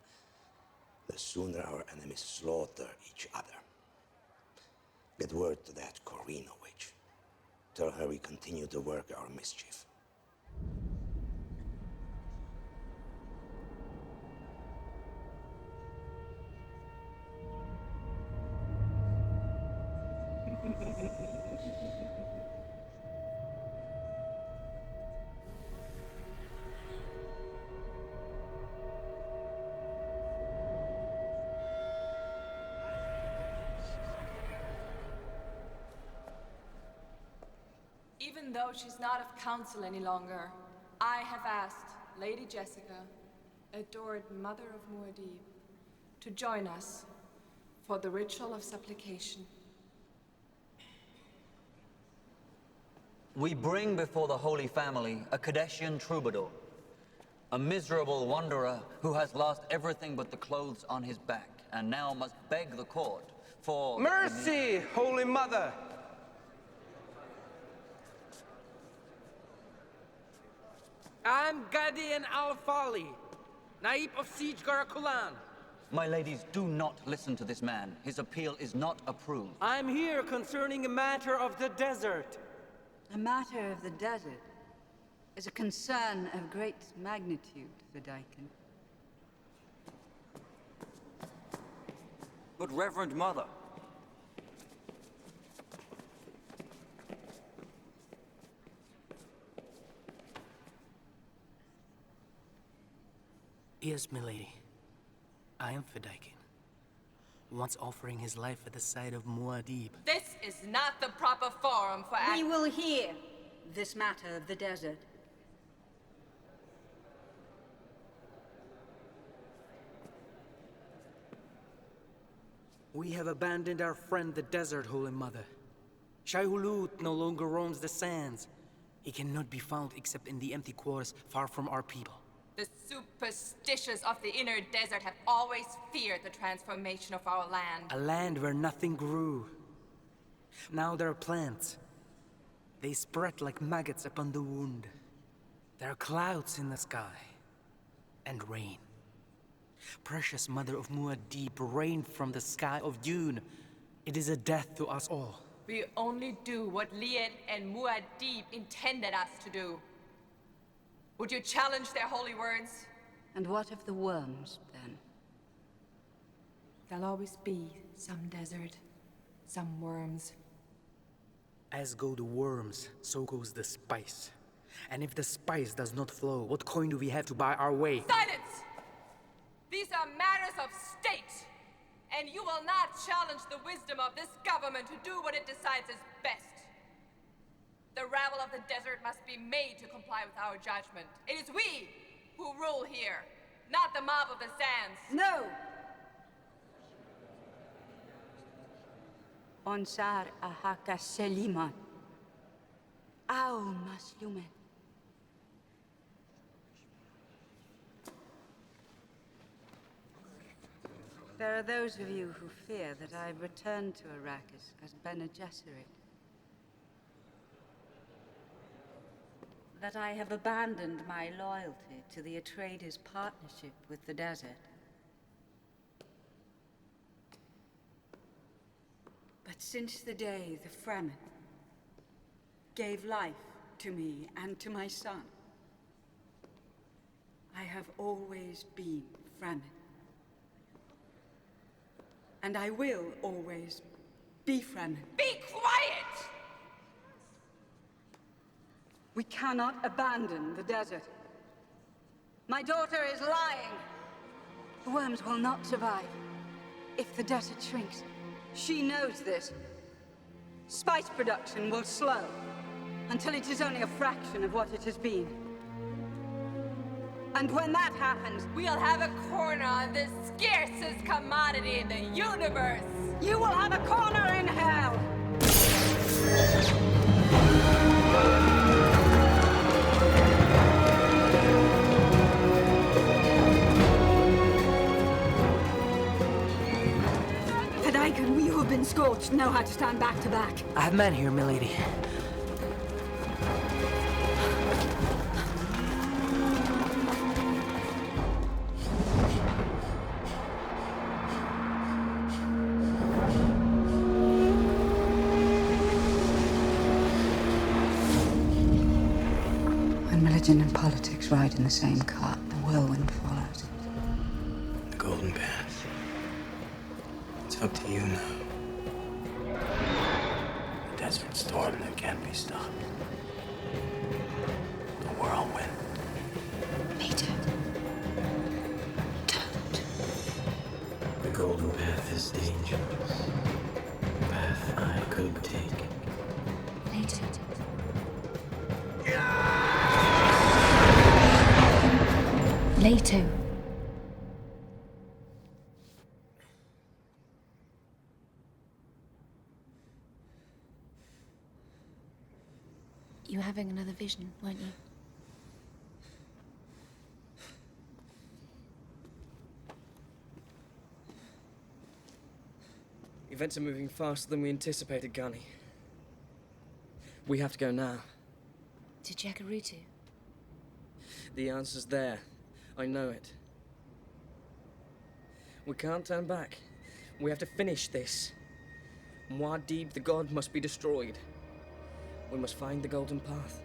the sooner our enemies slaughter each other. Get word to that Corina witch. Tell her we continue to work our mischief. Even though she's not of council any longer, I have asked Lady Jessica, adored Mother of Muad'Dib, to join us for the ritual of supplication. We bring before the Holy Family a Kadeshian troubadour, a miserable wanderer who has lost everything but the clothes on his back, and now must beg the court for... Mercy, Holy Mother! I'm Gadian Al-Fali, Naib of Siege Garakulan. My ladies, do not listen to this man. His appeal is not approved. I'm here concerning a matter of the desert. A matter of the desert is a concern of great magnitude, Vidaikin. But Reverend Mother... Yes, milady. I am Vidaikin, once offering his life at the side of Muad'Dib. This is not the proper forum for We will hear this matter of the desert. We have abandoned our friend the desert, Holy Mother. Shai-Hulud no longer roams the sands. He cannot be found except in the empty quarters far from our people. The superstitious of the inner desert have always feared the transformation of our land. A land where nothing grew. Now there are plants. They spread like maggots upon the wound. There are clouds in the sky. And rain. Precious Mother of Muad'Dib, rain from the sky of Dune. It is a death to us all. We only do what Liet and Muad'Dib intended us to do. Would you challenge their holy words? And what of the worms, then? There'll always be some desert, some worms. As go the worms, so goes the spice. And if the spice does not flow, what coin do we have to buy our way? Silence! These are matters of state, and you will not challenge the wisdom of this government to do what it decides is best. The rabble of the desert must be made to comply with our judgment. It is we who rule here, not the mob of the sands. No! Onsar ahaka seliman. Au maslumen. There are those of you who fear that I've returned to Arrakis as Bene Gesserit. That I have abandoned my loyalty to the Atreides' partnership with the desert. But since the day the Fremen gave life to me and to my son, I have always been Fremen. And I will always be Fremen. Be quiet! We cannot abandon the desert. My daughter is lying. The worms will not survive if the desert shrinks. She knows this. Spice production will slow until it is only a fraction of what it has been. And when that happens, we'll have a corner on this scarcest commodity in the universe. You will have a corner in hell. Fedayk and we who have been scorched know how to stand back to back. I have men here, milady. When religion and politics ride in the same cart, the whirlwind follows. The Golden Path. It's up to you now. The desert storm that can't be stopped. The whirlwind. Peter. Don't. The Golden Path is dangerous. A path I could take. Later. Later. You were having another vision, weren't you? Events are moving faster than we anticipated, Gunny. We have to go now. To Jacurutu. The answer's there. I know it. We can't turn back. We have to finish this. Muad'Dib, the god, must be destroyed. We must find the Golden Path.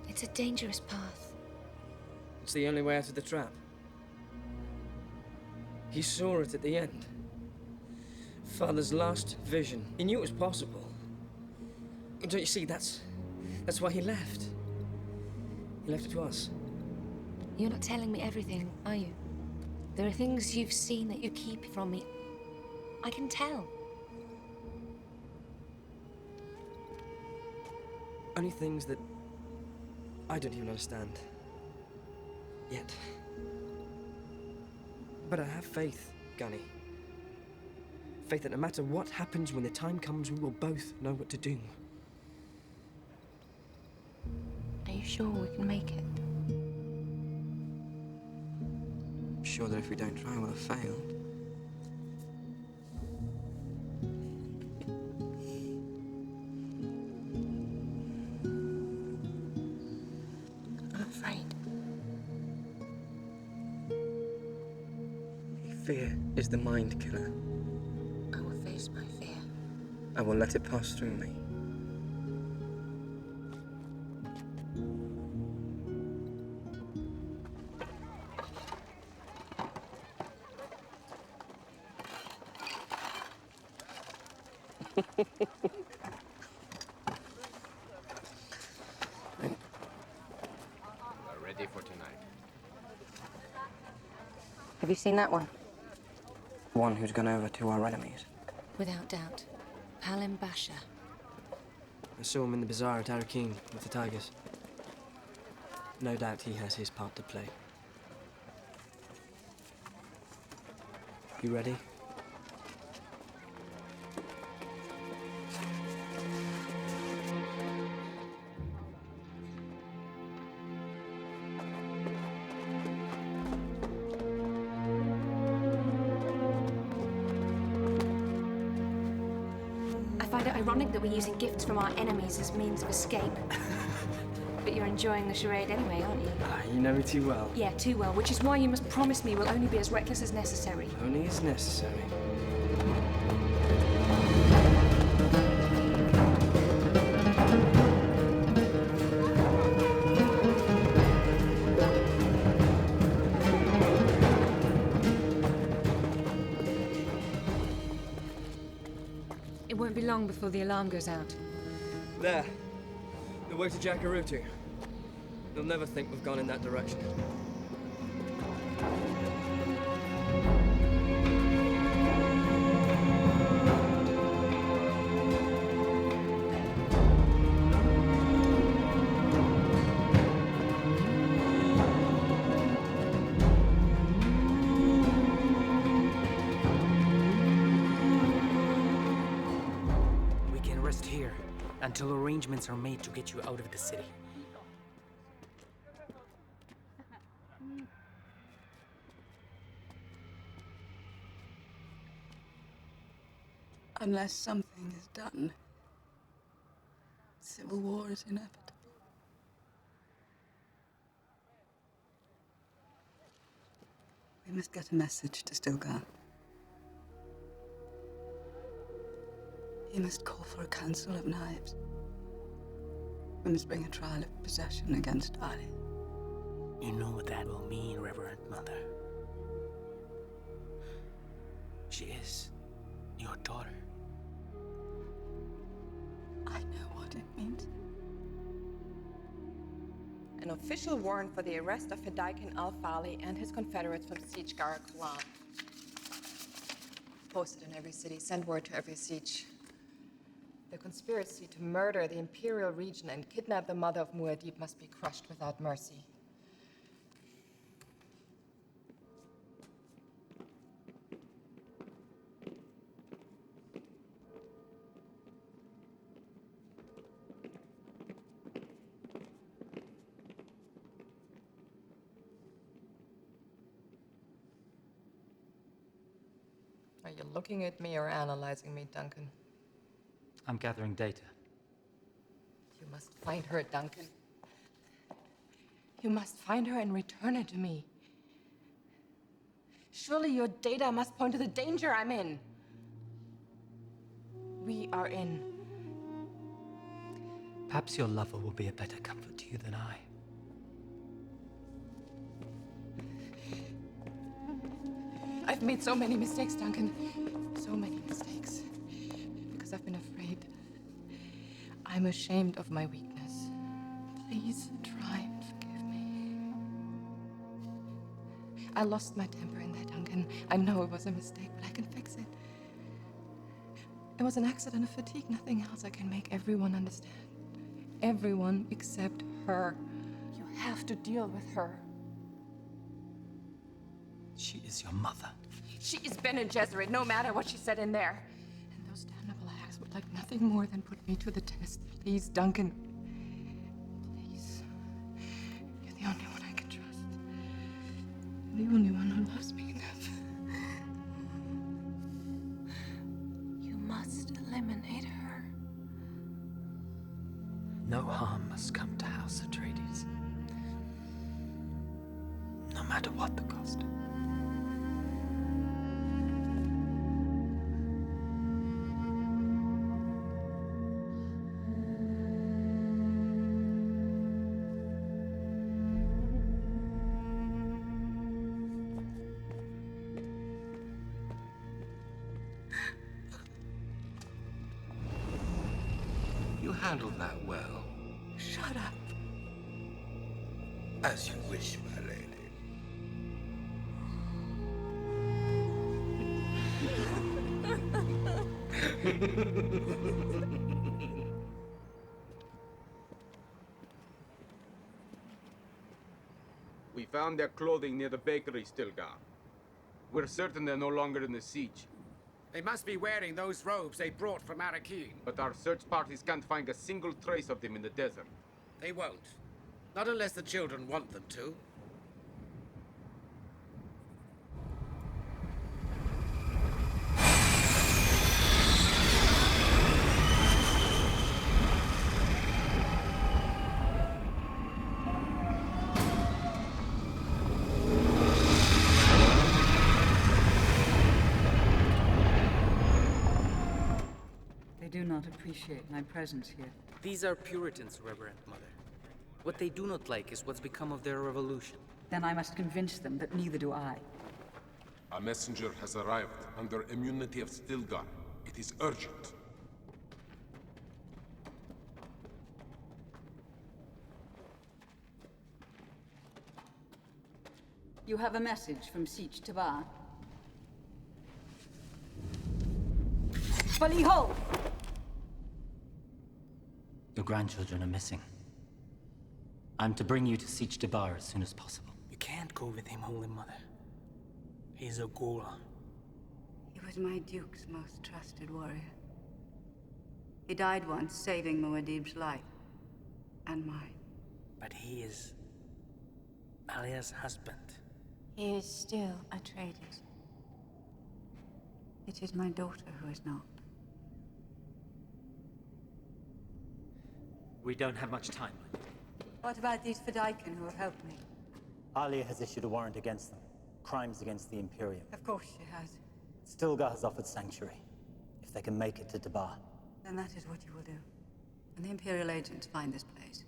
It's a dangerous path. It's the only way out of the trap. He saw it at the end. Father's last vision. He knew it was possible. Don't you see, that's why he left. He left it to us. You're not telling me everything, are you? There are things you've seen that you keep from me. I can tell. Only things that I don't even understand. Yet. But I have faith, Gunny. Faith that no matter what happens, when the time comes, we will both know what to do. Are you sure we can make it? I'm sure that if we don't try, we'll have failed. I'm afraid. Fear is the mind killer. I will face my fear. I will let it pass through me. Have you seen that one? One who's gone over to our enemies. Without doubt. Palim Basha. I saw him in the bazaar at Arakeen with the tigers. No doubt he has his part to play. You ready? I find it ironic that we're using gifts from our enemies as means of escape. But you're enjoying the charade anyway, aren't you? You know me too well. Yeah, too well, which is why you must promise me we'll only be as reckless as necessary. Only as necessary. It won't be long before the alarm goes out. There. The way to Jakarutu. They'll never think we've gone in that direction. We can rest here until arrangements are made to get you out of the city. Unless something is done, civil war is inevitable. We must get a message to Stilgar. He must call for a council of knives. We must bring a trial of possession against Ali. You know what that will mean, Reverend Mother. She is your daughter. I know what it means. An official warrant for the arrest of Fedaykin al-Fali and his confederates from Siege Gara Kulan. Posted in every city, send word to every siege. The conspiracy to murder the Imperial Regent and kidnap the mother of Muad'Dib must be crushed without mercy. Are you looking at me or analyzing me, Duncan? I'm gathering data. You must find her, Duncan. You must find her and return her to me. Surely your data must point to the danger I'm in. We are in. Perhaps your lover will be a better comfort to you than I. I've made so many mistakes, Duncan. So many mistakes. Because I've been afraid. I'm ashamed of my weakness. Please try and forgive me. I lost my temper in there, Duncan. I know it was a mistake, but I can fix it. It was an accident of fatigue, nothing else. I can make everyone understand. Everyone except her. You have to deal with her. She is your mother. She is Bene Gesserit, no matter what she said in there. And those damnable acts would like nothing more than put me to the test. Please, Duncan. Please. You're the only one I can trust. You're the only one who loves me enough. You must eliminate her. No harm must come to House Atreides. No matter what the cost. You handled that well. Shut up. As you wish, my lady. We found their clothing near the bakery, Stilgar. We're certain they're no longer in the siege. They must be wearing those robes they brought from Arakeen. But our search parties can't find a single trace of them in the desert. They won't. Not unless the children want them to. They do not appreciate my presence here. These are Puritans, Reverend Mother. What they do not like is what's become of their revolution. Then I must convince them that neither do I. A messenger has arrived under immunity of Stilgar. It is urgent. You have a message from Siege Tabar. Baliho! Your grandchildren are missing. I'm to bring you to Siege Tabar as soon as possible. You can't go with him, Holy Mother. He's a Ghoul. He was my Duke's most trusted warrior. He died once, saving Muad'Dib's life. And mine. But he is Alia's husband. He is still Atreides. It is my daughter who is not. We don't have much time. What about these Fedaykin who have helped me? Alia has issued a warrant against them. Crimes against the Imperium. Of course she has. Stilgar has offered sanctuary. If they can make it to Tabar. Then that is what you will do. When the Imperial agents find this place,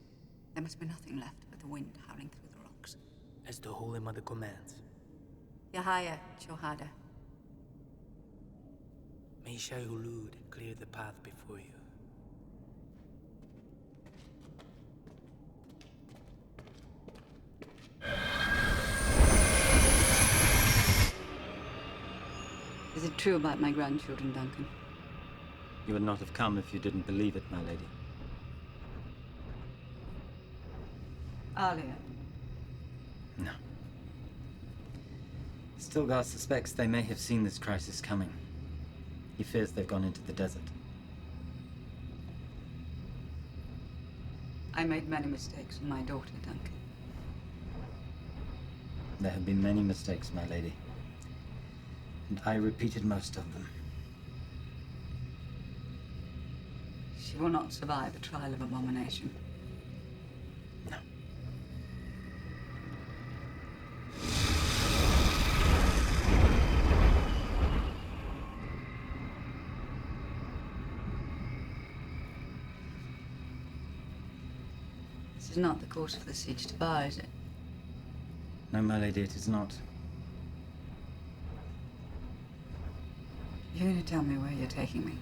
there must be nothing left but the wind howling through the rocks. As the Holy Mother commands. Yahaya Chohada. May Shai-Hulud clear the path before you. Is it true about my grandchildren, Duncan? You would not have come if you didn't believe it, my lady. Alia. No. Stilgar suspects they may have seen this crisis coming. He fears they've gone into the desert. I made many mistakes with my daughter, Duncan. There have been many mistakes, my lady. And I repeated most of them. She will not survive a trial of abomination. No. This is not the course for the siege to Bar, is it? No, my lady, it is not. You're going to tell me where you're taking me?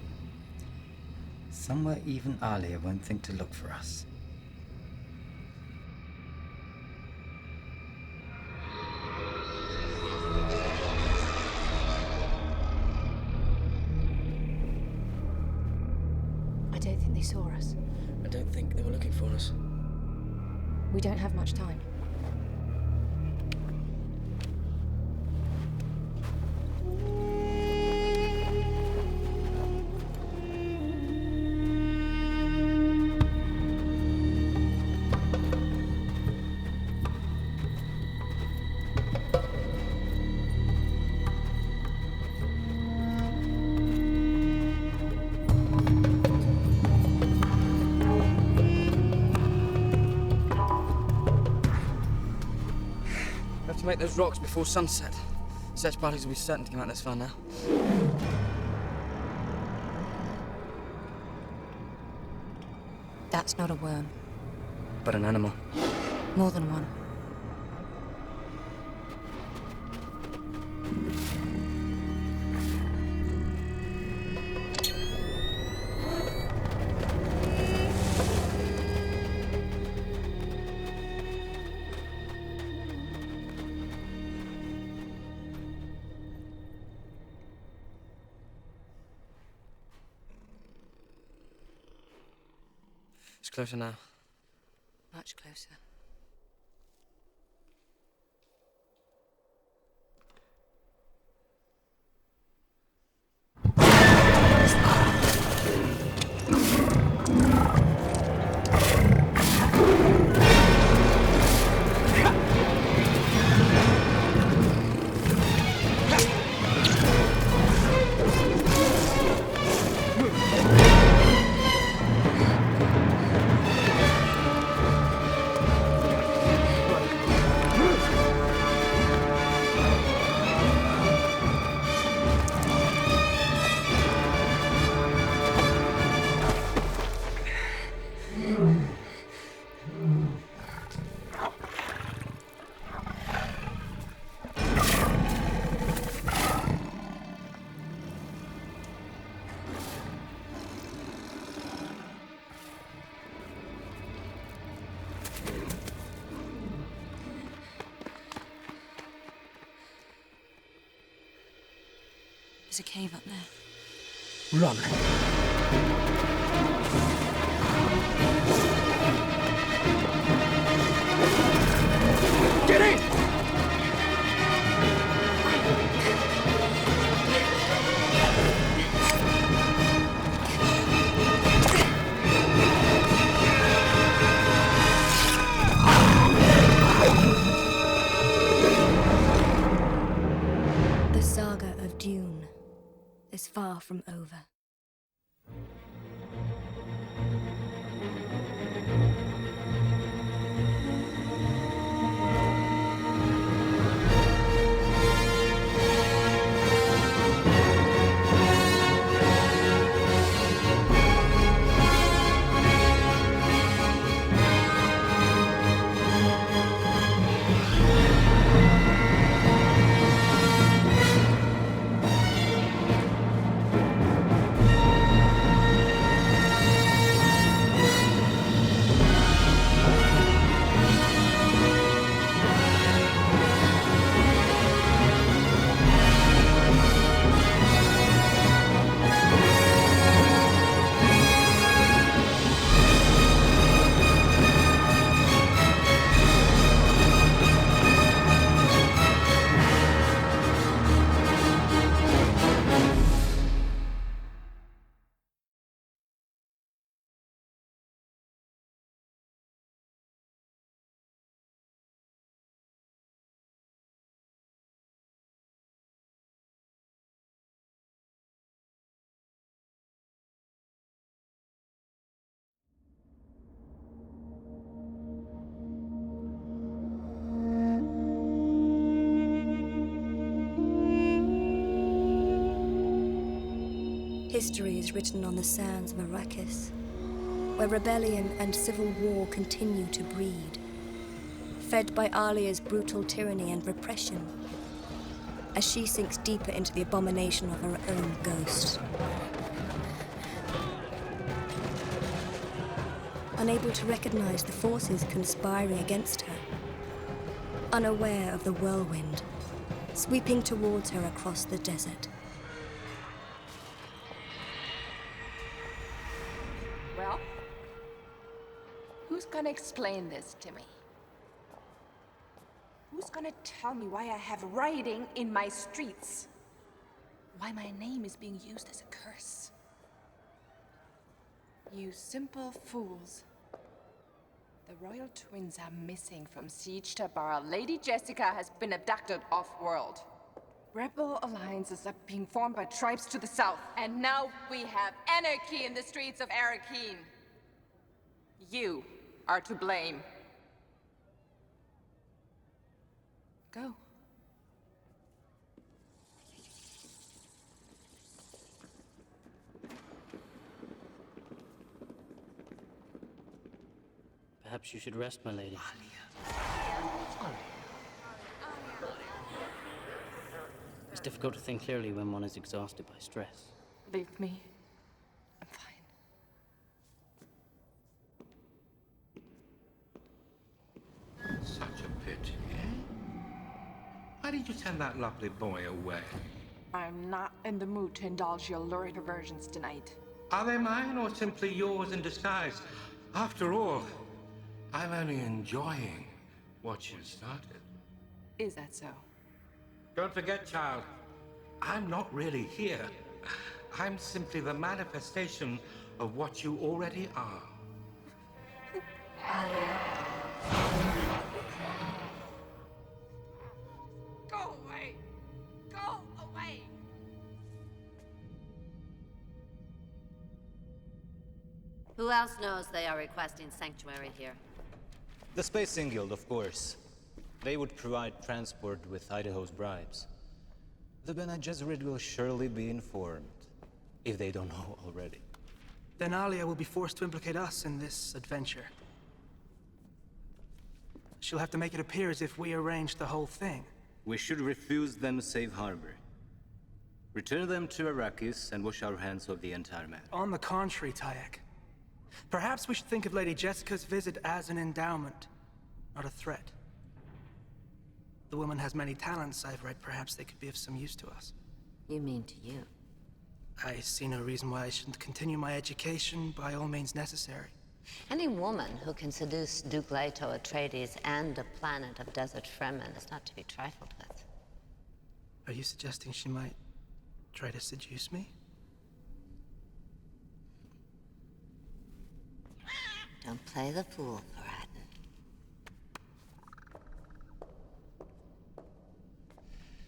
Somewhere even Alia won't think to look for us. I don't think they saw us. I don't think they were looking for us. We don't have much time. We have to make those rocks before sunset. Search parties will be certain to come out this far now. That's not a worm. But an animal. More than one. Closer now. Much closer. There's a cave up there. Run. Get in! The saga of Dune is far from over. History is written on the sands of Arrakis, where rebellion and civil war continue to breed, fed by Alia's brutal tyranny and repression, as she sinks deeper into the abomination of her own ghost. Unable to recognize the forces conspiring against her, unaware of the whirlwind sweeping towards her across the desert. Well, who's gonna explain this to me? Who's gonna tell me why I have rioting in my streets? Why my name is being used as a curse? You simple fools. The royal twins are missing from Siege Tabara. Lady Jessica has been abducted off-world. Rebel alliances are being formed by tribes to the south. And now we have anarchy in the streets of Arrakeen. You are to blame. Go. Perhaps you should rest, my lady. It's difficult to think clearly when one is exhausted by stress. Leave me. I'm fine. Such a pity, eh? Why did you send that lovely boy away? I'm not in the mood to indulge your lurid perversions tonight. Are they mine or simply yours in disguise? After all, I'm only enjoying what you started. Is that so? Don't forget, child, I'm not really here. I'm simply the manifestation of what you already are. Go away! Go away! Who else knows they are requesting sanctuary here? The Spacing Guild, of course. They would provide transport with Idaho's bribes. The Bene Gesserit will surely be informed, if they don't know already. Then Alia will be forced to implicate us in this adventure. She'll have to make it appear as if we arranged the whole thing. We should refuse them safe harbor. Return them to Arrakis and wash our hands of the entire matter. On the contrary, Tayek. Perhaps we should think of Lady Jessica's visit as an endowment, not a threat. The woman has many talents, I've read. Perhaps they could be of some use to us. You mean to you? I see no reason why I shouldn't continue my education by all means necessary. Any woman who can seduce Duke Leto Atreides and a planet of Desert Fremen is not to be trifled with. Are you suggesting she might try to seduce me? Don't play the fool, Thoradin.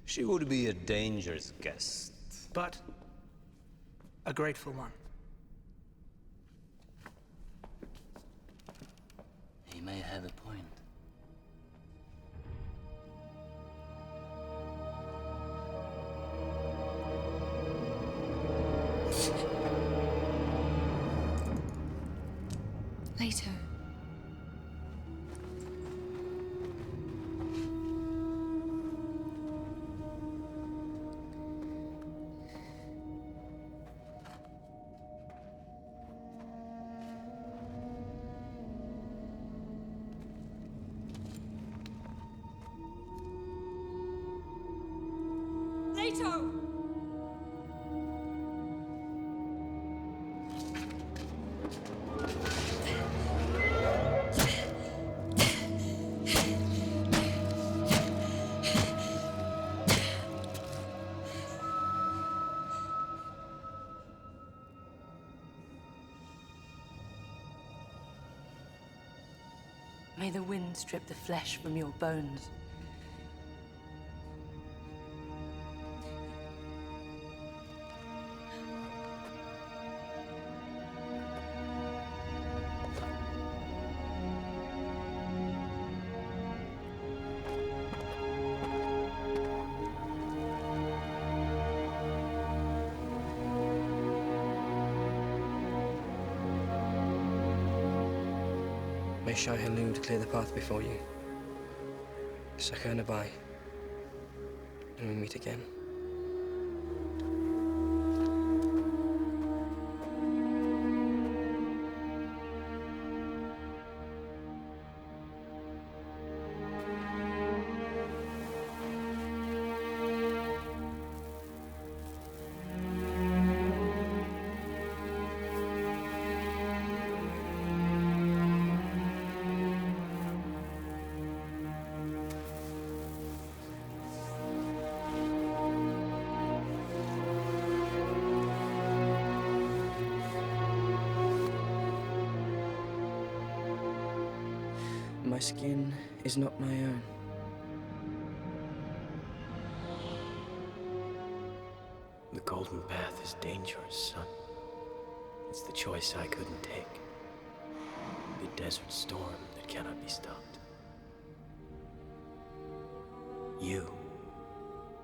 She would be a dangerous guest. But a grateful one. He may have a point. Later. Leto! May the wind strip the flesh from your bones. May Shai Hulud clear the path before you. Sakana Bai. And we meet again. My skin is not my own. The Golden Path is dangerous, son. It's the choice I couldn't take. The desert storm that cannot be stopped. You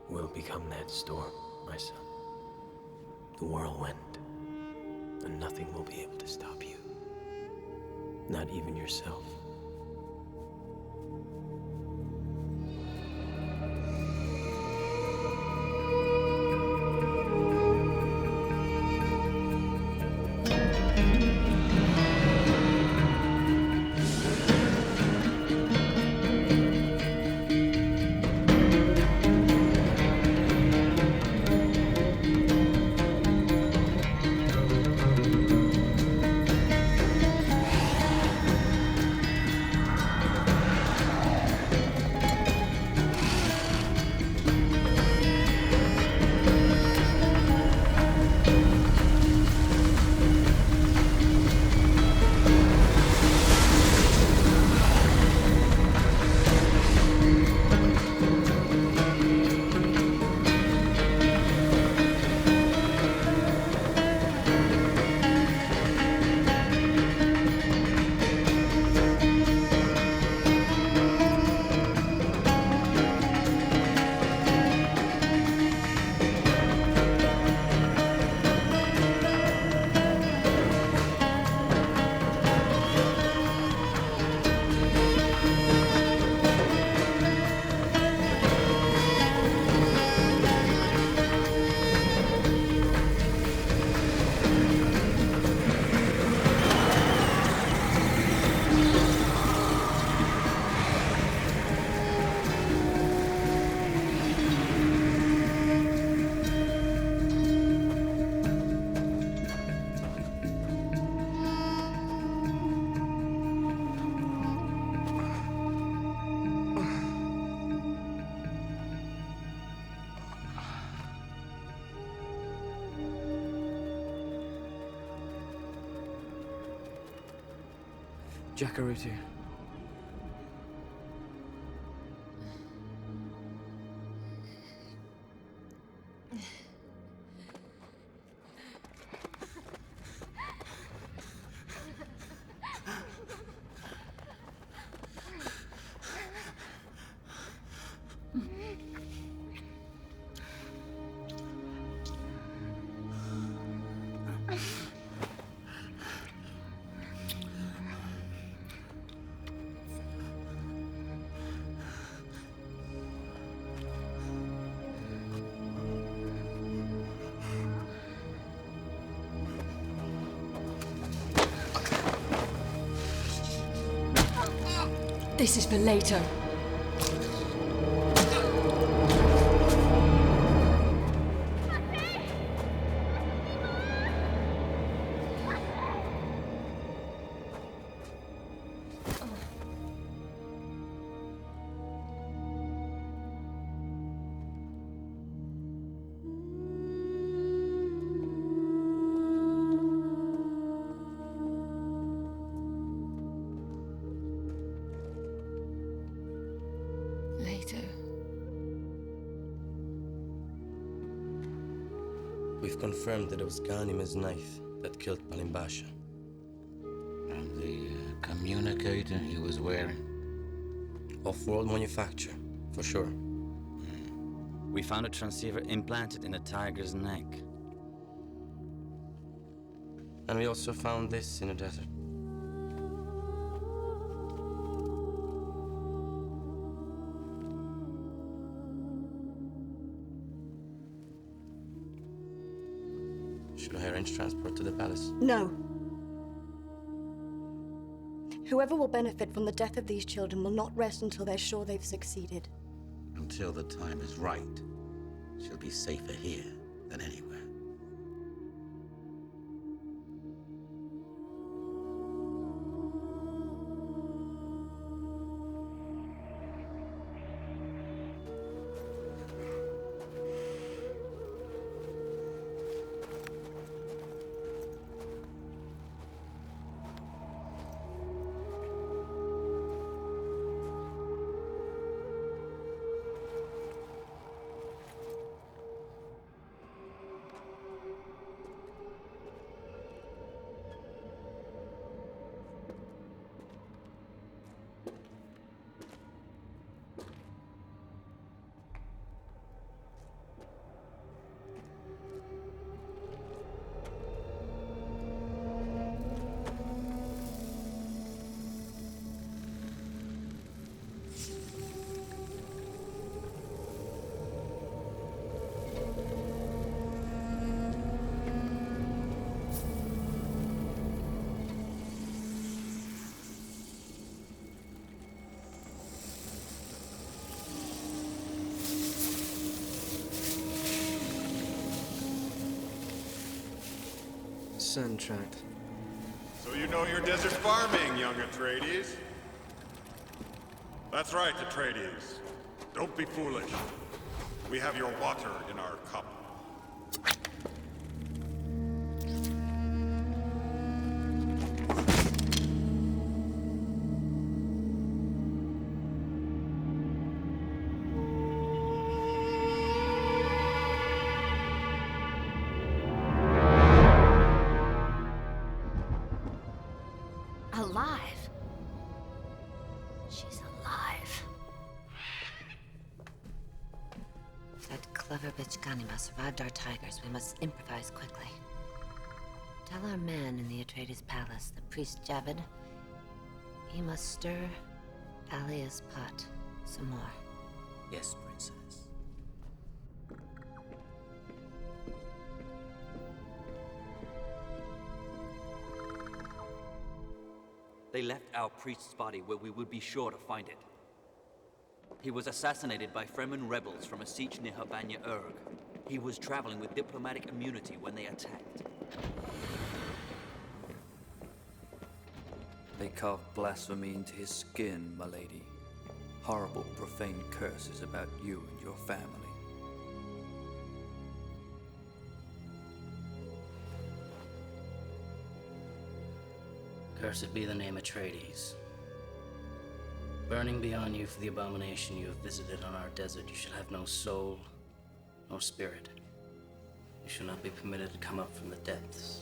will become that storm, my son. The whirlwind. And nothing will be able to stop you. Not even yourself. Jacarutu. This is for later. We've confirmed that it was Ghanima's knife that killed Palimbasha. And the communicator he was wearing? Off-world manufacture, for sure. We found a transceiver implanted in the tiger's neck. And we also found this in the desert. Should I arrange transport to the palace? No. Whoever will benefit from the death of these children will not rest until they're sure they've succeeded. Until the time is right. She'll be safer here than anywhere. Sun tract. So you know your desert farming, young Atreides. That's right, Atreides. Don't be foolish. We have your water in our cup. Alive? She's alive. That clever bitch Ghanima survived our tigers. We must improvise quickly. Tell our man in the Atreides palace, the priest Javid, he must stir Alia's pot some more. Yes, Princess. They left our priest's body where we would be sure to find it. He was assassinated by Fremen rebels from a siege near Havanya Urg. He was traveling with diplomatic immunity when they attacked. They carved blasphemy into his skin, my lady. Horrible, profane curses about you and your family. Cursed be the name Atreides. Burning beyond you for the abomination you have visited on our desert, you shall have no soul, nor spirit. You shall not be permitted to come up from the depths.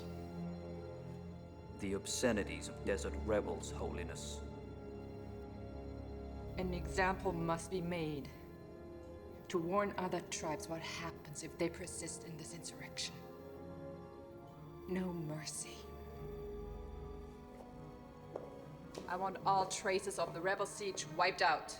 The obscenities of desert rebels, Holiness. An example must be made to warn other tribes what happens if they persist in this insurrection. No mercy. I want all traces of the rebel siege wiped out.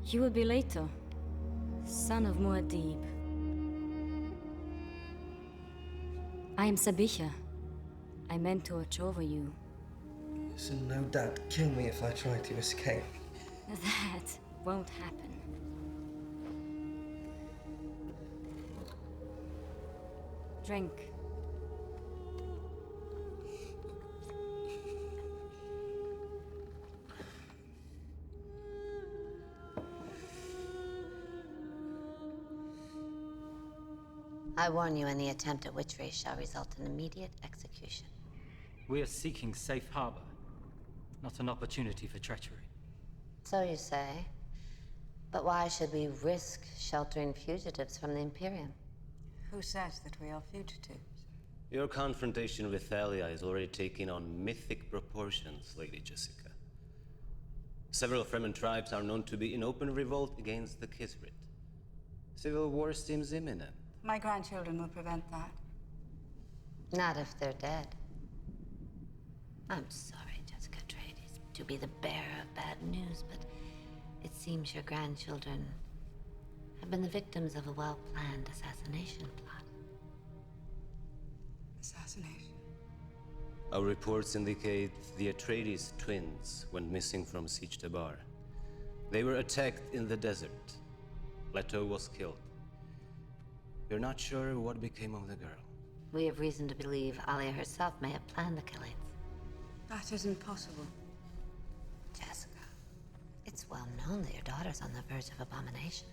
You will be later, son of Muad'Dib. I am Sabiha. I meant to watch over you. So no doubt kill me if I try to escape. That won't happen. Drink. I warn you, any attempt at witchery shall result in immediate execution. We are seeking safe harbor, not an opportunity for treachery. So you say. But why should we risk sheltering fugitives from the Imperium? Who says that we are fugitives? Your confrontation with Thalia is already taking on mythic proportions, Lady Jessica. Several Fremen tribes are known to be in open revolt against the Kisrit. Civil war seems imminent. My grandchildren will prevent that. Not if they're dead. I'm sorry, Jessica Atreides, to be the bearer of bad news, but it seems your grandchildren have been the victims of a well-planned assassination plot. Assassination? Our reports indicate the Atreides twins went missing from Siege Tabar. They were attacked in the desert. Leto was killed. We're not sure what became of the girl. We have reason to believe Alia herself may have planned the killings. That isn't possible. Jessica, it's well known that your daughter's on the verge of abomination.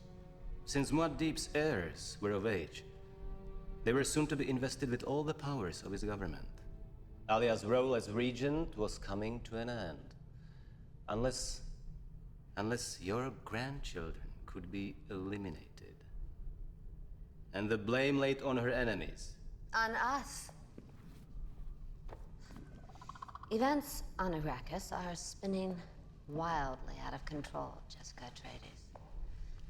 Since Muad'Dib's heirs were of age, they were soon to be invested with all the powers of his government. Alia's role as regent was coming to an end. Unless your grandchildren could be eliminated. And the blame laid on her enemies. On us. Events on Arrakis are spinning wildly out of control, Jessica Atreides.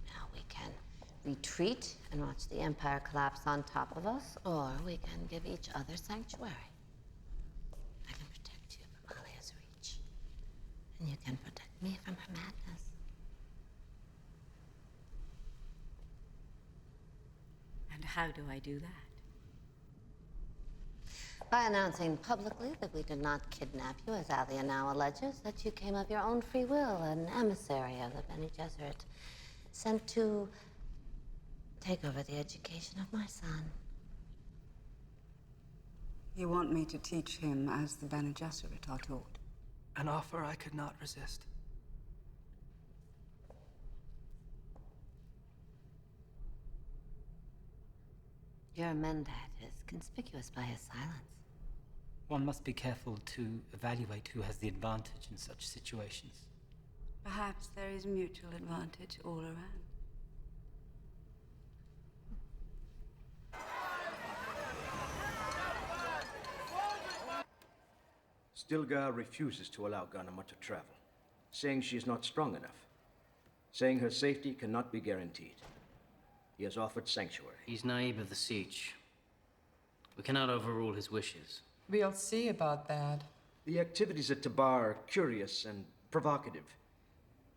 Now we can retreat and watch the Empire collapse on top of us, or we can give each other sanctuary. I can protect you from Alia's reach, and you can protect me from her madness. And how do I do that? By announcing publicly that we did not kidnap you, as Alia now alleges, that you came of your own free will, an emissary of the Bene Gesserit, sent to take over the education of my son. You want me to teach him as the Bene Gesserit are taught? An offer I could not resist. Your Mendat is conspicuous by his silence. One must be careful to evaluate who has the advantage in such situations. Perhaps there is mutual advantage all around. Stilgar refuses to allow Garnemar to travel, saying she is not strong enough, saying her safety cannot be guaranteed. He has offered sanctuary. He's Naib of the Siege. We cannot overrule his wishes. We'll see about that. The activities at Tabar are curious and provocative.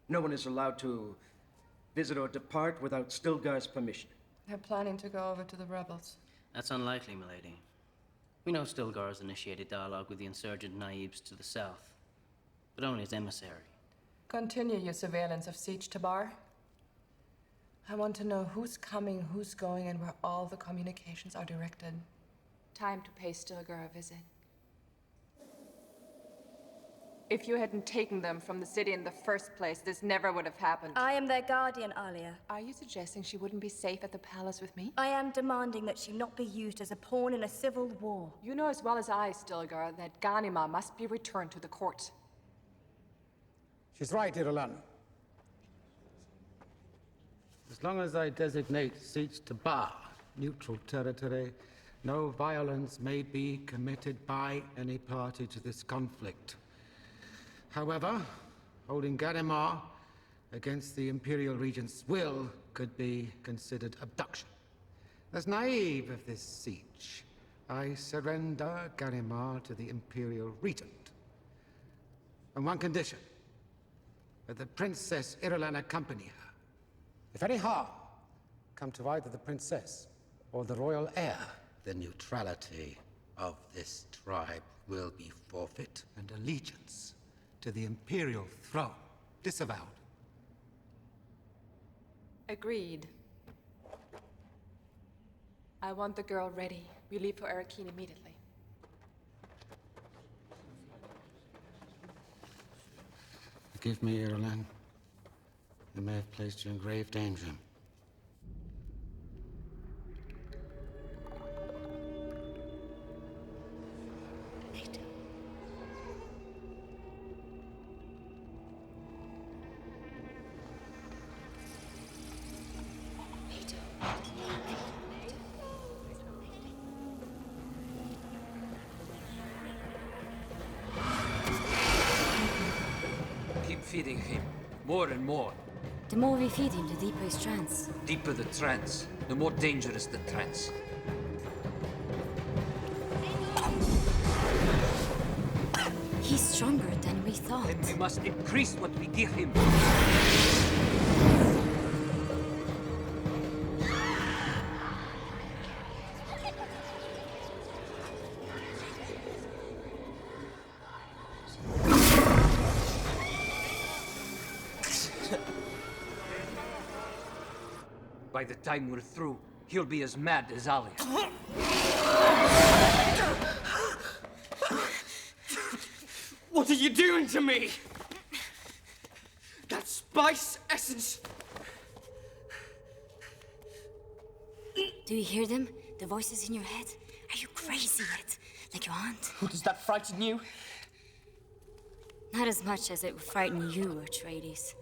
No one is allowed to visit or depart without Stilgar's permission. They're planning to go over to the rebels. That's unlikely, milady. We know Stilgar has initiated dialogue with the insurgent Naibs to the south, but only as emissary. Continue your surveillance of Siege Tabar. I want to know who's coming, who's going, and where all the communications are directed. Time to pay Stilgar a visit. If you hadn't taken them from the city in the first place, this never would have happened. I am their guardian, Alia. Are you suggesting she wouldn't be safe at the palace with me? I am demanding that she not be used as a pawn in a civil war. You know as well as I, Stilgar, that Garnemar must be returned to the court. She's right, Irulan. As long as I designate Siege Tabar neutral territory, no violence may be committed by any party to this conflict. However, holding Garnemar against the Imperial Regent's will could be considered abduction. As Naib of this siege, I surrender Garnemar to the Imperial Regent. On one condition, that the Princess Irulan accompany her. If any harm come to either the princess or the royal heir, The neutrality of this tribe will be forfeit. and allegiance to the Imperial throne disavowed. Agreed. I want the girl ready. We leave for Arakeen immediately. Forgive me, Irulan. I may have placed you in grave danger. Keep feeding him. More and more. The more we feed him, the deeper his trance. Deeper the trance, the more dangerous the trance. He's stronger than we thought. Then we must increase what we give him. By the time we're through, he'll be as mad as Alia. What are you doing to me? That spice essence. Do you hear them? The voices in your head? Are you crazy yet? Like your aunt? Does that frighten you? Not as much as it would frighten you, Atreides.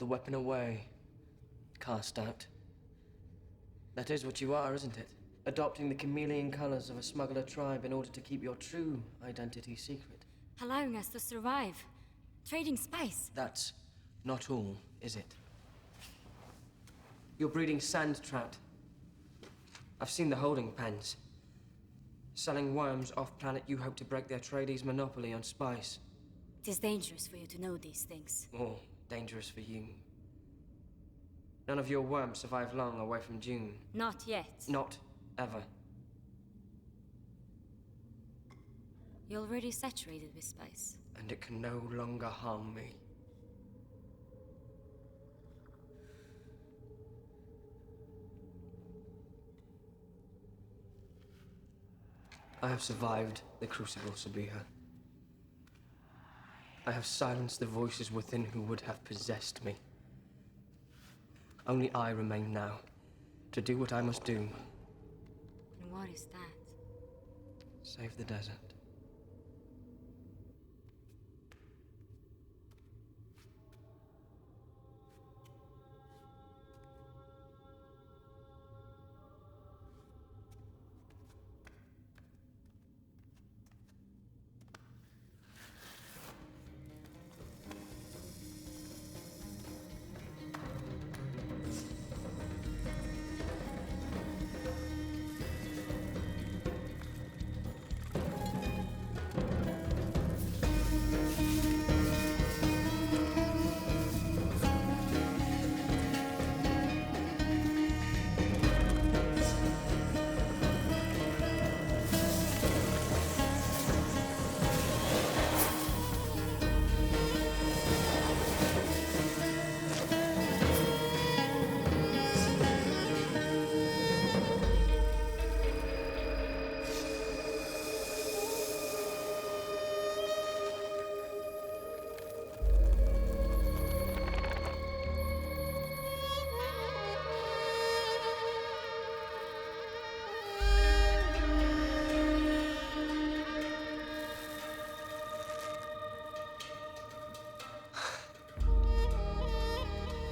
the weapon away. Cast out. That is what you are, isn't it? Adopting the chameleon colors of a smuggler tribe in order to keep your true identity secret. Allowing us to survive. Trading spice. That's not all, is it? You're breeding sand trout. I've seen the holding pens. Selling worms off-planet, you hope to break the Atreides' monopoly on spice. It is dangerous for you to know these things. More dangerous for you. None of your worms survive long away from Dune. Not yet. Not ever. You're already saturated with spice. And it can no longer harm me. I have survived the Crucible, Sabiha. I have silenced the voices within who would have possessed me. Only I remain now, to do what I must do. And what is that? Save the desert.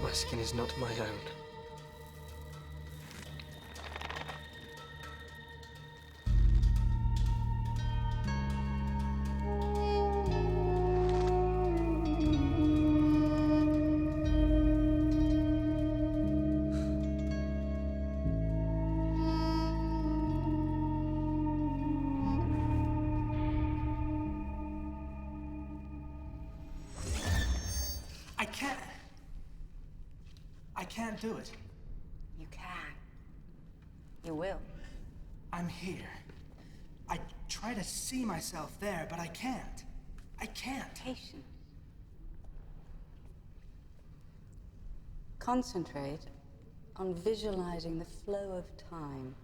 My skin is not my own. I can't do it. You can. You will. I'm here. I try to see myself there, but I can't. I can't. Patience. Concentrate on visualizing the flow of time.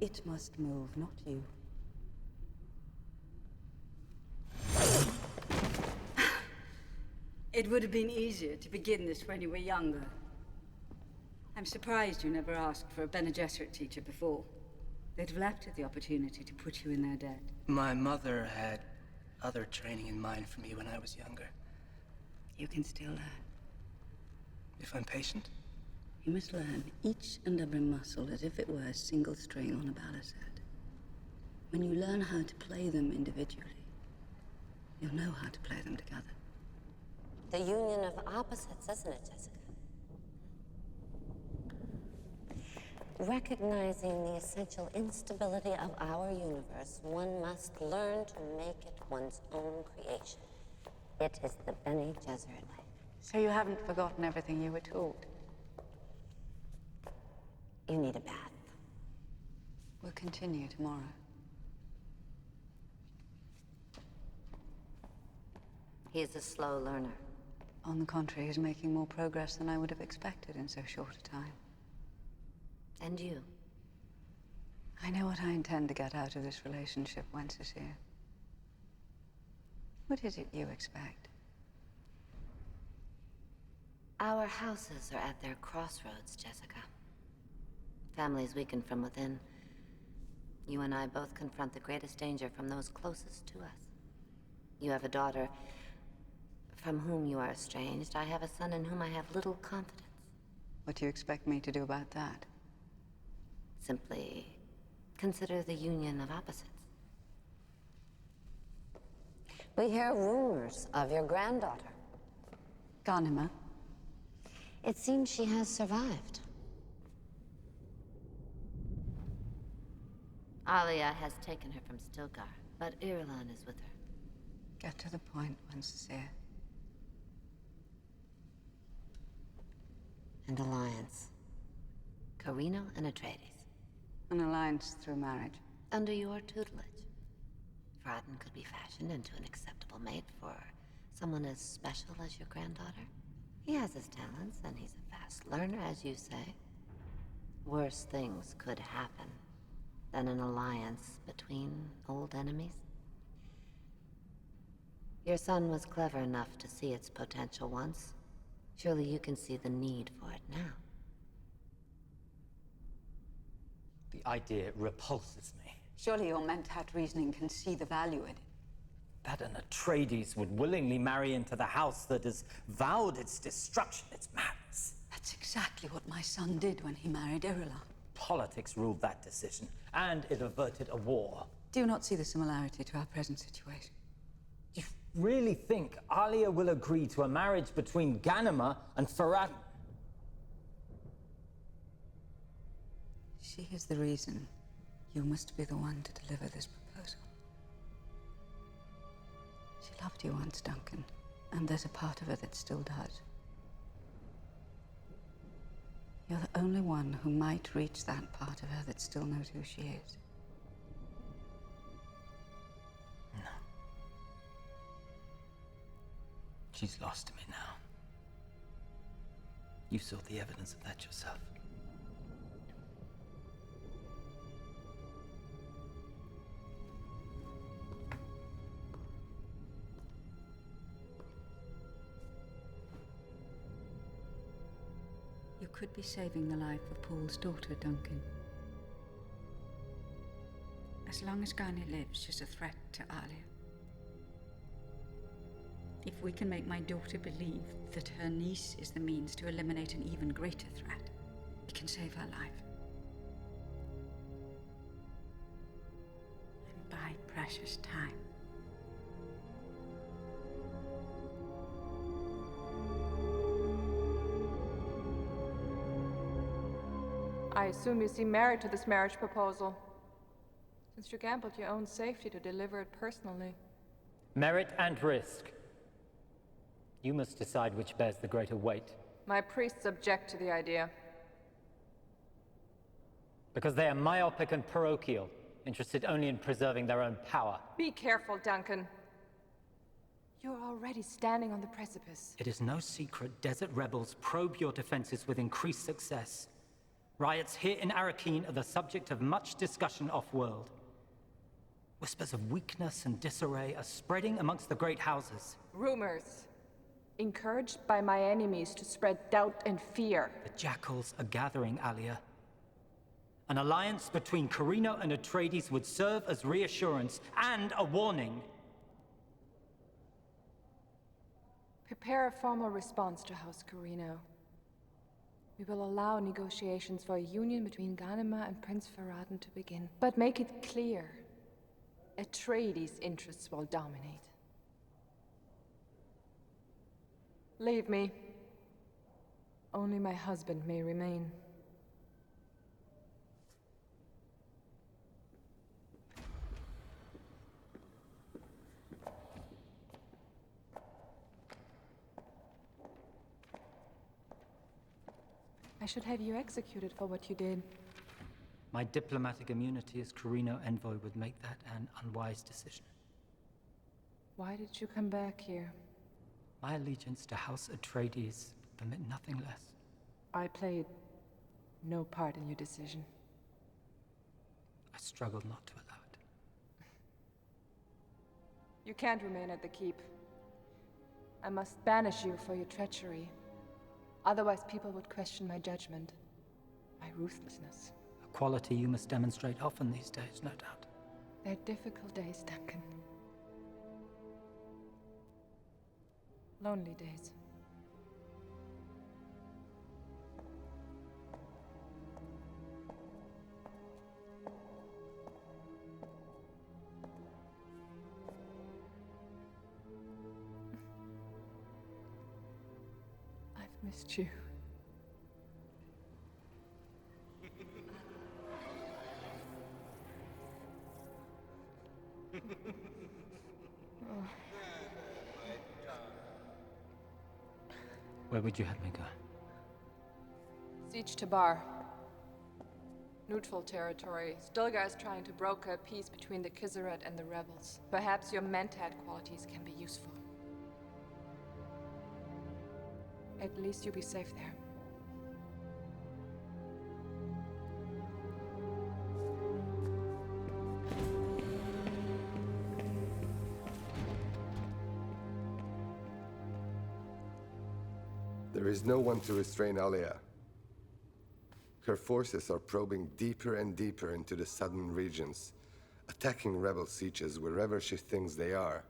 It must move, not you. It would have been easier to begin this when you were younger. I'm surprised you never asked for a Bene Gesserit teacher before. They'd have laughed at the opportunity to put you in their debt. My mother had other training in mind for me when I was younger. You can still learn. If I'm patient? You must learn each and every muscle as if it were a single string on a balisad. When you learn how to play them individually, you'll know how to play them together. The union of opposites, isn't it, Jessica? Recognizing the essential instability of our universe, one must learn to make it one's own creation. It is the Bene Gesserit way. So you haven't forgotten everything you were taught? You need a bath. We'll continue tomorrow. He is a slow learner. On the contrary, he's making more progress than I would have expected in so short a time. And you? I know what I intend to get out of this relationship once it's here. What is it you expect? Our houses are at their crossroads, Jessica. Families weaken from within. You and I both confront the greatest danger from those closest to us. You have a daughter. from whom you are estranged, I have a son in whom I have little confidence. What do you expect me to do about that? Simply consider the union of opposites. We hear rumors of your granddaughter. Ghanima? It seems she has survived. Alia has taken her from Stilgar, but Irulan is with her. Get to the point, Winsir. An alliance. Carino and Atreides. An alliance through marriage. Under your tutelage. Farad'n could be fashioned into an acceptable mate for someone as special as your granddaughter. He has his talents, and he's a fast learner, as you say. Worse things could happen than an alliance between old enemies. Your son was clever enough to see its potential once. Surely you can see the need for it now. The idea repulses me. Surely your mentat reasoning can see the value in it. That an Atreides would willingly marry into the house that has vowed its destruction, its madness. That's exactly what my son did when he married Irulan. Politics ruled that decision, and it averted a war. Do you not see the similarity to our present situation? Do you really think Alia will agree to a marriage between Ghanima and Farad'n? She is the reason you must be the one to deliver this proposal. She loved you once, Duncan, and there's a part of her that still does. You're the only one who might reach that part of her that still knows who she is. No. She's lost to me now. You saw the evidence of that yourself. You could be saving the life of Paul's daughter, Duncan. As long as Garnet lives, she's a threat to Alia. If we can make my daughter believe that her niece is the means to eliminate an even greater threat, we can save her life. And buy precious time. I assume you seem married to this marriage proposal, since you gambled your own safety to deliver it personally. Merit and risk. You must decide which bears the greater weight. My priests object to the idea. Because they are myopic and parochial, interested only in preserving their own power. Be careful, Duncan. You're already standing on the precipice. It is no secret desert rebels probe your defenses with increased success. Riots here in Arrakeen are the subject of much discussion off-world. Whispers of weakness and disarray are spreading amongst the great houses. Rumors, encouraged by my enemies to spread doubt and fear. The jackals are gathering, Alia. An alliance between Carino and Atreides would serve as reassurance and a warning. Prepare a formal response to House Carino. We will allow negotiations for a union between Ghanima and Prince Farad'n to begin. But make it clear, Atreides' interests will dominate. Leave me. Only my husband may remain. I should have you executed for what you did. My diplomatic immunity as Carino envoy would make that an unwise decision. Why did you come back here? My allegiance to House Atreides permit nothing less. I played no part in your decision. I struggled not to allow it. You can't remain at the keep. I must banish you for your treachery. Otherwise, people would question my judgment, my ruthlessness. A quality you must demonstrate often these days, no doubt. They're difficult days, Duncan. Lonely days. I've missed you. Where would you have me go? Siege to Bar. Neutral territory. Stilgar is trying to broker a peace between the Kizeret and the rebels. Perhaps your Mentat qualities can be useful. At least you'll be safe there. There is no one to restrain Alia. Her forces are probing deeper and deeper into the southern regions, attacking rebel sieges wherever she thinks they are.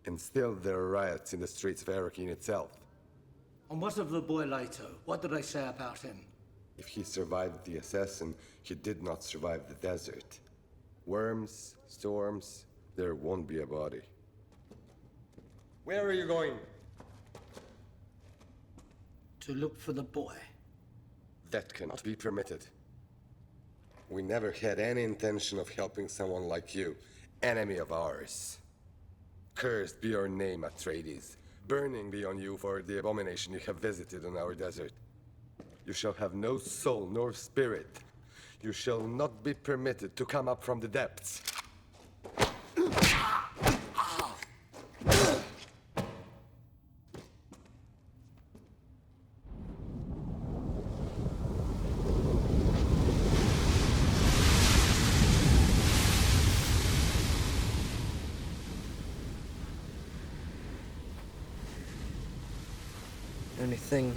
And still there are riots in the streets of Arrakeen itself. And what of the boy Leto? What did I say about him? If he survived the assassin, he did not survive the desert. Worms, storms, there won't be a body. Where are you going? To look for the boy. That cannot be permitted. We never had any intention of helping someone like you, enemy of ours. Cursed be your name, Atreides. Burning be on you for the abomination you have visited on our desert. You shall have no soul nor spirit. You shall not be permitted to come up from the depths. The only thing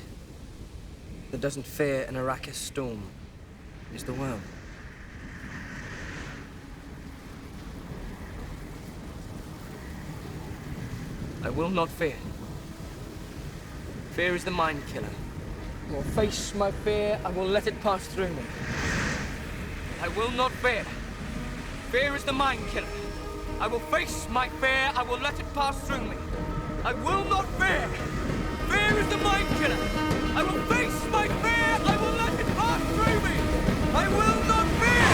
that doesn't fear an Arrakis storm is the worm. I will not fear. Fear is the mind killer. I will face my fear, I will let it pass through me. I will not fear. Fear is the mind killer. I will face my fear, I will let it pass through me. I will not fear. Fear is the mind killer. I will face my fear, I will let it pass through me. I will not fear.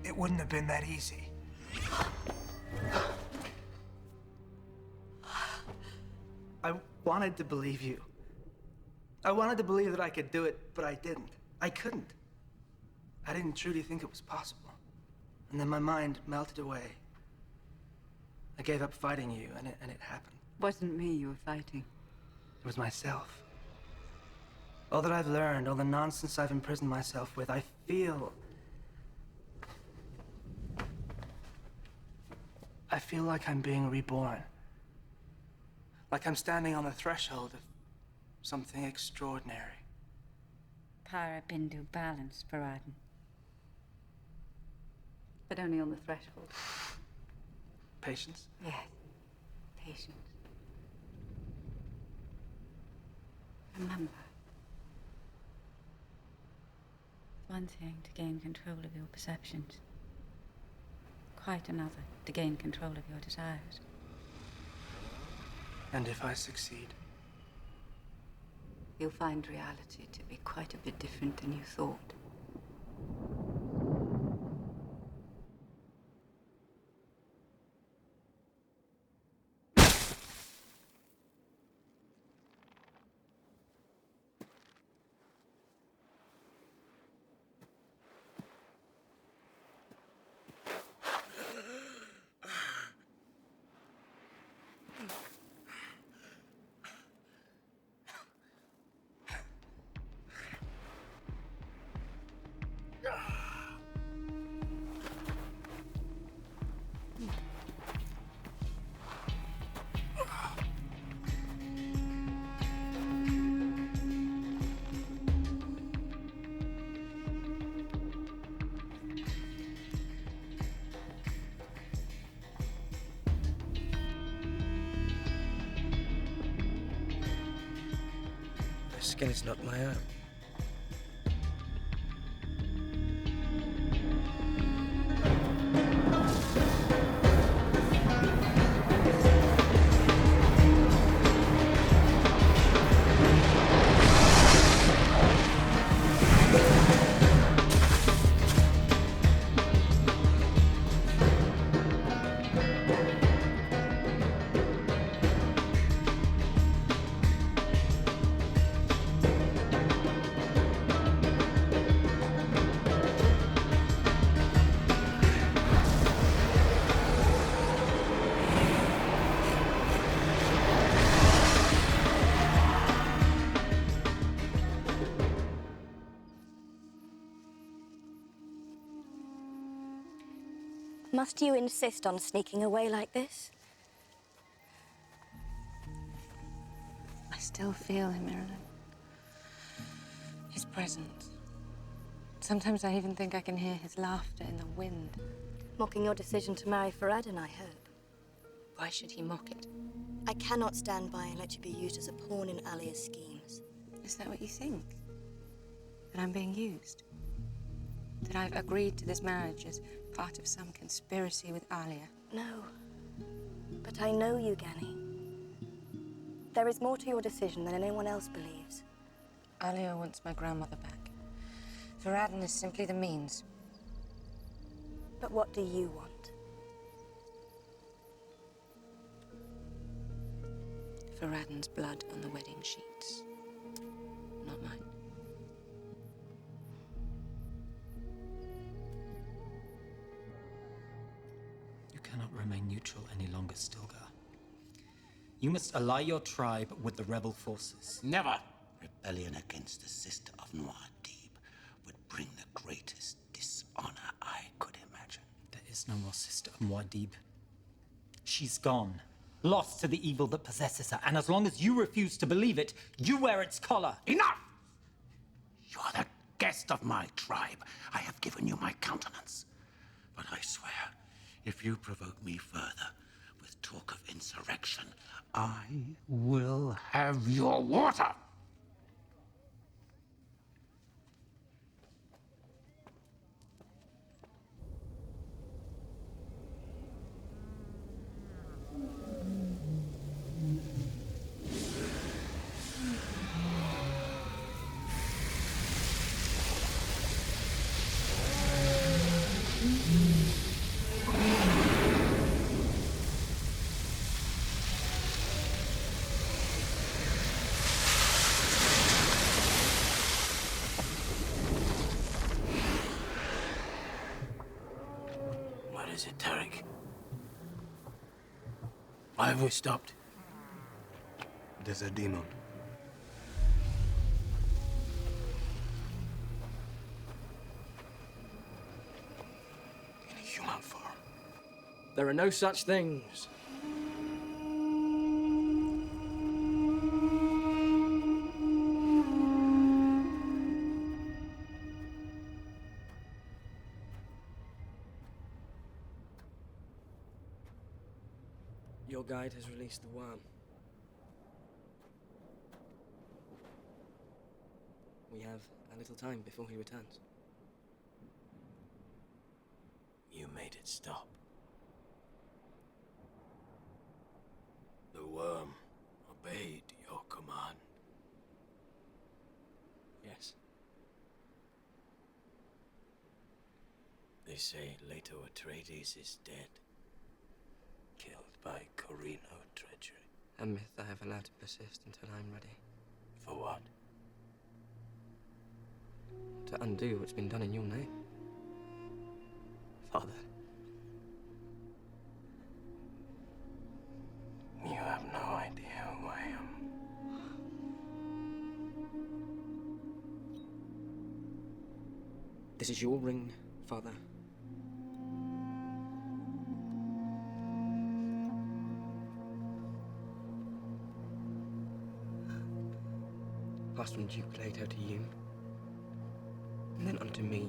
It wouldn't have been that easy. I wanted to believe you. I wanted to believe that I could do it, but I didn't. I couldn't. I didn't truly think it was possible. And then my mind melted away. I gave up fighting you, and it happened. Wasn't me you were fighting. It was myself. All that I've learned, all the nonsense I've imprisoned myself with, I feel like I'm being reborn. Like I'm standing on the threshold of something extraordinary. Para Bindu balance, Paradin. But only on the threshold. Patience? Yes. Patience. Remember. It's one thing to gain control of your perceptions. Quite another to gain control of your desires. And if I succeed? You'll find reality to be quite a bit different than you thought. skin is not my own. Must you insist on sneaking away like this? I still feel him, Irilyn. His presence. Sometimes I even think I can hear his laughter in the wind. Mocking your decision to marry Farad'n, I hope. Why should he mock it? I cannot stand by and let you be used as a pawn in Alia's schemes. Is that what you think? That I'm being used? That I've agreed to this marriage as part of some conspiracy with Alia? No. But I know you, Gani. There is more to your decision than anyone else believes. Alia wants my grandmother back. Farad'n is simply the means. But what do you want? Farad'n's blood on the wedding sheets. Not mine. You cannot remain neutral any longer, Stilgar. You must ally your tribe with the rebel forces. Never! Rebellion against the sister of Muad'Dib would bring the greatest dishonor I could imagine. There is no more sister of Muad'Dib. She's gone, lost to the evil that possesses her, and as long as you refuse to believe it, you wear its collar. Enough! You are the guest of my tribe. I have given you my countenance. But I swear, if you provoke me further with talk of insurrection, I will have your water! What is it, Tarek? Why have we stopped? There's a demon. In human form. There are no such things. Your guide has released the worm. We have a little time before he returns. You made it stop. The worm obeyed your command. Yes. They say Leto Atreides is dead. Killed by Corino treachery. A myth I have allowed to persist until I'm ready. For what? To undo what's been done in your name. Father. You have no idea who I am. This is your ring, Father. Passed from Duke Leto to you, and then unto me.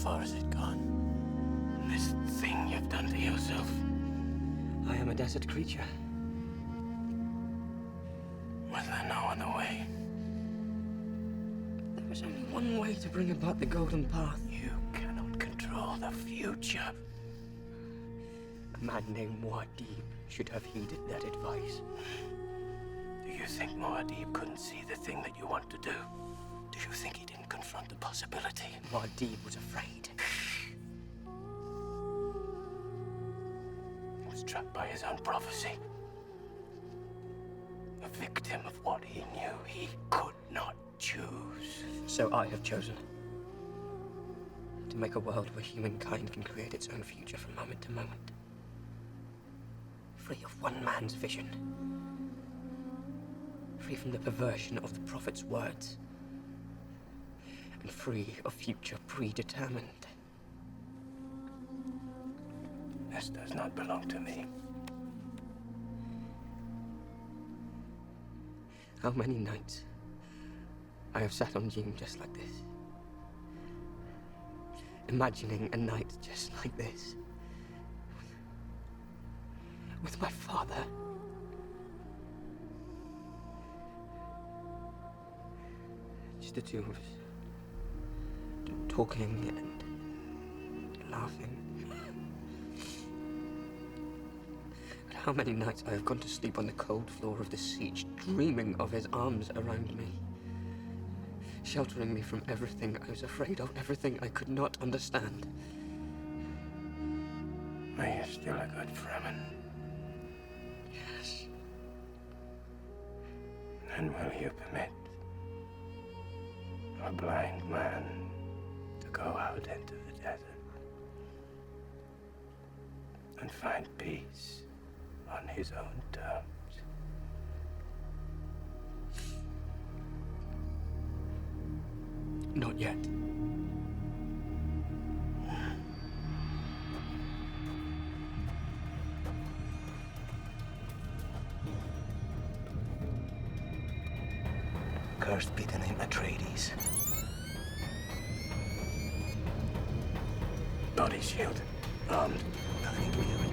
far has it gone? This thing you've done to yourself. I am a desert creature. Was there no other way? There was only one way to bring about the Golden Path. You cannot control the future. A man named Muad'Dib should have heeded that advice. Do you think Muad'Dib couldn't see the thing that you want to do? Do you think he didn't confront the possibility? Muad'Dib was afraid. He was trapped by his own prophecy. A victim of what he knew he could not choose. So I have chosen to make a world where humankind can create its own future from moment to moment. Free of one man's vision. Free from the perversion of the prophet's words. And free of future predetermined. This does not belong to me. How many nights I have sat on Yim just like this. Imagining a night just like this. With my father. Just the two of us. Talking and laughing. But how many nights I have gone to sleep on the cold floor of the siege, dreaming of his arms around me. Sheltering me from everything I was afraid of, everything I could not understand. Are you still a good Fremen? Yes. And will you permit a blind man to go out into the desert and find peace on his own terms? Not yet. Cursed be the name Atreides. Body shield. Armed. Nothing to hear it.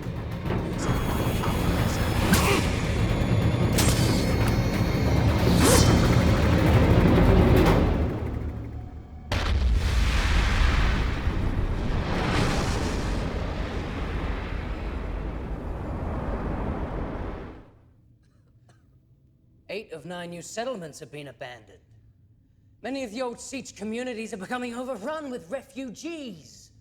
Eight of 9 new settlements have been abandoned. Many of the old siege communities are becoming overrun with refugees.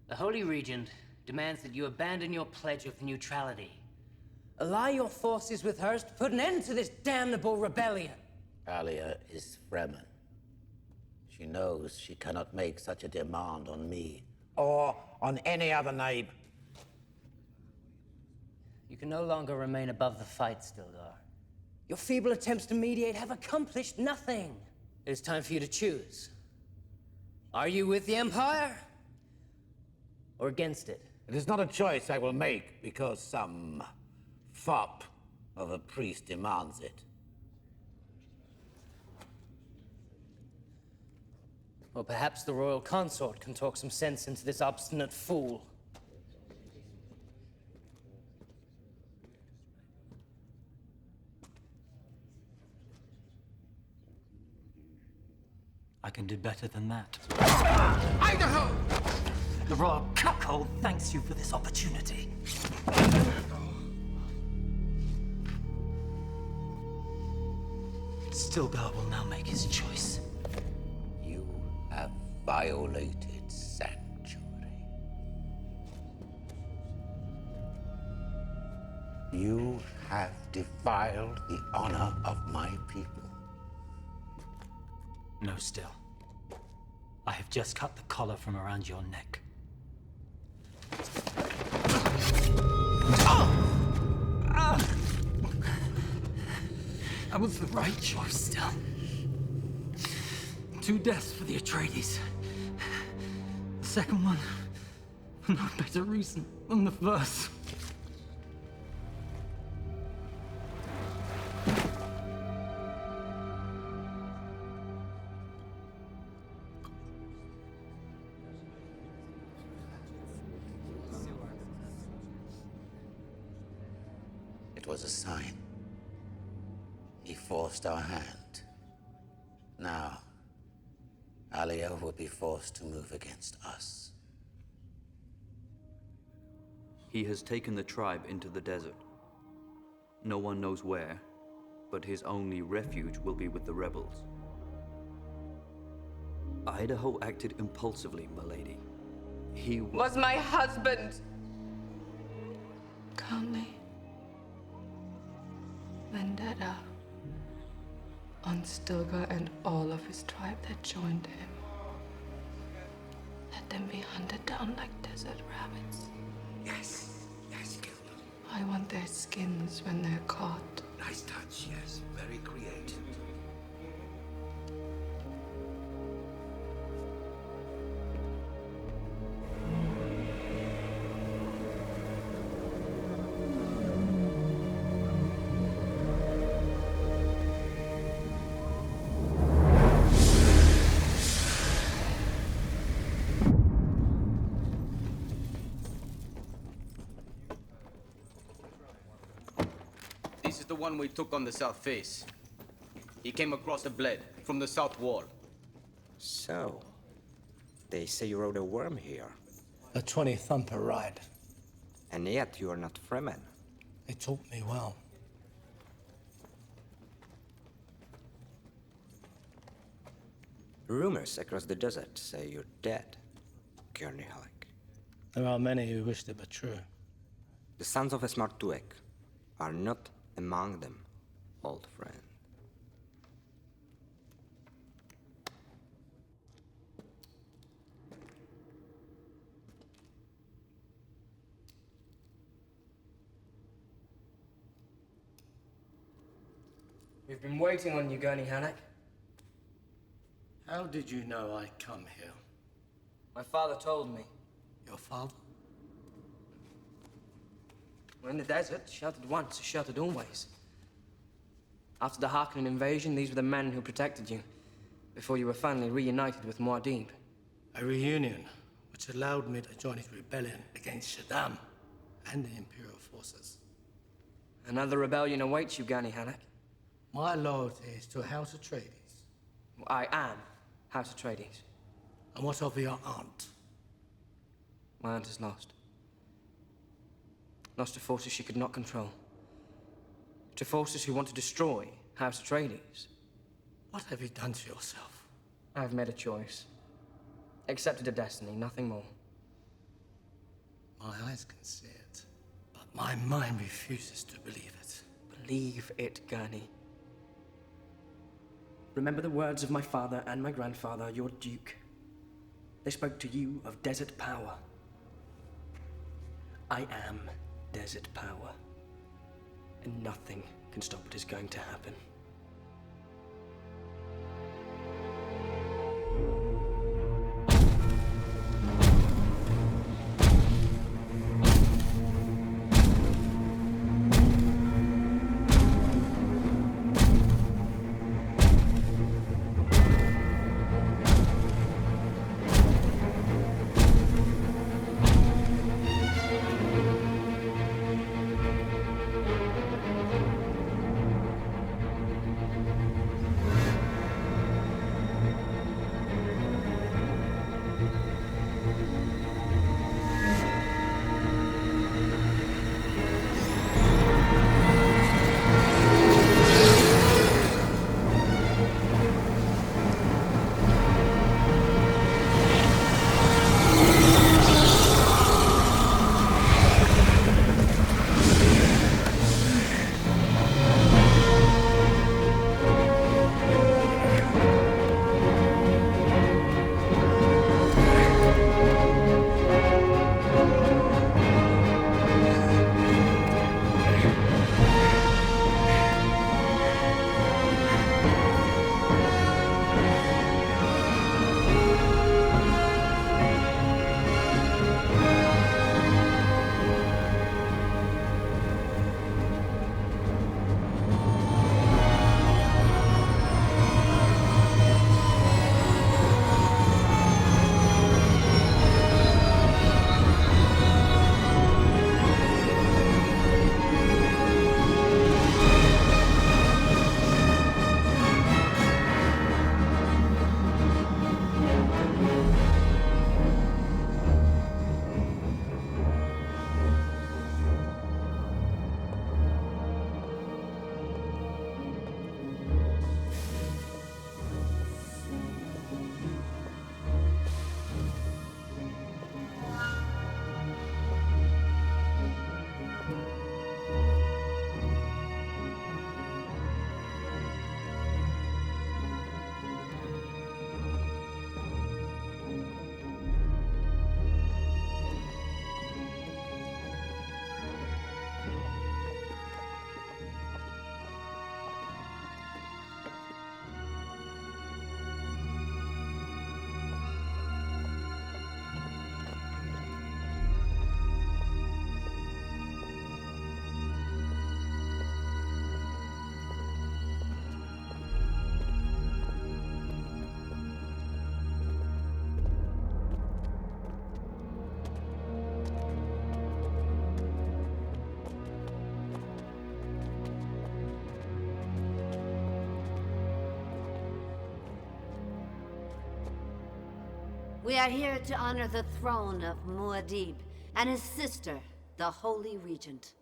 The Holy Regent demands that you abandon your pledge of neutrality. Ally your forces with hers to put an end to this damnable rebellion. Alia is Fremen. She knows she cannot make such a demand on me. Or on any other name. You can no longer remain above the fight, Stilgar. Your feeble attempts to mediate have accomplished nothing. It is time for you to choose. Are you with the Empire? Or against it? It is not a choice I will make because some fop of a priest demands it. Well, perhaps the royal consort can talk some sense into this obstinate fool. I can do better than that. Idaho! The royal cuckold thanks you for this opportunity. Stilgar will now make his choice. You have violated sanctuary. You have defiled the honor of my people. No, Still. I have just cut the collar from around your neck. That was the right choice, Still. 2 deaths for the Atreides. The second one, for no better reason than the first. It was a sign. He forced our hand. Now, Alia will be forced to move against us. He has taken the tribe into the desert. No one knows where, but his only refuge will be with the rebels. Idaho acted impulsively, milady. He was my husband. Calmly. Vendetta on Stilgar and all of his tribe that joined him. Let them be hunted down like desert rabbits. Yes, yes, kill them. I want their skins when they're caught. Nice touch, yes. Very creative. This is the one we took on the south face. He came across a blade from the south wall. So, they say you rode a worm here. A 20 thumper ride. And yet you are not Fremen. They taught me well. Rumors across the desert say you're dead, Gurney Halleck. There are many who wish it were true. The sons of Esmar Tuek are not among them, old friend. We've been waiting on you, Gurney Halleck. How did you know I'd come here? My father told me. Your father? We're in the desert, sheltered once, sheltered always. After the Harkonnen invasion, these were the men who protected you, before you were finally reunited with Muad'Dib. A reunion which allowed me to join his rebellion against Shaddam and the Imperial forces. Another rebellion awaits you, Gurney Halleck. My loyalty is to House Atreides. I am House Atreides. And what of your aunt? My aunt is lost. Lost to forces she could not control. To forces who want to destroy House Atreides. What have you done to yourself? I have made a choice. Accepted a destiny, nothing more. My eyes can see it, but my mind refuses to believe it. Believe it, Gurney. Remember the words of my father and my grandfather, your duke. They spoke to you of desert power. I am desert power. And nothing can stop what is going to happen. We are here to honor the throne of Muad'Dib and his sister, the Holy Regent.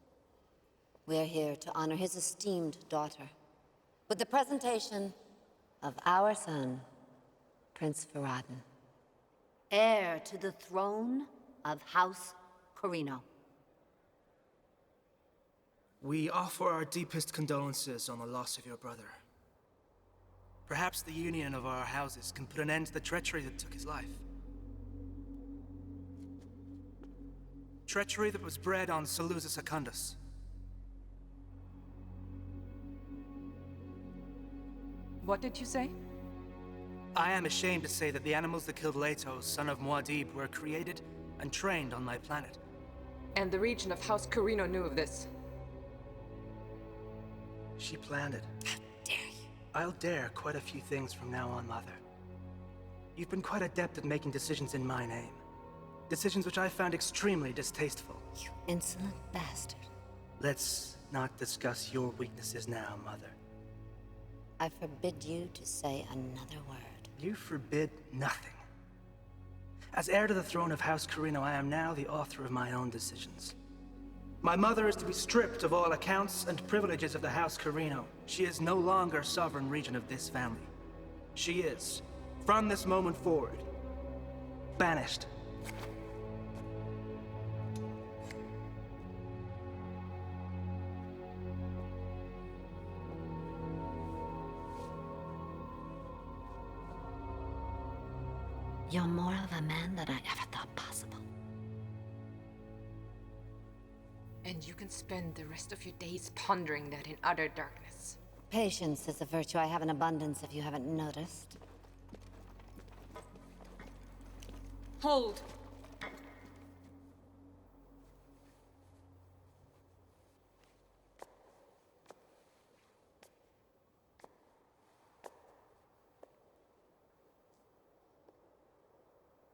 We are here to honor his esteemed daughter with the presentation of our son, Prince Farad'n, heir to the throne of House Corrino. We offer our deepest condolences on the loss of your brother. Perhaps the union of our houses can put an end to the treachery that took his life. Treachery that was bred on Salusa Secundus. What did you say? I am ashamed to say that the animals that killed Leto, son of Muad'Dib, were created and trained on my planet. And the region of House Corrino knew of this. She planned it. How dare you? I'll dare quite a few things from now on, Mother. You've been quite adept at making decisions in my name. Decisions which I found extremely distasteful. You insolent bastard. Let's not discuss your weaknesses now, Mother. I forbid you to say another word. You forbid nothing. As heir to the throne of House Corrino, I am now the author of my own decisions. My mother is to be stripped of all accounts and privileges of the House Corrino. She is no longer sovereign regent of this family. She is, from this moment forward, banished. You're more of a man than I ever thought possible. And you can spend the rest of your days pondering that in utter darkness. Patience is a virtue I have in abundance, if you haven't noticed. Hold!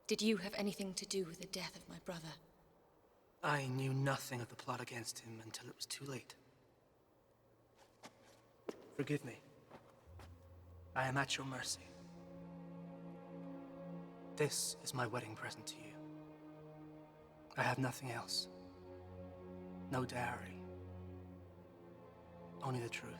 Did you have anything to do with the death of my brother? I knew nothing of the plot against him until it was too late. Forgive me. I am at your mercy. This is my wedding present to you. I have nothing else. No dowry. Only the truth.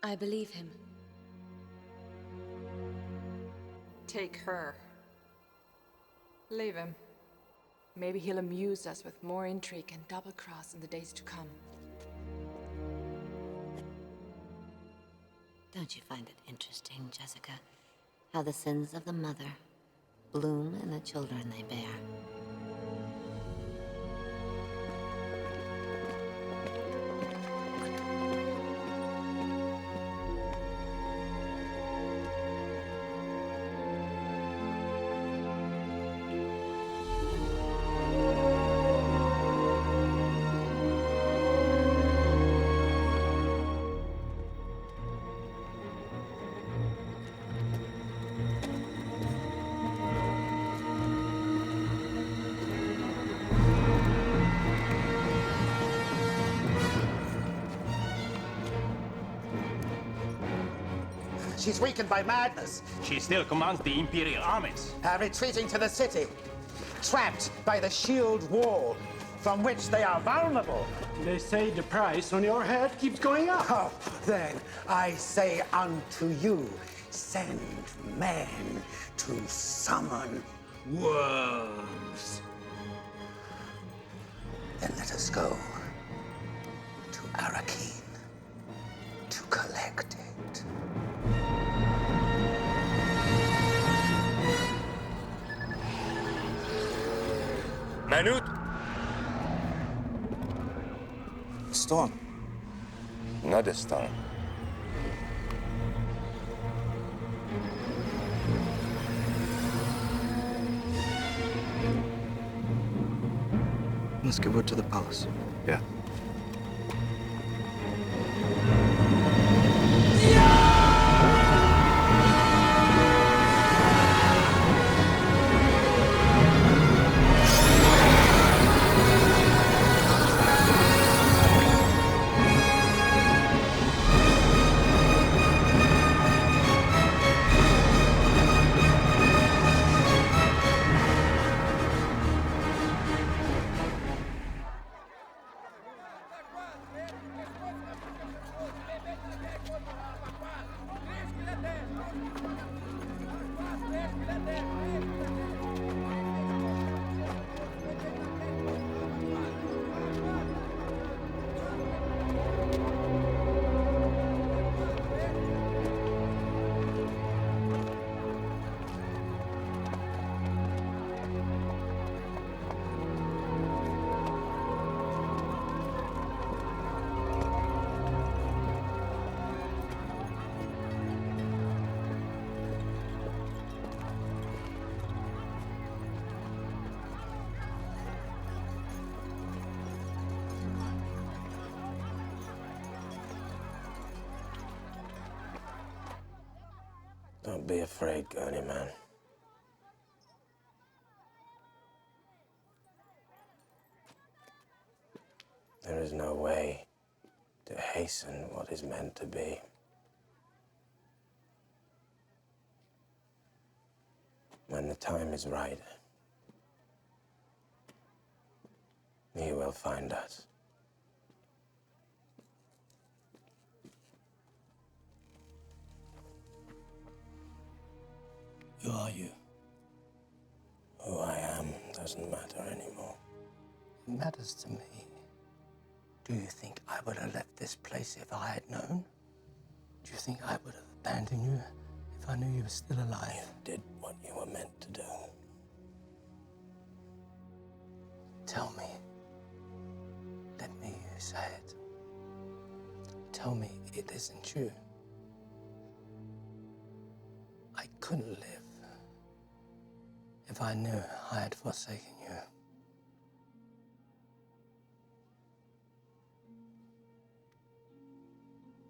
I believe him. Take her. Leave him. Maybe he'll amuse us with more intrigue and double-cross in the days to come. Don't you find it interesting, Jessica, how the sins of the mother bloom in the children they bear? She's weakened by madness. She still commands the Imperial armies. Retreating to the city, trapped by the shield wall, from which they are vulnerable. They say the price on your head keeps going up. Oh, then I say unto you, send men to summon wolves. Then let us go to Arakeen to collect it. Manute? Storm. Not a storm. Let's give word to the palace. Yeah. Don't be afraid, Gurney man. There is no way to hasten what is meant to be. When the time is right, you will find us. Who are you? Who I am doesn't matter anymore. It matters to me. Do you think I would have left this place if I had known? Do you think I would have abandoned you if I knew you were still alive? You did what you were meant to do. Tell me. Let me hear you say it. Tell me it isn't true. I couldn't live if I knew I had forsaken you.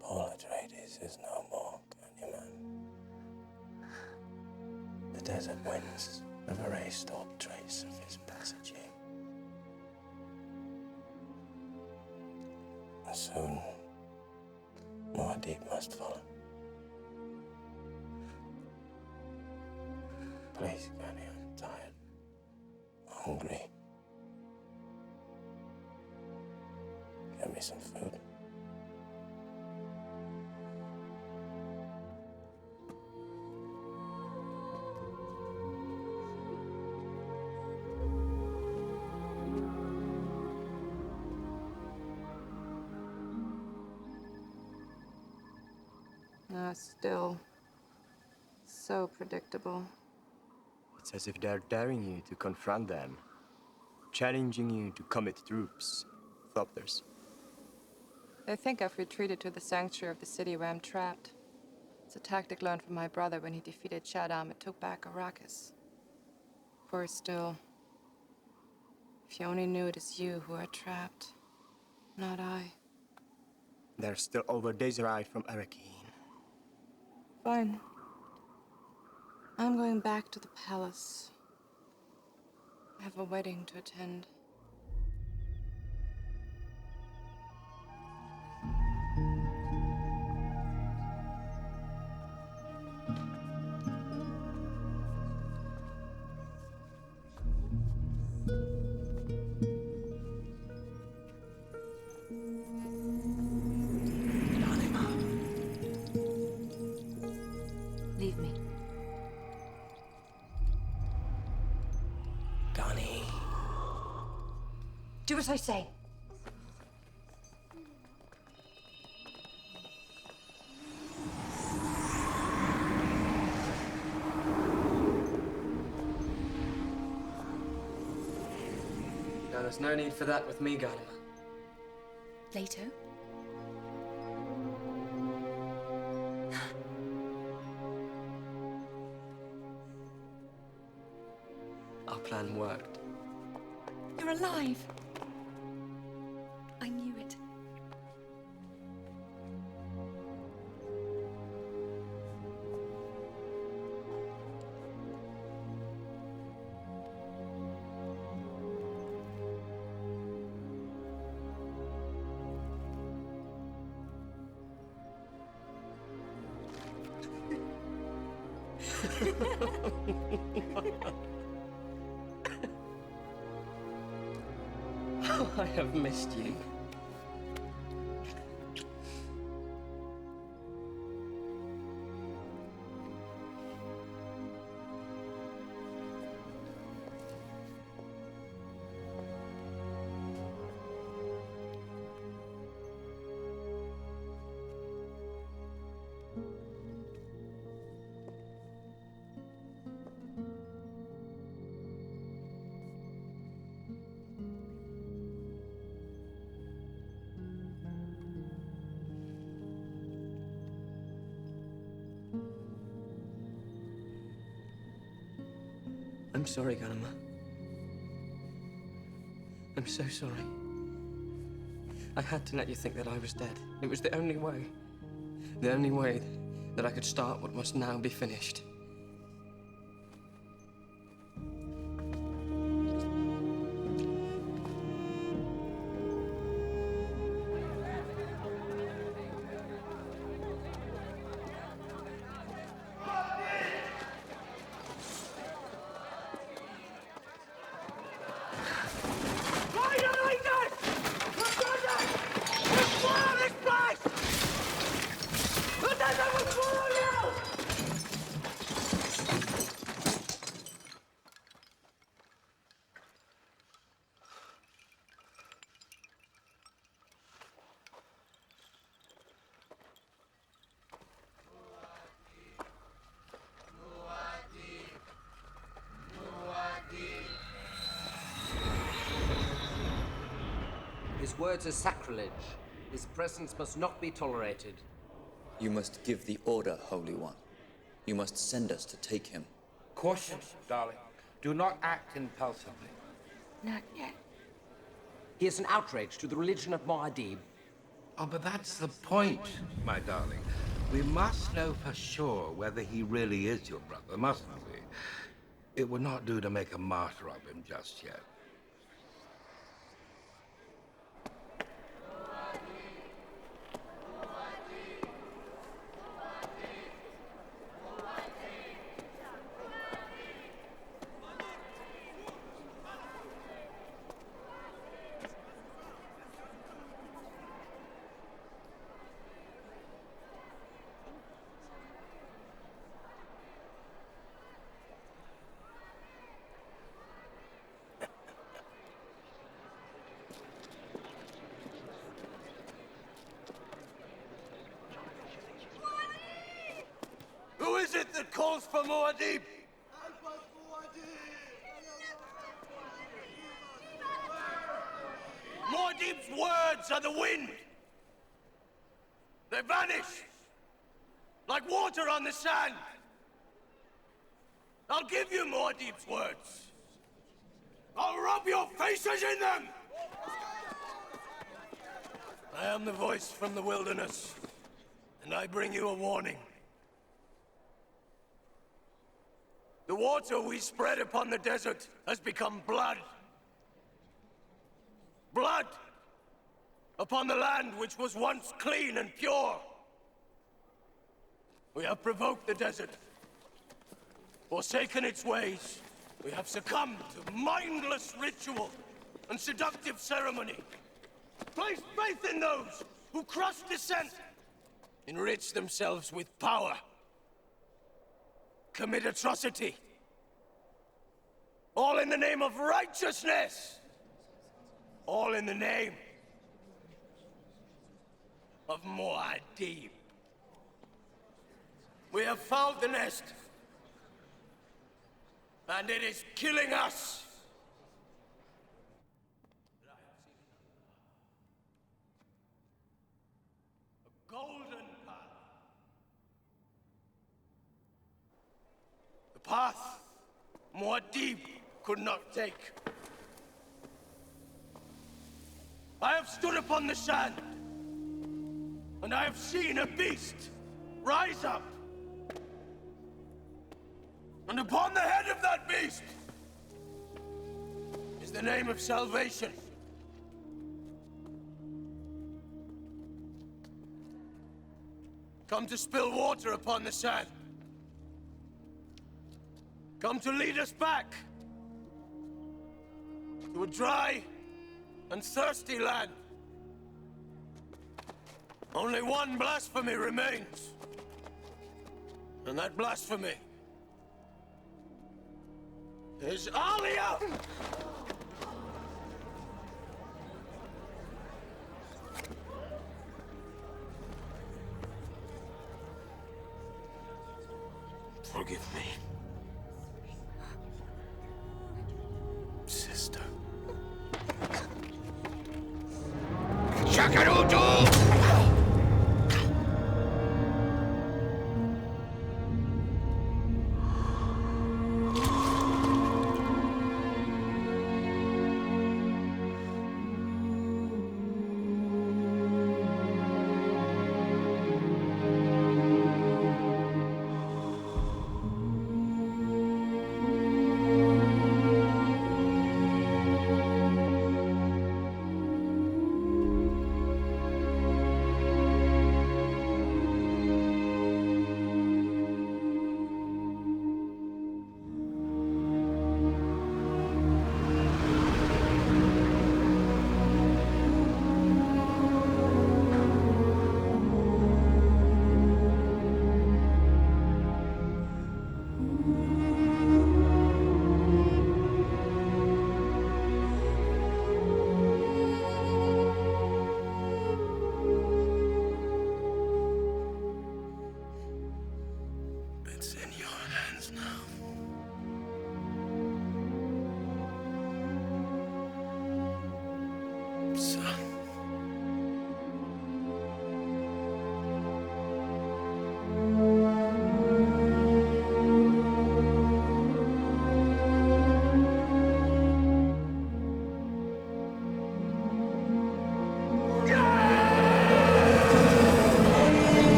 Paul Atreides is no more, Gurneyman. The desert winds have erased all trace of his passage here. And soon, Muad'Dib must follow. Please, Gurney, I'm tired, hungry. Get me some food. Still so predictable. It's as if they're daring you to confront them, challenging you to commit troops, Thopters. They think I've retreated to the sanctuary of the city where I'm trapped. It's a tactic learned from my brother when he defeated Shaddam and took back Arrakis. Worse still, if you only knew it is you who are trapped, not I. They're still over days' ride from Arrakeen. Fine. I'm going back to the palace. I have a wedding to attend. Leave me. Gunny. Do as I say. No, there's no need for that with me, Garnimer. Later? Our plan worked. You're alive. I knew it. Oh, I have missed you. I'm sorry, Garnimer. I'm so sorry. I had to let you think that I was dead. It was the only way. The only way that I could start what must now be finished. His words are sacrilege. His presence must not be tolerated. You must give the order, Holy One. You must send us to take him. Caution, darling. Do not act impulsively. Not yet. He is an outrage to the religion of Muad'Dib. Oh, but that's the point, my darling. We must know for sure whether he really is your brother, mustn't we? It would not do to make a martyr of him just yet. Who is it that calls for Muad'Dib? Muad'Dib's words are the wind. They vanish like water on the sand. I'll give you Muad'Dib's words. I'll rub your faces in them. I am the voice from the wilderness, and I bring you a warning. The water we spread upon the desert has become blood. Blood upon the land which was once clean and pure. We have provoked the desert, forsaken its ways. We have succumbed to mindless ritual and seductive ceremony. Placed faith in those who crush dissent, enrich themselves with power, commit atrocity. All in the name of righteousness. All in the name of Muad'Dib. We have fouled the nest, and it is killing us. A golden path. The path Muad'Dib could not take. I have stood upon the sand, and I have seen a beast rise up. And upon the head of that beast is the name of salvation. Come to spill water upon the sand. Come to lead us back to a dry and thirsty land. Only one blasphemy remains, and that blasphemy is Alia! Forgive me, sister. Shakaruto! It's in your hands now. Son.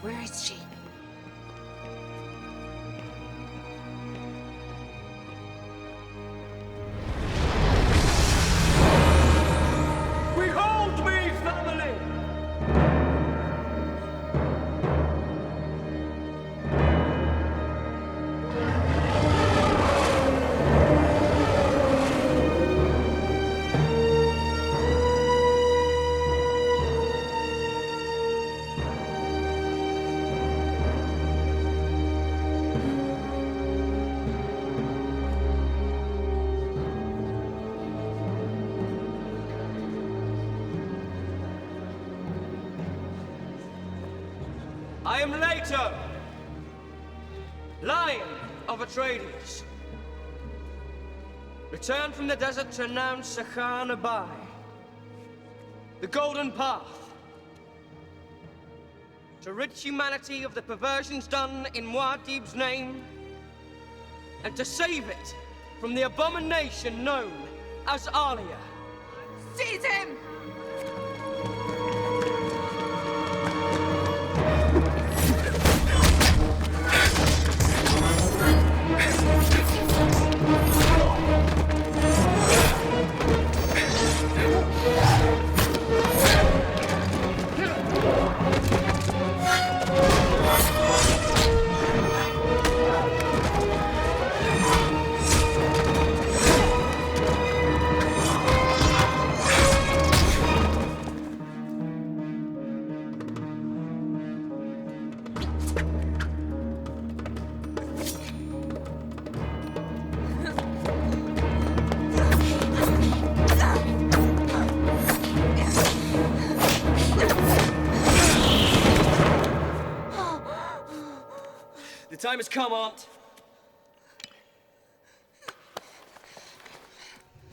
Where is she? Behold me, family! I am Leto, Lion of Atreides, returned from the desert to announce Sakhan Abai, the Golden Path, to rid humanity of the perversions done in Muad'Dib's name, and to save it from the abomination known as Alia. Seize him! The time has come, Aunt.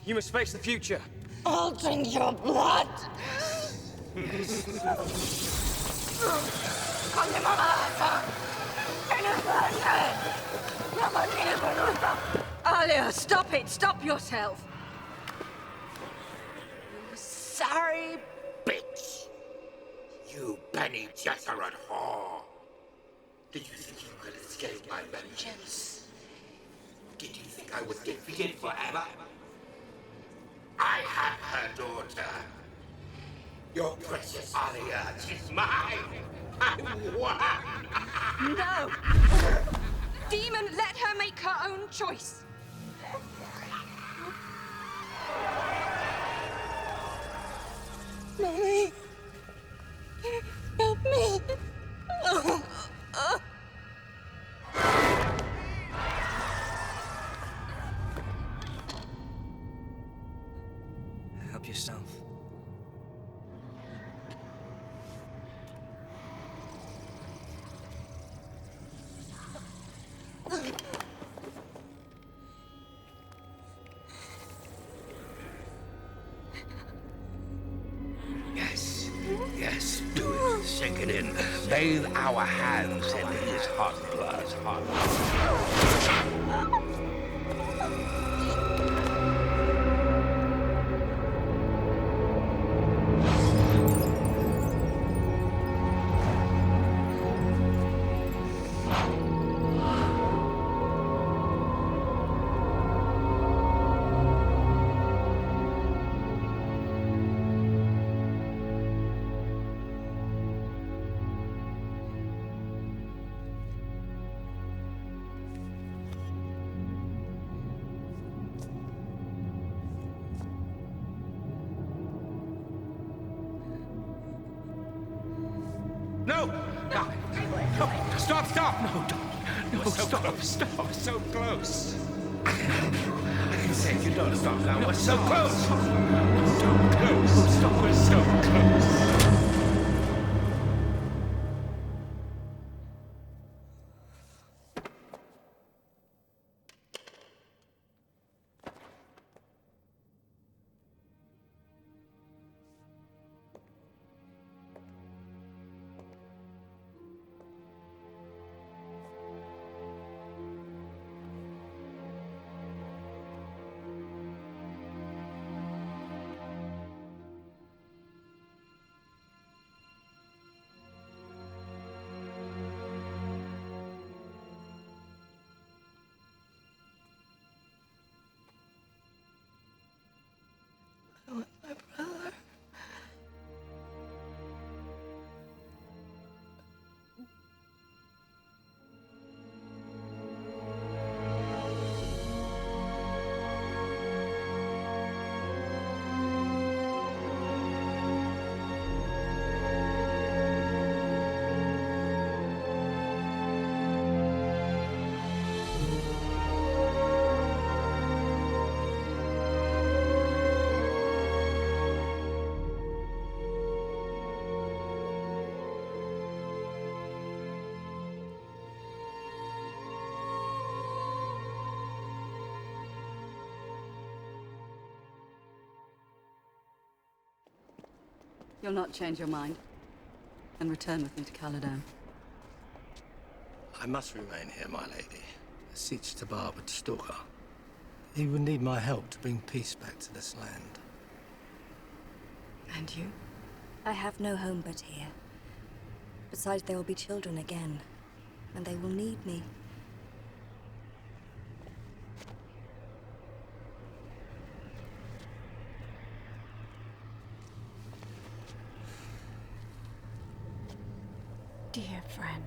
You must face the future. I'll drink your blood! Alia, stop it! Stop yourself! Sorry, bitch! You Bene Gesserit whore! Did you think you could escape my vengeance? Did you think I was defeated forever? I have her daughter. Your precious Alia, she's mine! I won! No! Demon, let her make her own choice! Mommy! Help me! Help yourself. Yes, yes, do it. bathe our hands in his hot blood. No! No! No! Stop! Stop! No, don't! No, stop! Stop! So close! I can say you don't stop now. We're so close! No, don't close! Stop! We're so close! You'll not change your mind and return with me to Caladan. I must remain here, my lady. Siege Tabar would Stalker. He would need my help to bring peace back to this land. And you? I have no home but here. Besides, there will be children again, and they will need me. Dear friend.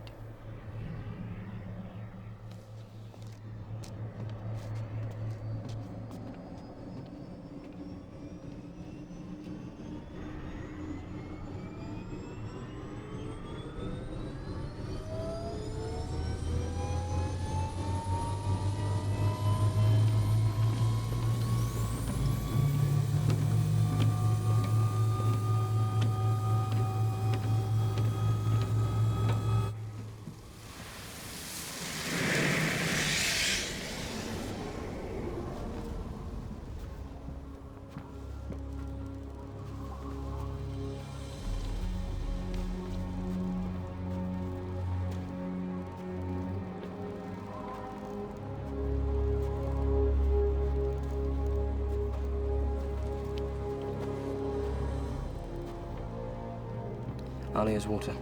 Alia's water.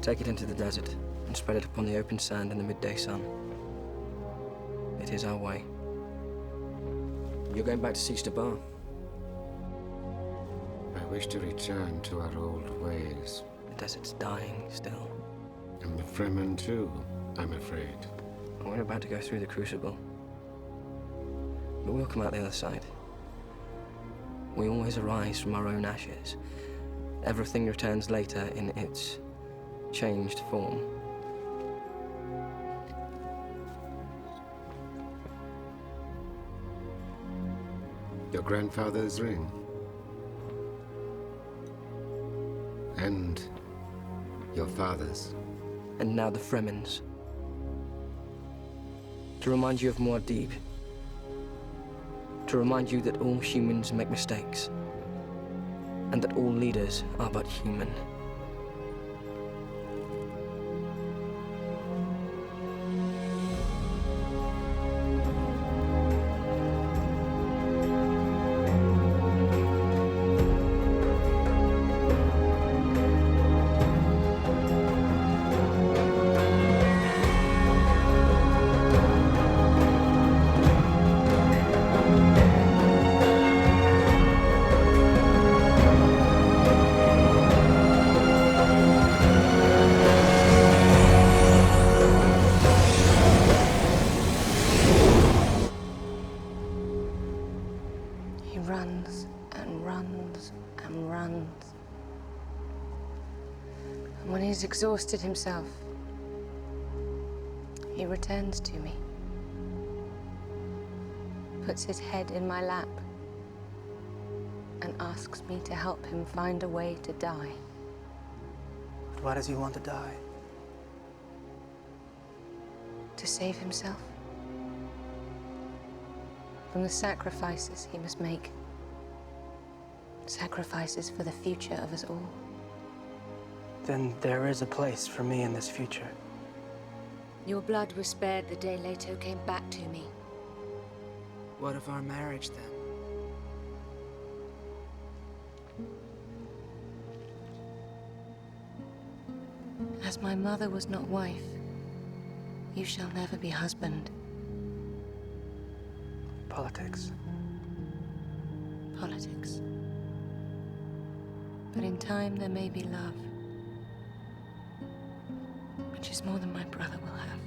Take it into the desert and spread it upon the open sand in the midday sun. It is our way. You're going back to Siege Tabar. I wish to return to our old ways. The desert's dying still. And the Fremen too, I'm afraid. We're about to go through the Crucible. But we'll come out the other side. We always arise from our own ashes. Everything returns later in its changed form. Your grandfather's ring. And your father's. And now the Fremen's. To remind you of Muad'Dib. To remind you that all humans make mistakes. And that all leaders are but human. And when he's exhausted himself, he returns to me, puts his head in my lap, and asks me to help him find a way to die. Why does he want to die? To save himself from the sacrifices he must make. Sacrifices for the future of us all. Then there is a place for me in this future. Your blood was spared the day Leto came back to me. What of our marriage, then? As my mother was not wife, you shall never be husband. Politics. Politics. But in time there may be love, which is more than my brother will have.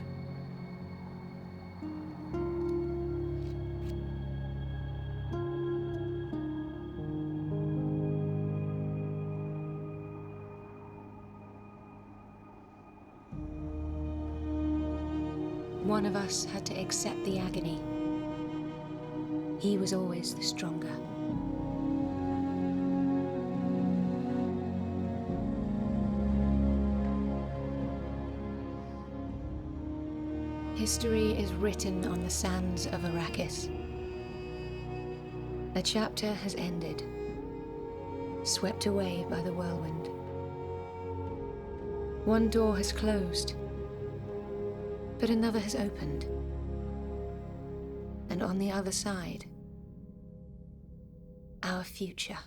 One of us had to accept the agony. He was always the stronger. History is written on the sands of Arrakis. A chapter has ended, swept away by the whirlwind. One door has closed, but another has opened. And on the other side, our future.